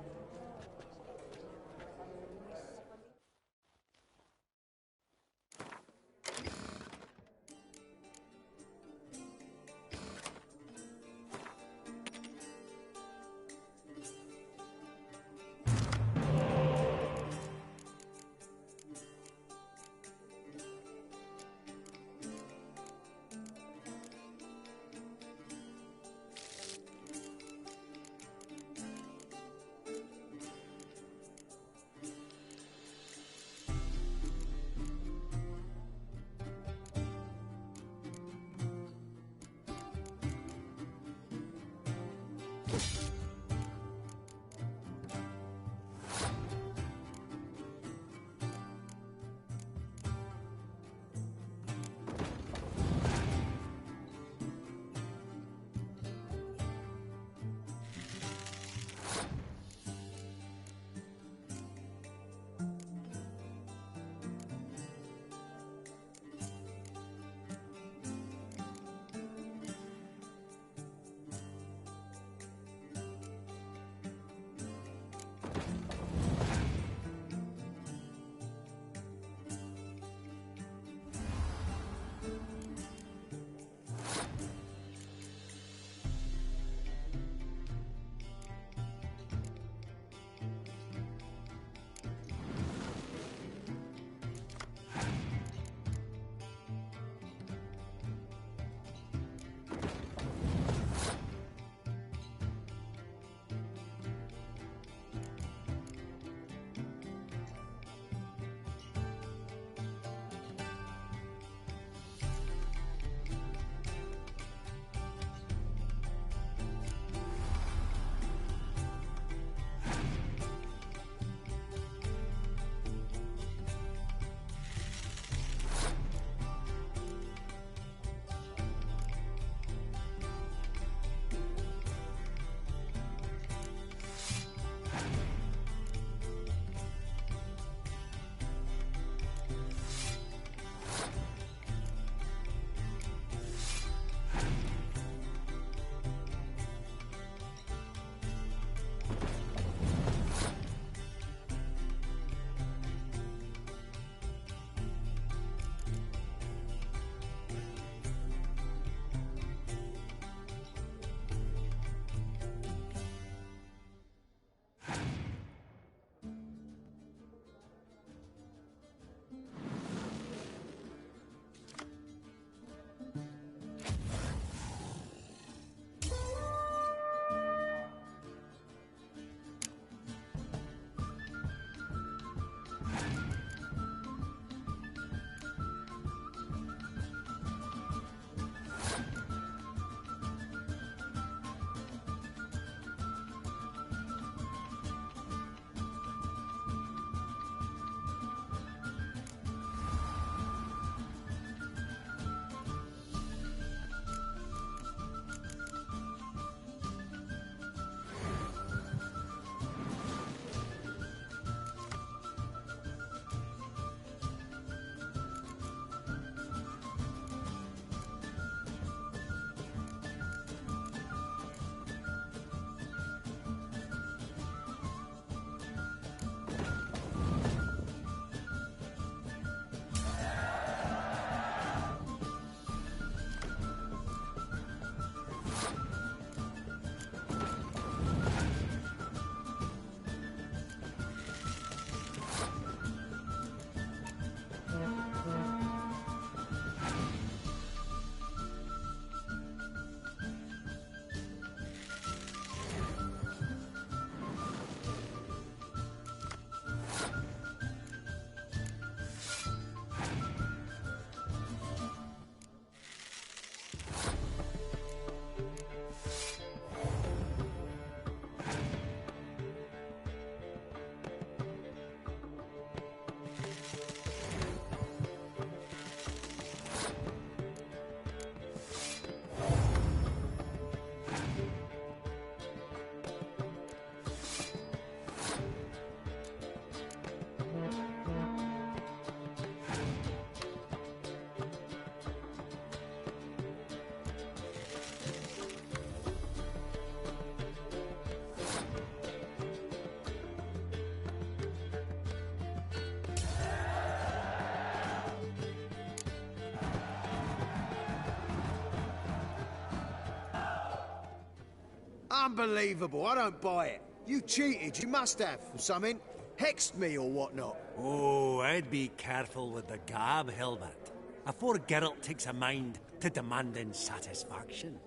Unbelievable, I don't buy it. You cheated, you must have, or something. Hexed me or whatnot. Oh, I'd be careful with the gab, Hilbert, afore Geralt takes a mind to demanding satisfaction.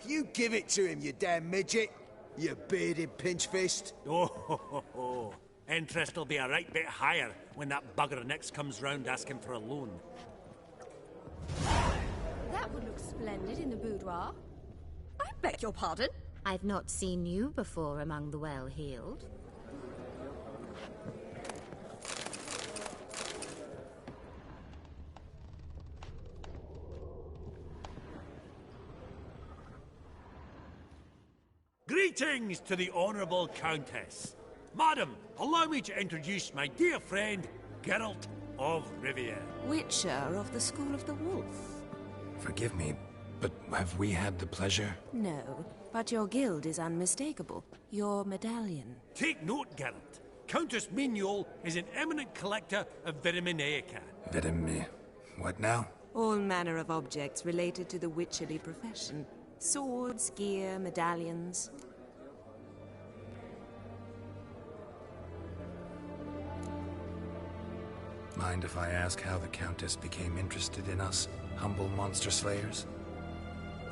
You give it to him, you damn midget. You bearded pinchfist. Oh, interest will be a right bit higher when that bugger next comes round asking for a loan. That would look splendid in the boudoir. I beg your pardon? I've not seen you before among the well-heeled. Greetings to the Honourable Countess. Madam, allow me to introduce my dear friend, Geralt of Rivia. Witcher of the School of the Wolf. Forgive me, but have we had the pleasure? No, but your guild is unmistakable. Your medallion. Take note, Geralt. Countess Mignol is an eminent collector of Vitaminaica. What now? All manner of objects related to the witcherly profession. Swords, gear, medallions. Mind if I ask how the Countess became interested in us, humble monster slayers?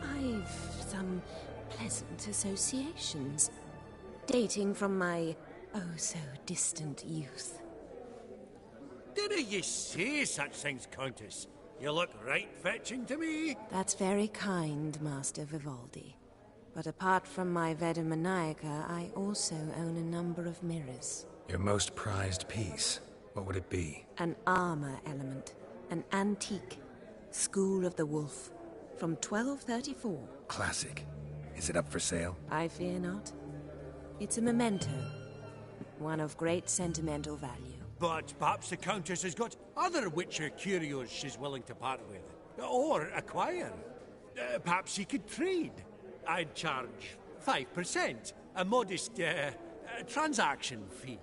I've some pleasant associations, dating from my oh-so-distant youth. Dinna ye say such things, Countess? You look right fetching to me. That's very kind, Master Vivaldi. But apart from my Veda Maniaca, I also own a number of mirrors. Your most prized piece, what would it be? An armor element. An antique. School of the Wolf. From 1234. Classic. Is it up for sale? I fear not. It's a memento. One of great sentimental value. But perhaps the Countess has got other Witcher curios she's willing to part with. Or acquire. Perhaps he could trade. I'd charge 5%. A modest, transaction fee.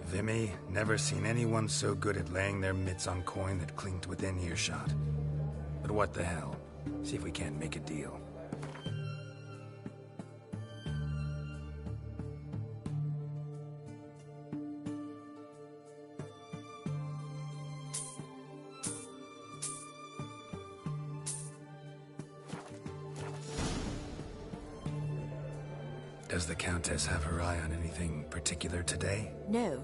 Vimy, never seen anyone so good at laying their mitts on coin that clinked within earshot. But what the hell? See if we can't make a deal. Does the Countess have her eye on anything particular today? No,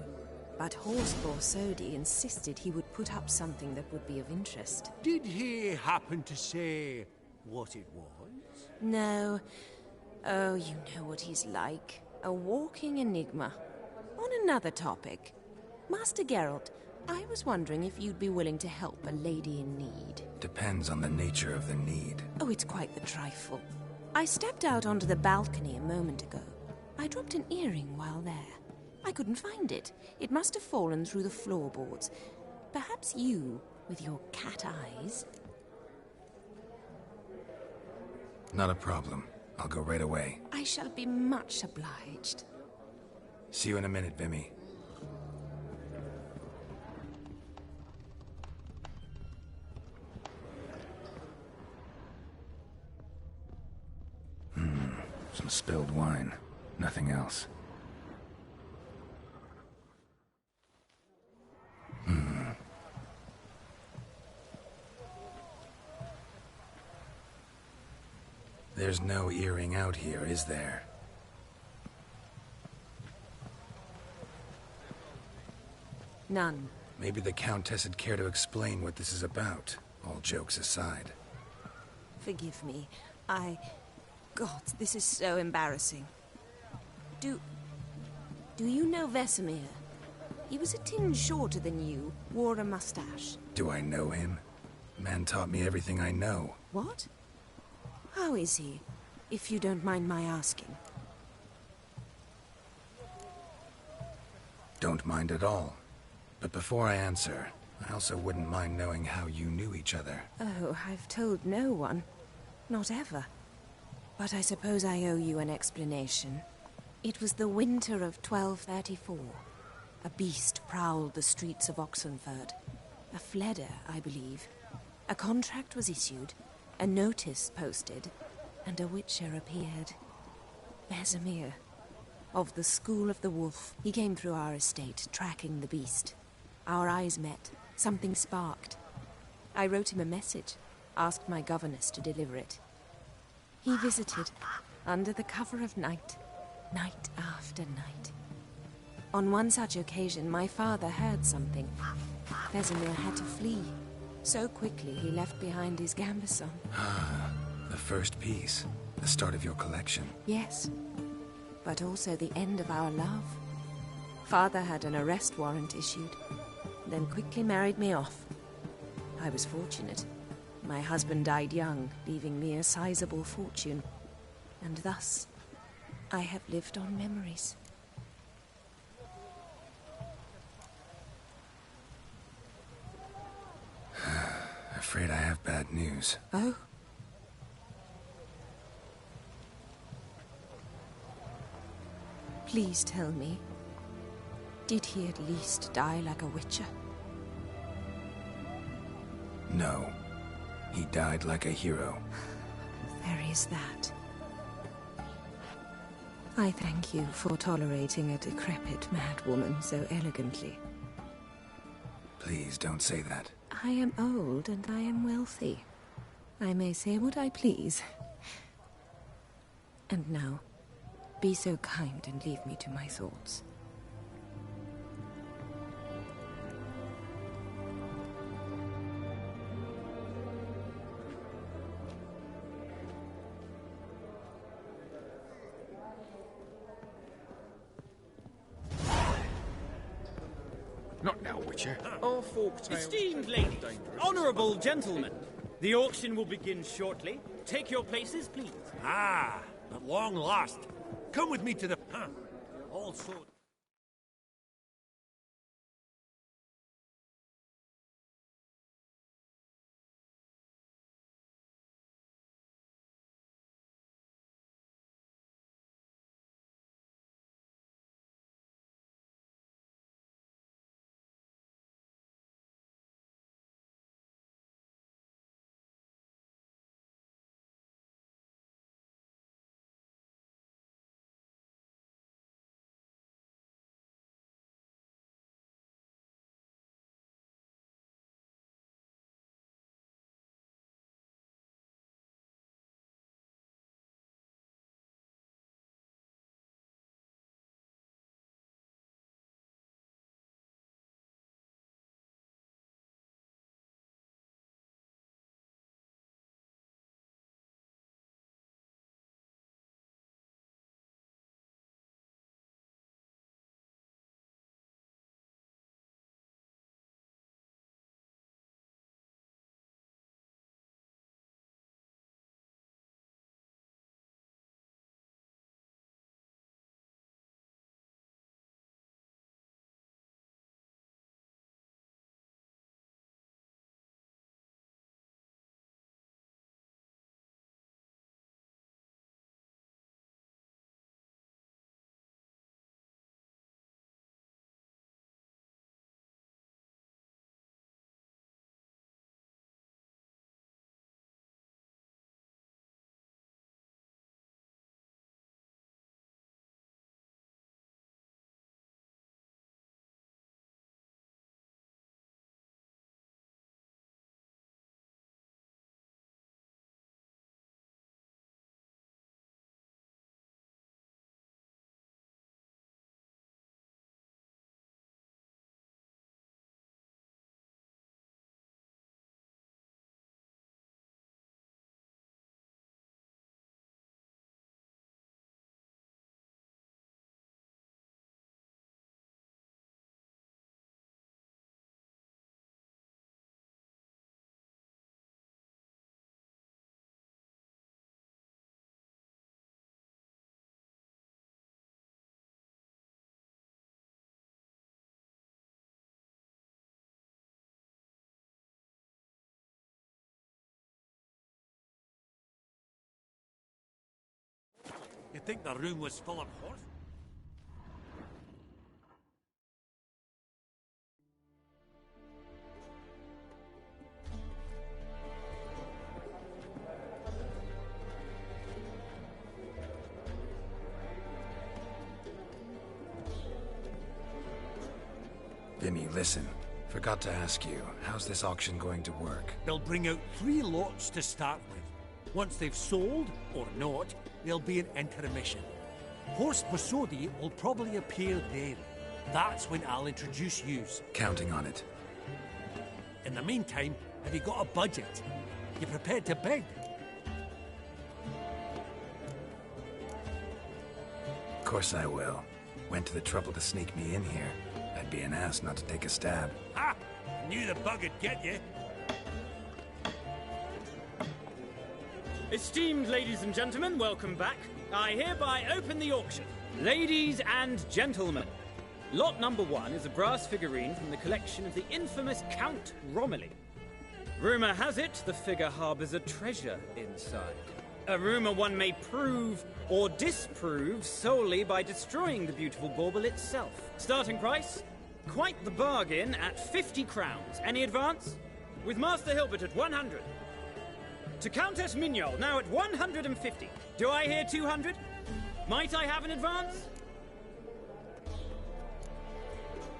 but Horseball Sodi insisted he would put up something that would be of interest. Did he happen to say what it was? No. Oh, you know what he's like. A walking enigma. On another topic. Master Geralt, I was wondering if you'd be willing to help a lady in need. Depends on the nature of the need. Oh, it's quite the trifle. I stepped out onto the balcony a moment ago. I dropped an earring while there. I couldn't find it. It must have fallen through the floorboards. Perhaps you, with your cat eyes... Not a problem. I'll go right away. I shall be much obliged. See you in a minute, Vimy. Some spilled wine. Nothing else. There's no earring out here, is there? None. Maybe the Countess would care to explain what this is about, all jokes aside. Forgive me. God, this is so embarrassing. Do you know Vesemir? He was a tinge shorter than you, wore a mustache. Do I know him? Man taught me everything I know. What? How is he, if you don't mind my asking? Don't mind at all. But before I answer, I also wouldn't mind knowing how you knew each other. Oh, I've told no one. Not ever. But I suppose I owe you an explanation. It was the winter of 1234. A beast prowled the streets of Oxenford. A fleder, I believe. A contract was issued, a notice posted, and a witcher appeared. Vesemir, of the School of the Wolf. He came through our estate, tracking the beast. Our eyes met. Something sparked. I wrote him a message, asked my governess to deliver it. He visited, under the cover of night, night after night. On one such occasion, my father heard something. Vesemir had to flee. So quickly, he left behind his gambeson. The first piece. The start of your collection. Yes, but also the end of our love. Father had an arrest warrant issued, then quickly married me off. I was fortunate. My husband died young, leaving me a sizable fortune. And thus, I have lived on memories. Afraid I have bad news. Oh? Please tell me, did he at least die like a witcher? No. He died like a hero. There is that. I thank you for tolerating a decrepit madwoman so elegantly. Please don't say that. I am old and I am wealthy. I may say what I please. And now, be so kind and leave me to my thoughts. Not now, Witcher. Our folk tale. Esteemed ladies, honourable gentlemen, the auction will begin shortly. Take your places, please. Ah, at long last. Come with me to the... Also... You think the room was full of horse? Vimy, listen. Forgot to ask you, how's this auction going to work? They'll bring out 3 lots to start with. Once they've sold, or not, there'll be an intermission. Horst Bossodi will probably appear then. That's when I'll introduce yous. Counting on it. In the meantime, have you got a budget? You prepared to bid? Of course I will. Went to the trouble to sneak me in here. I'd be an ass not to take a stab. Ha! Knew the bug would get you. Esteemed ladies and gentlemen, welcome back. I hereby open the auction. Ladies and gentlemen, lot number 1 is a brass figurine from the collection of the infamous Count Romilly. Rumour has it the figure harbours a treasure inside. A rumour one may prove or disprove solely by destroying the beautiful bauble itself. Starting price? Quite the bargain at 50 crowns. Any advance? With Master Hilbert at 100. To Countess Mignol, now at 150. Do I hear 200? Might I have an advance?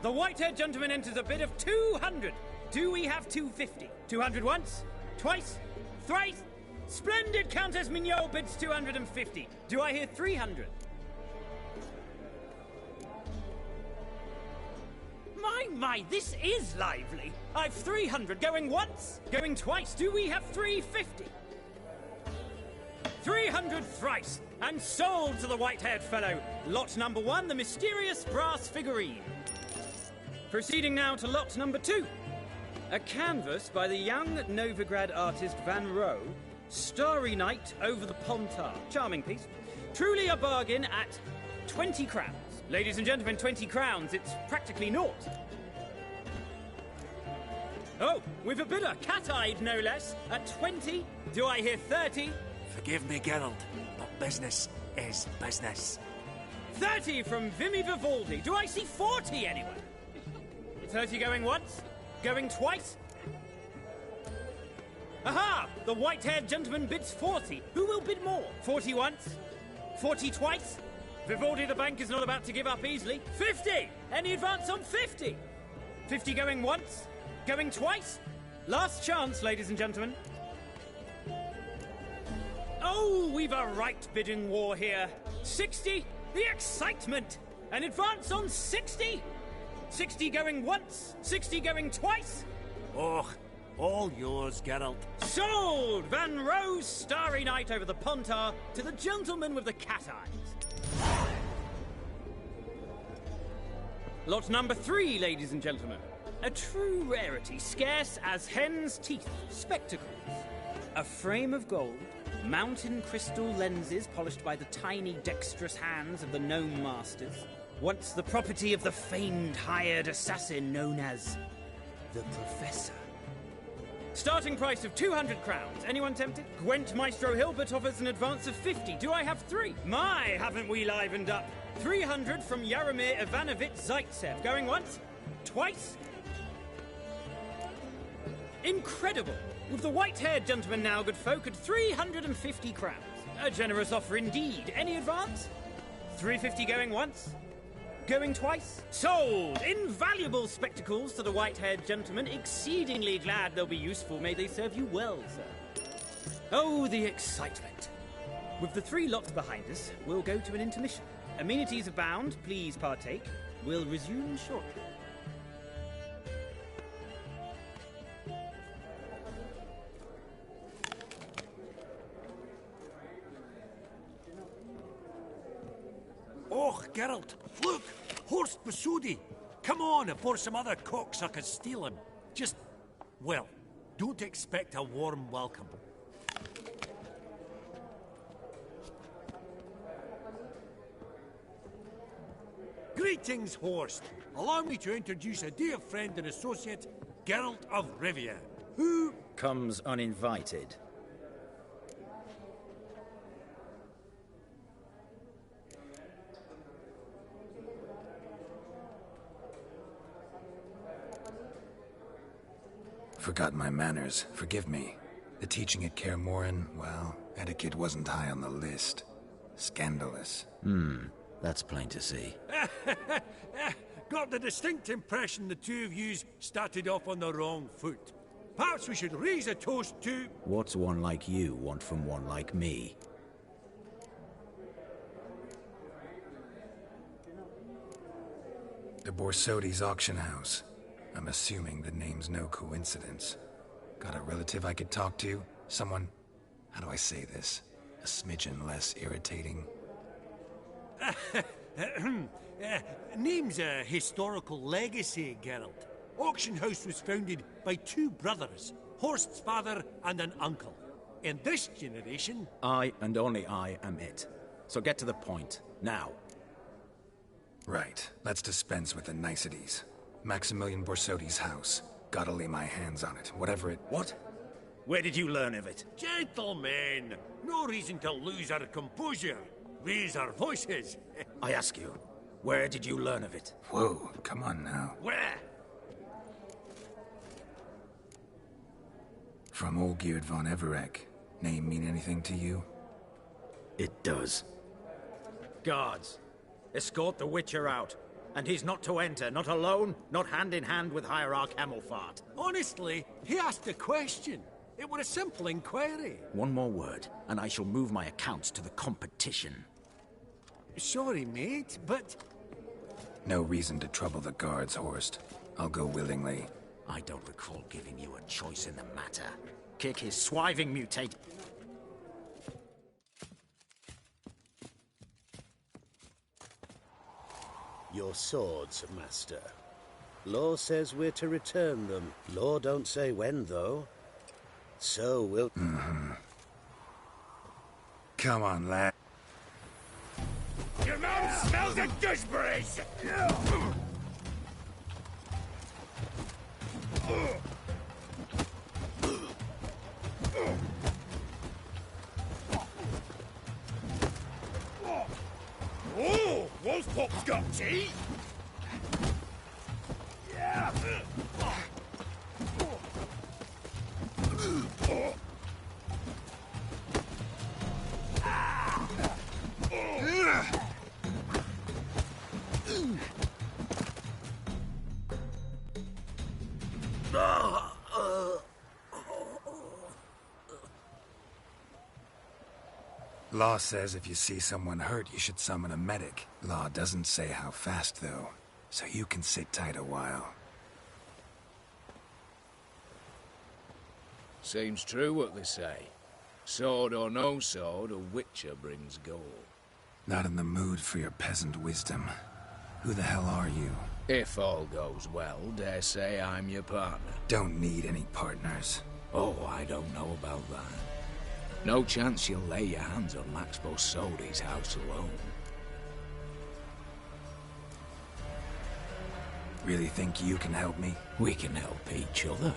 The white-haired gentleman enters a bid of 200. Do we have 250? 200 once? Twice? Thrice? Splendid! Countess Mignol bids 250. Do I hear 300? My, this is lively. I've 300 going once, going twice. Do we have 350? 300 thrice, and sold to the white-haired fellow. Lot number 1, the mysterious brass figurine. Proceeding now to lot number 2. A canvas by the young Novigrad artist Van Rohe, Starry Night over the Pontar. Charming piece. Truly a bargain at 20 crowns. Ladies and gentlemen, 20 crowns, it's practically naught. Oh, we've a bidder, cat-eyed no less, at 20. Do I hear 30? Forgive me, Geralt, but business is business. 30 from Vimy Vivaldi. Do I see 40 anywhere? 30 going once? Going twice? Aha! The white-haired gentleman bids 40. Who will bid more? 40 once? 40 twice? Vivaldi the bank is not about to give up easily. 50! Any advance on 50? 50 going once? Going twice? Last chance, ladies and gentlemen. Oh, we've a right bidding war here. 60? The excitement! An advance on 60? 60 going once? 60 going twice? Oh, all yours, Geralt. Sold! Van Rohe's Starry Night over the Pontar to the gentleman with the cat eyes. Lot number 3, ladies and gentlemen. A true rarity, scarce as hen's teeth. Spectacles. A frame of gold, mountain crystal lenses polished by the tiny, dexterous hands of the gnome masters. Once the property of the famed hired assassin known as the Professor. Starting price of 200 crowns. Anyone tempted? Gwent Maestro Hilbert offers an advance of 50. Do I have 3? My, haven't we livened up? 300 from Yaromir Ivanovich Zaitsev. Going once? Twice? Incredible! With the white-haired gentleman now, good folk, at 350 crowns. A generous offer indeed. Any advance? 350 going once? Going twice? Sold! Invaluable spectacles to the white-haired gentleman. Exceedingly glad they'll be useful. May they serve you well, sir. Oh, the excitement. With the 3 lots behind us, we'll go to an intermission. Amenities abound. Please partake. We'll resume shortly. Oh, Geralt, look! Horst Bossodi! Come on, before some other cocksuckers steal him. Just, well, don't expect a warm welcome. Greetings, Horst. Allow me to introduce a dear friend and associate, Geralt of Rivia, who comes uninvited. Forgot my manners. Forgive me. The teaching at Kaer Morhen, well, etiquette wasn't high on the list. Scandalous. That's plain to see. got the distinct impression the two of yous started off on the wrong foot. Perhaps we should raise a toast to... What's one like you want from one like me? The Borsodi's auction house. I'm assuming the name's no coincidence. Got a relative I could talk to? Someone... how do I say this? A smidgen less irritating. Name's a historical legacy, Geralt. Auction house was founded by two brothers, Horst's father and an uncle. In this generation... I, and only I, am it. So get to the point, now. Right. Let's dispense with the niceties. Maximilian Borsodi's house. Gotta lay my hands on it, whatever it... What? Where did you learn of it? Gentlemen, no reason to lose our composure. Raise our voices. I ask you, where did you learn of it? Whoa, come on now. Where? From Olgierd von Everec. Name mean anything to you? It does. Guards, escort the Witcher out. And he's not to enter, not alone, not hand in hand with Hierarch Hemelfart. Honestly, he asked a question. It were a simple inquiry. One more word, and I shall move my accounts to the competition. Sorry, mate, but... No reason to trouble the guards, Horst. I'll go willingly. I don't recall giving you a choice in the matter. Kick his swiving mutate... Your swords, master. Law says we're to return them. Law don't say when, though. So we'll... Come on, lad. Your mouth smells of gooseberries! Oh, Wolfpop's got tea! Yeah! Law says if you see someone hurt, you should summon a medic. Law doesn't say how fast, though, so you can sit tight a while. Seems true what they say. Sword or no sword, a Witcher brings gold. Not in the mood for your peasant wisdom. Who the hell are you? If all goes well, dare say I'm your partner. Don't need any partners. Oh, I don't know about that. No chance you'll lay your hands on Max Borsodi's house alone. Really think you can help me? We can help each other.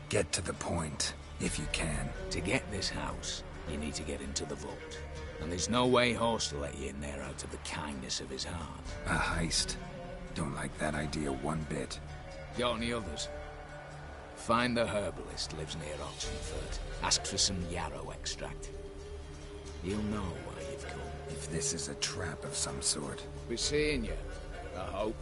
Get to the point, if you can. To get this house, you need to get into the vault. And there's no way Horst will let you in there out of the kindness of his heart. A heist? Don't like that idea one bit. Got any others? Find the herbalist lives near Oxenfurt. Ask for some yarrow extract. You'll know why you've come. If this is a trap of some sort. Be seeing you, I hope.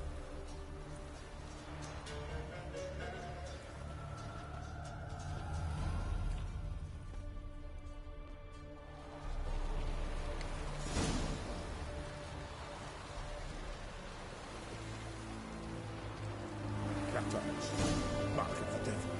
Mark of the devil.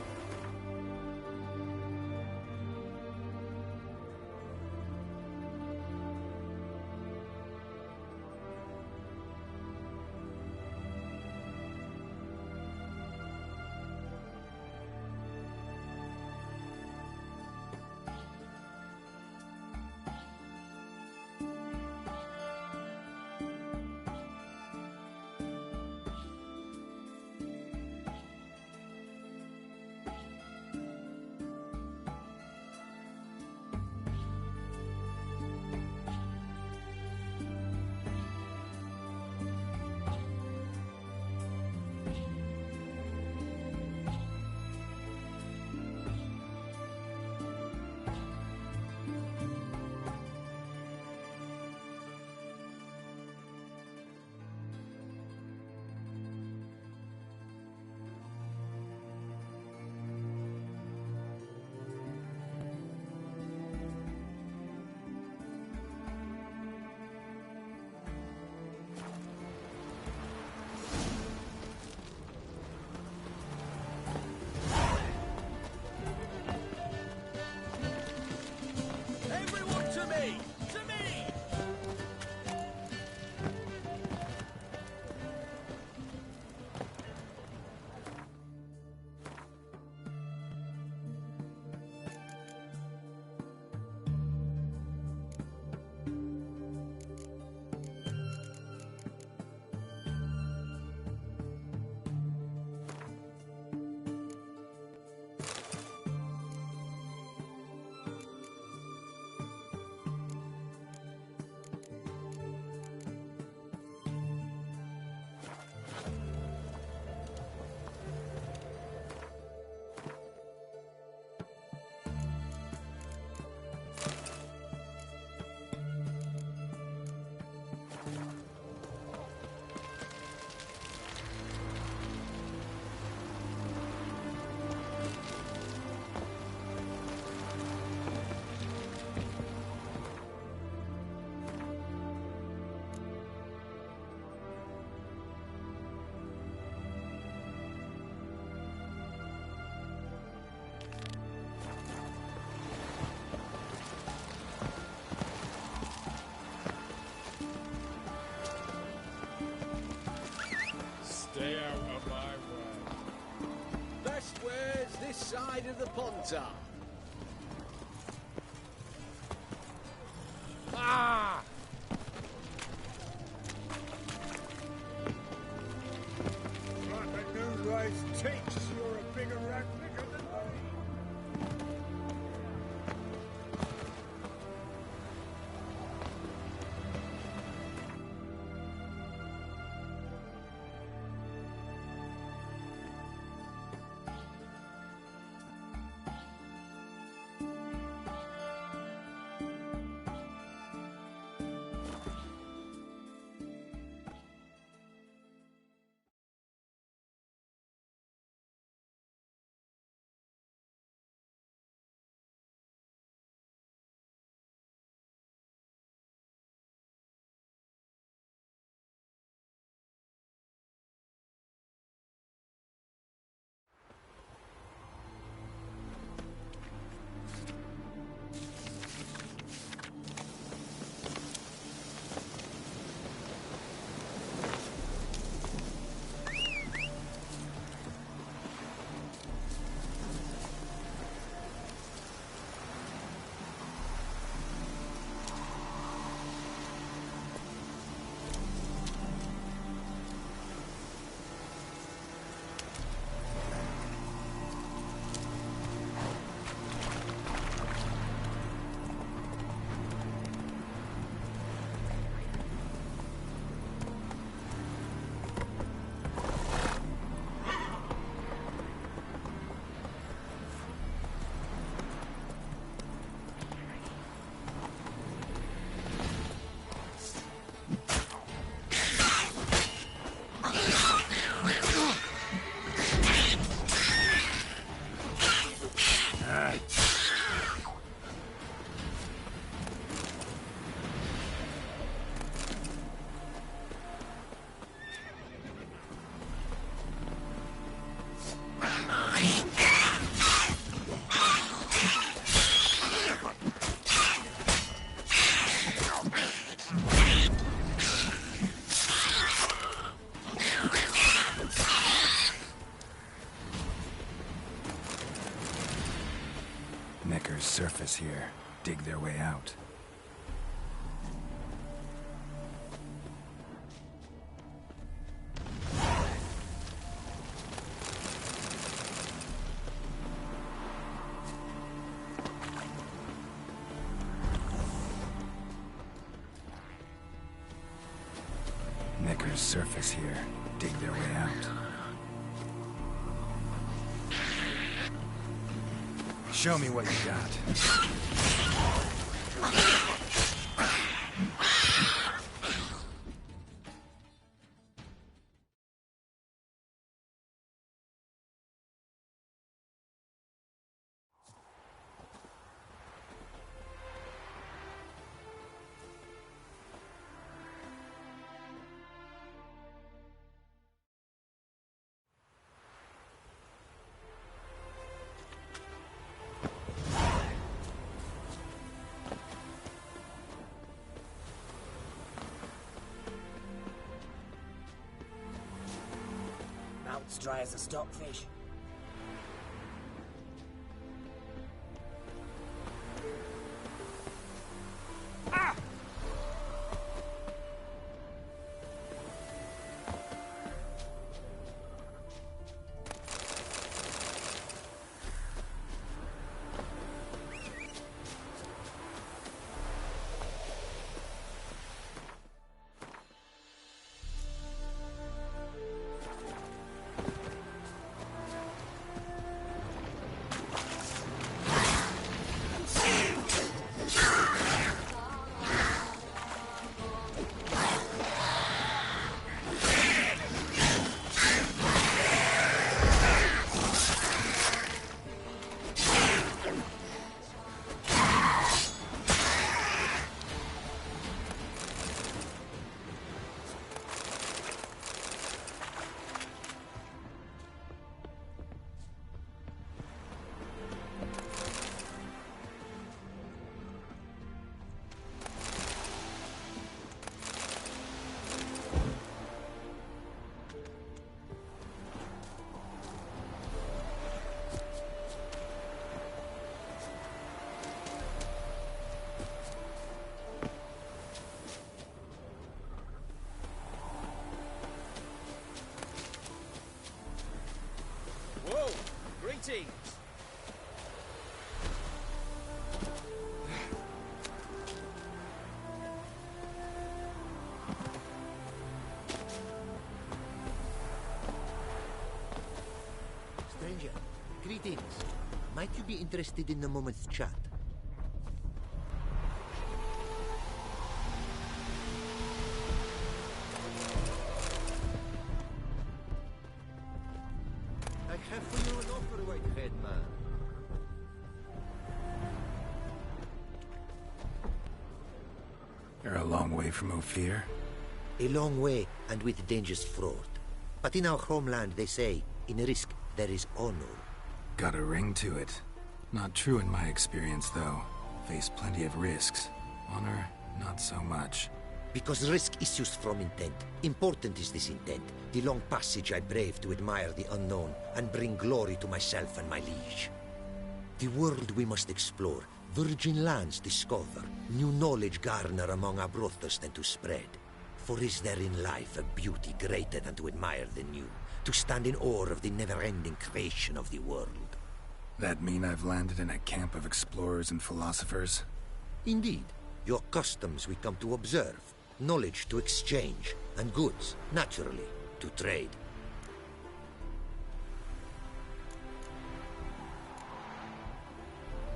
side of the Pontar. Ah! Like a new life takes, you're a bigger rat bigger than me. Necker's surface here. Dig their way out. Necker's surface here. Dig their way out. Show me what you got. Mouth's dry as a stockfish. Ah! be interested in a moment's chat. I have for you an offer, white-haired man. You're a long way from Ophir. A long way, and with dangers fraught. But in our homeland, they say, in risk, there is honor. Got a ring to it. Not true in my experience, though. Faced plenty of risks. Honor, not so much. Because risk issues from intent. Important is this intent. The long passage I brave to admire the unknown and bring glory to myself and my liege. The world we must explore, virgin lands discover, new knowledge garner among our brothers than to spread. For is there in life a beauty greater than to admire the new, to stand in awe of the never-ending creation of the world? That mean I've landed in a camp of explorers and philosophers? Indeed. Your customs we come to observe, knowledge to exchange, and goods, naturally, to trade.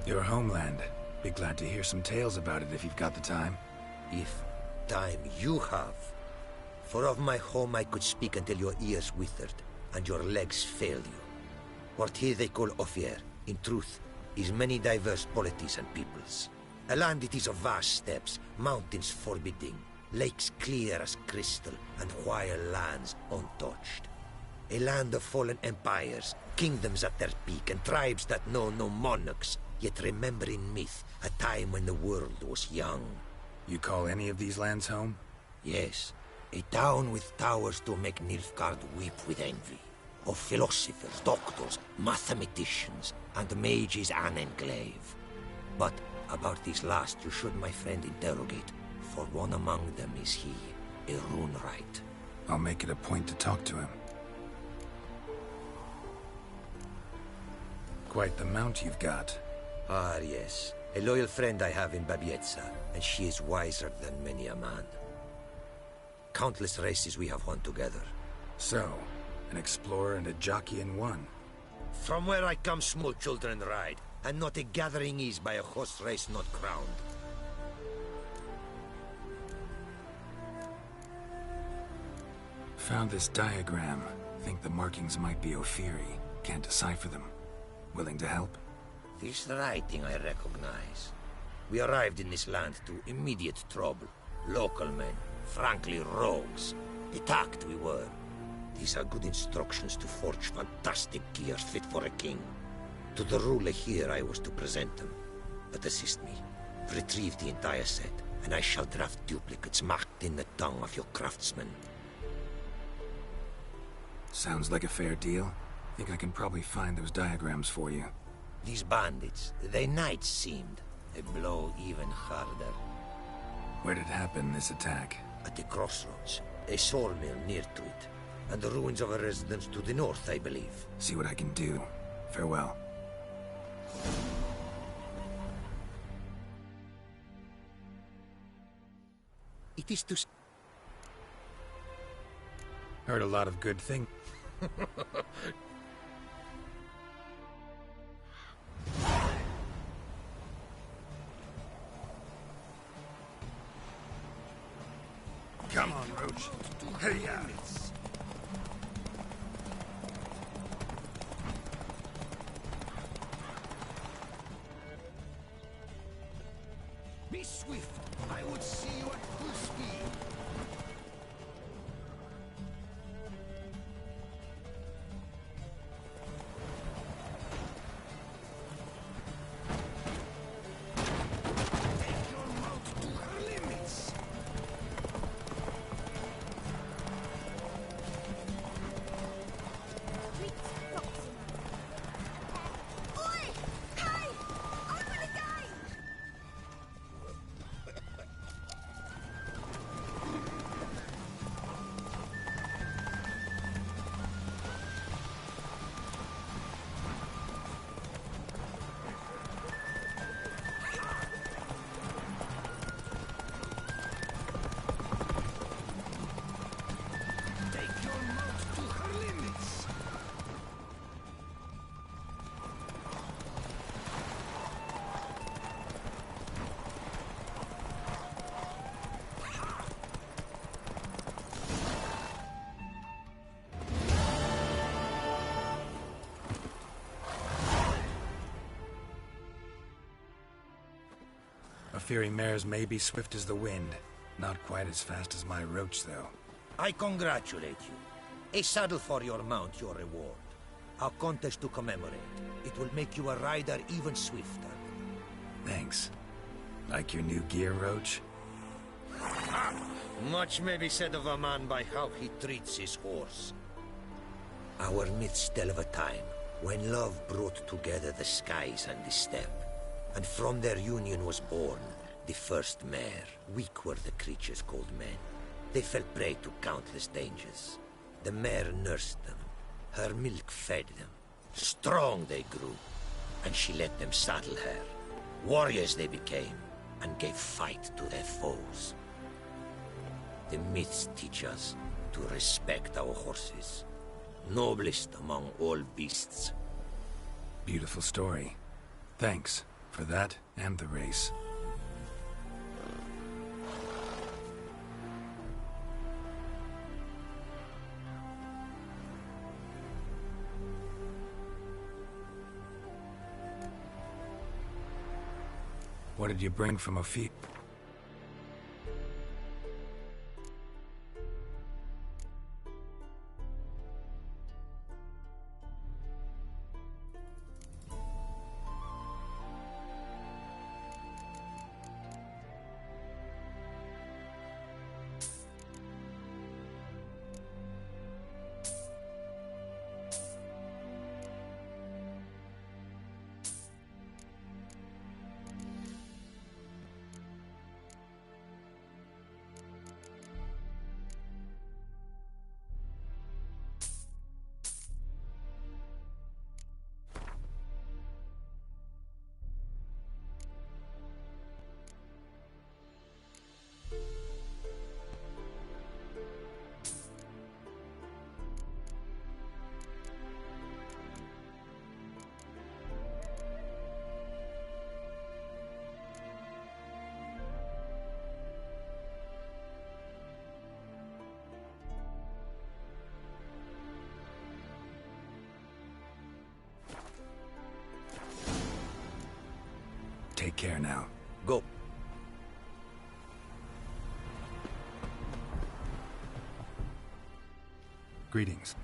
Your homeland. Be glad to hear some tales about it if you've got the time. If time you have. For of my home I could speak until your ears withered, and your legs failed you. What here they call Ophir, in truth, is many diverse polities and peoples. A land it is of vast steppes, mountains forbidding, lakes clear as crystal, and wild lands untouched. A land of fallen empires, kingdoms at their peak, and tribes that know no monarchs, yet remember in myth a time when the world was young. You call any of these lands home? Yes. A town with towers to make Nilfgaard weep with envy. Of philosophers, doctors, mathematicians, and mages an enclave. But about these last you should, my friend, interrogate, for one among them is he, a Runewright. I'll make it a point to talk to him. Quite the mount you've got. Ah, yes. A loyal friend I have in Babietza, and she is wiser than many a man. Countless races we have won together. So, an explorer and a jockey in one. From where I come, small children ride, and not a gathering is by a horse race not crowned. Found this diagram. Think the markings might be Ophiri. Can't decipher them. Willing to help? This writing I recognize. We arrived in this land to immediate trouble. Local men, frankly rogues. Attacked we were. These are good instructions to forge fantastic gears fit for a king. To the ruler here I was to present them. But assist me. Retrieve the entire set, and I shall draft duplicates marked in the tongue of your craftsmen. Sounds like a fair deal. Think I can probably find those diagrams for you. These bandits, they knights seemed. A blow even harder. Where did it happen, this attack? At the crossroads. A sawmill near to it. And the ruins of a residence to the north, I believe. See what I can do. Farewell. It is to... Heard a lot of good things. Come on, Roach. Hey-ya! Be swift. I would see you at full speed. Take your mouth to her limits. Ofiri mares may be swift as the wind. Not quite as fast as my roach, though. I congratulate you. A saddle for your mount, your reward. A contest to commemorate. It will make you a rider even swifter. Thanks. Like your new gear, Roach? Much may be said of a man by how he treats his horse. Our myths tell of a time when love brought together the skies and the steppe, and from their union was born the first mare. Weak were the creatures called men. They fell prey to countless dangers. The mare nursed them. Her milk fed them. Strong they grew, and she let them saddle her. Warriors they became, and gave fight to their foes. The myths teach us to respect our horses, noblest among all beasts. Beautiful story. Thanks for that and the race. What did you bring from Ofiri? Take care now. Go. Greetings.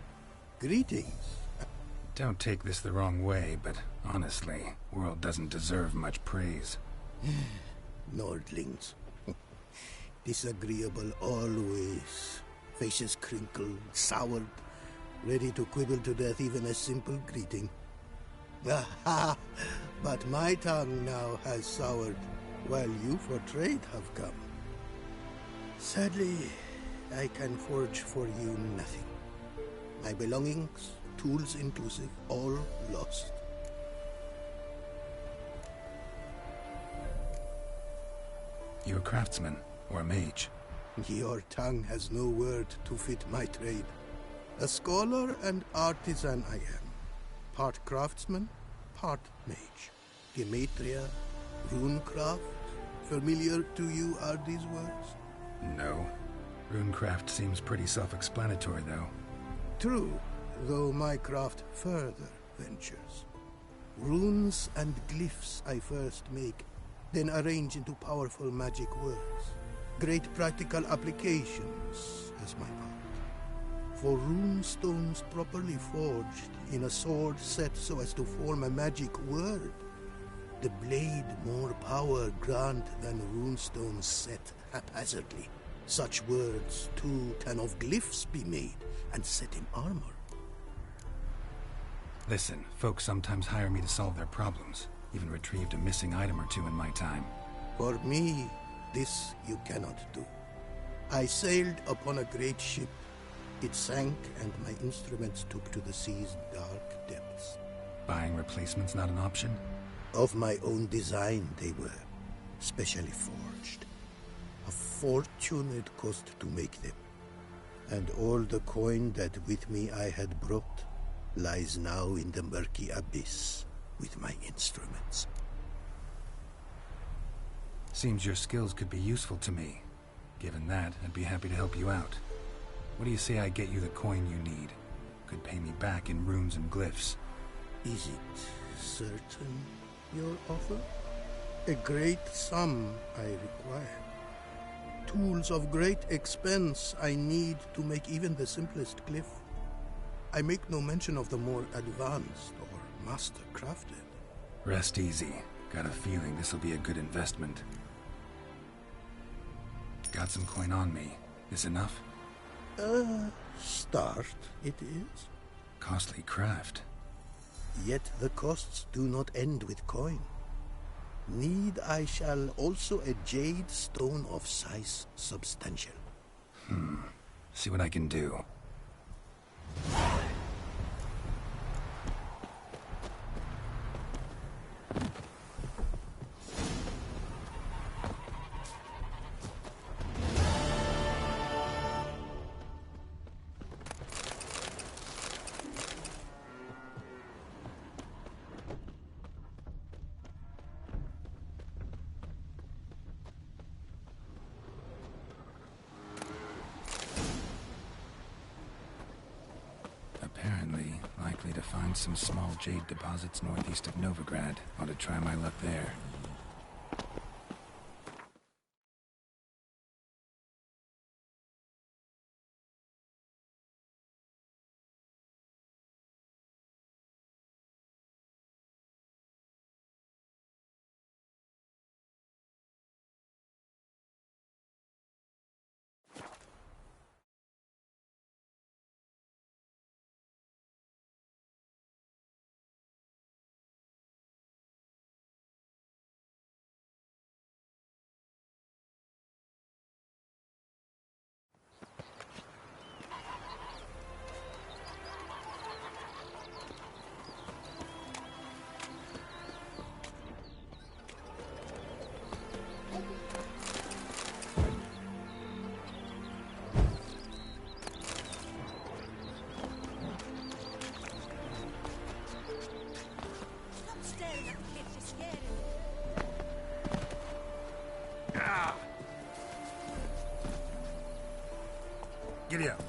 Greetings. Don't take this the wrong way, but honestly, World doesn't deserve much praise. Nordlings. Disagreeable always. Faces crinkled, soured, ready to quibble to death even a simple greeting. Aha! But my tongue now has soured, while you for trade have come. Sadly, I can forge for you nothing. My belongings, tools inclusive, all lost. You a craftsman, or a mage? Your tongue has no word to fit my trade. A scholar and artisan I am. Part craftsman, part mage. Gematria, runecraft. Familiar to you are these words? No. Runecraft seems pretty self-explanatory, though. True, though my craft further ventures. Runes and glyphs I first make, then arrange into powerful magic words. Great practical applications as my part. For rune stones properly forged in a sword set so as to form a magic word, the blade more power grant than rune stones set haphazardly. Such words, too, can of glyphs be made and set in armor. Listen, folks sometimes hire me to solve their problems. Even retrieved a missing item or two in my time. For me, this you cannot do. I sailed upon a great ship. It sank, and my instruments took to the sea's dark depths. Buying replacements not an option? Of my own design they were, specially forged. A fortune it cost to make them. And all the coin that with me I had brought lies now in the murky abyss with my instruments. Seems your skills could be useful to me. Given that, I'd be happy to help you out. What do you say I get you the coin you need? Could pay me back in runes and glyphs. Is it certain, your offer? A great sum I require. Tools of great expense I need to make even the simplest glyph. I make no mention of the more advanced or master-crafted. Rest easy. Got a feeling this'll be a good investment. Got some coin on me. This enough? Start it is. Costly craft. Yet the costs do not end with coin. Need I shall also a jade stone of size substantial. See what I can do. Apparently, likely to find some small jade deposits northeast of Novigrad. Ought to try my luck there. Giddy up.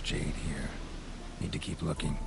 Jade here. Need to keep looking.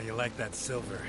you like that silver?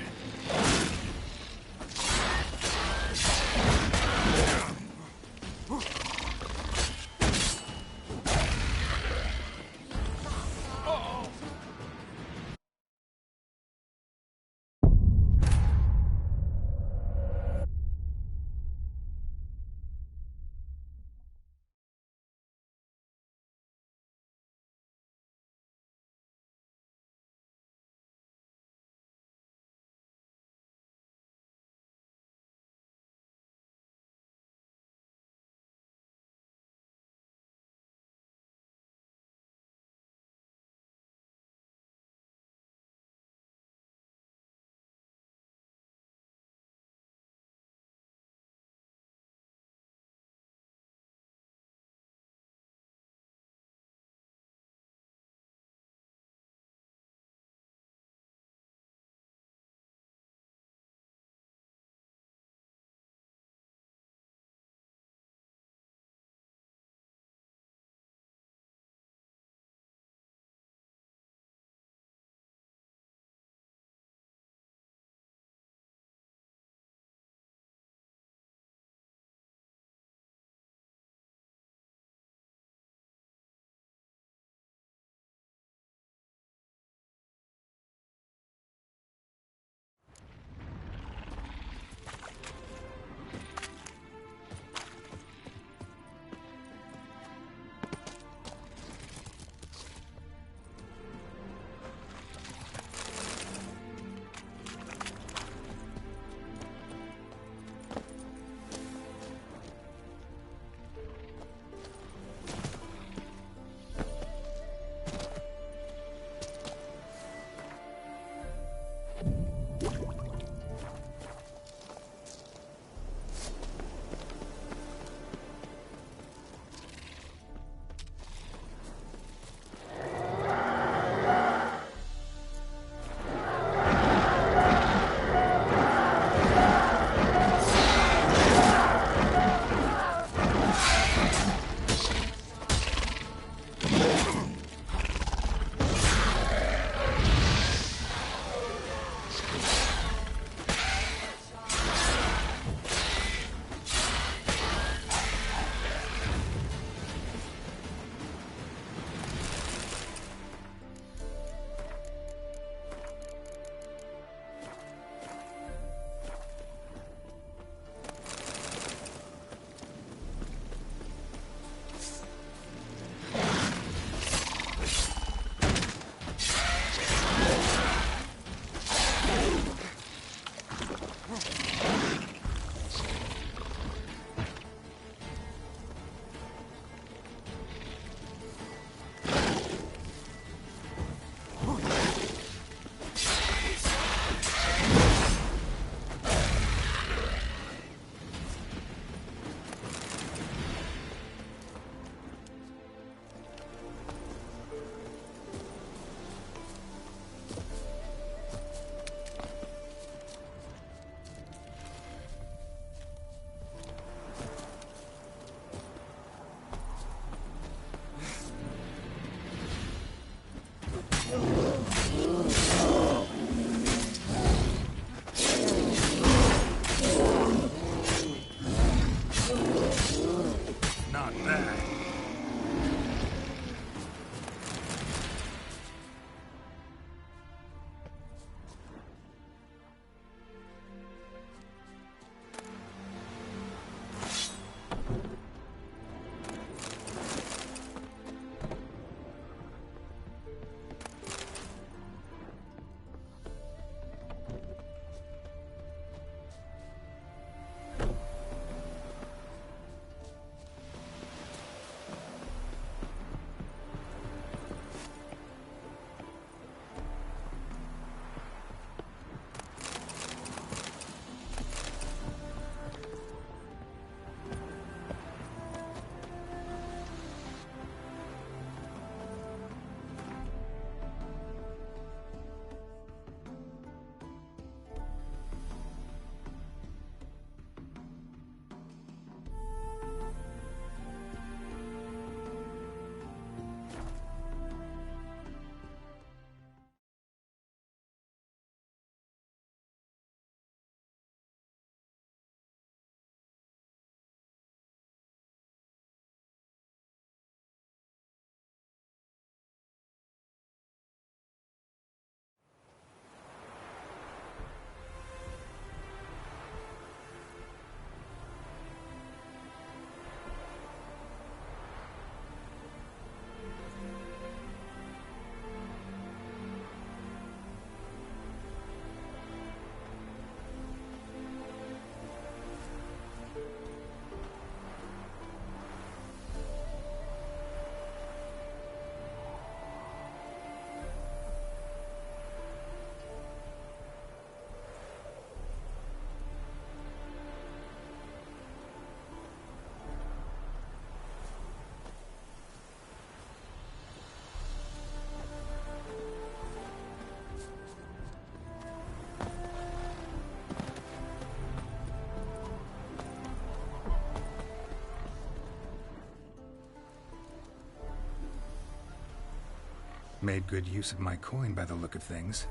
Made good use of my coin by the look of things.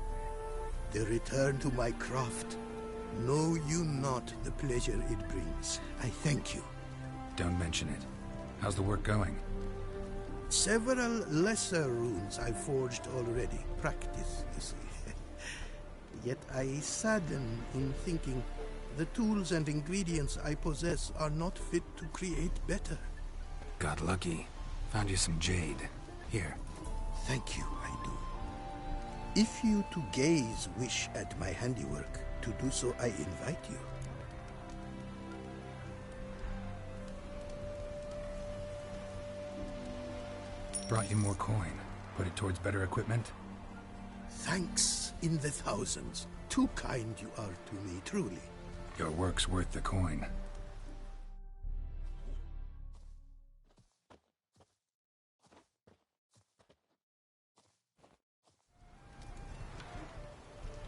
The return to my craft. Know you not the pleasure it brings. I thank you. Don't mention it. How's the work going? Several lesser runes I've forged already. Practice, you see. Yet I sadden in thinking the tools and ingredients I possess are not fit to create better. Got lucky. Found you some jade. Here. Thank you, I do. If you to gaze wish at my handiwork, to do so I invite you. Brought you more coin. Put it towards better equipment? Thanks in the thousands. Too kind you are to me, truly. Your work's worth the coin.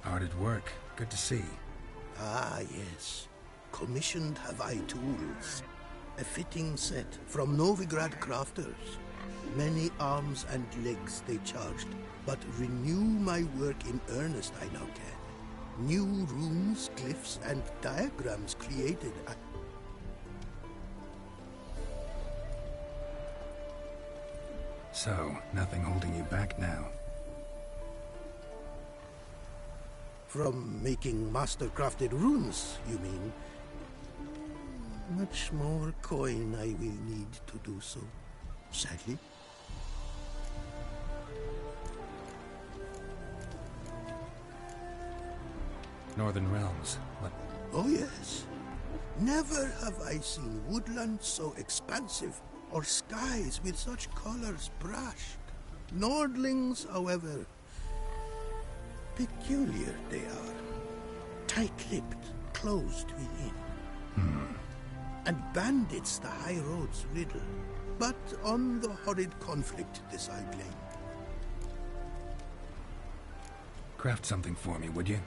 Hard at work. Good to see. Ah, yes. Commissioned have I tools. A fitting set from Novigrad crafters. Many arms and legs they charged, but renew my work in earnest I now can. New runes, glyphs, and diagrams created. So, nothing holding you back now? From making master-crafted runes, you mean? Much more coin I will need to do so, sadly. Northern Realms. What? Oh, yes. Never have I seen woodlands so expansive, or skies with such colors brushed. Nordlings, however, peculiar they are. Tight-lipped, closed within. And bandits the high roads riddle. But on the horrid conflict this I blame. Craft something for me, would you?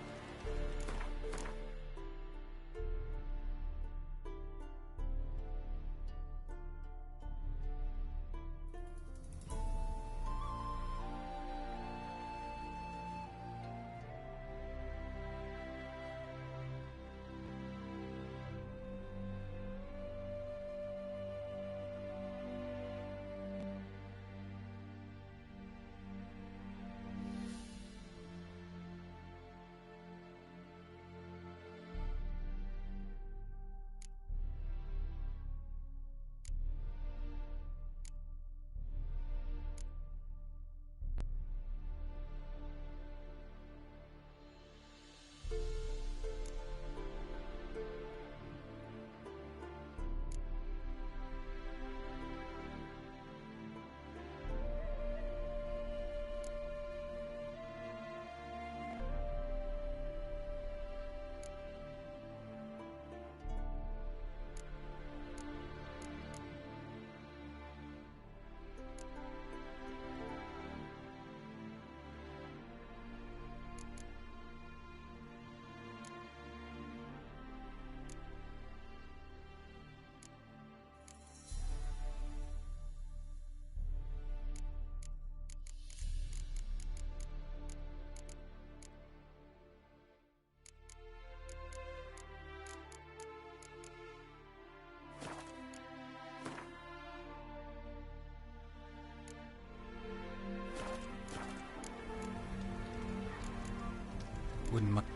Wouldn't mind.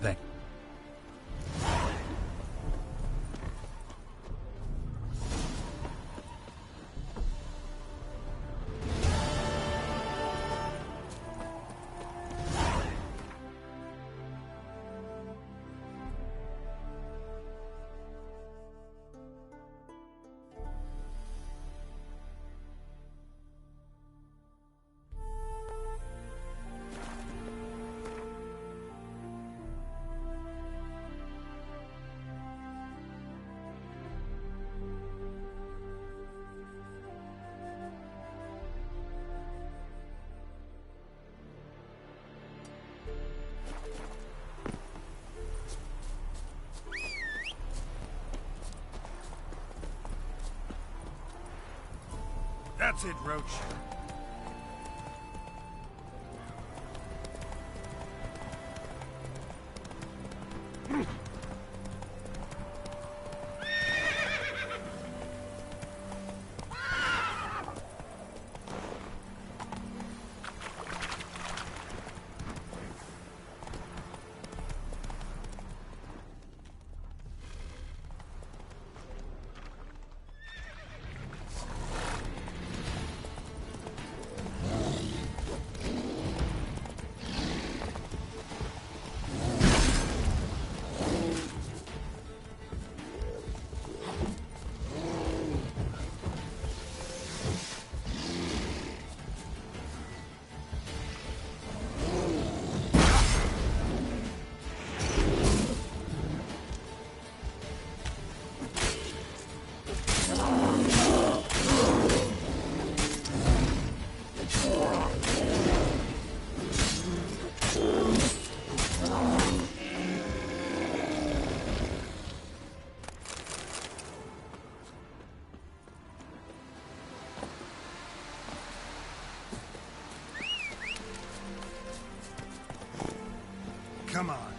Thank you. That's it, Roach. Come on.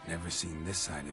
Never seen this side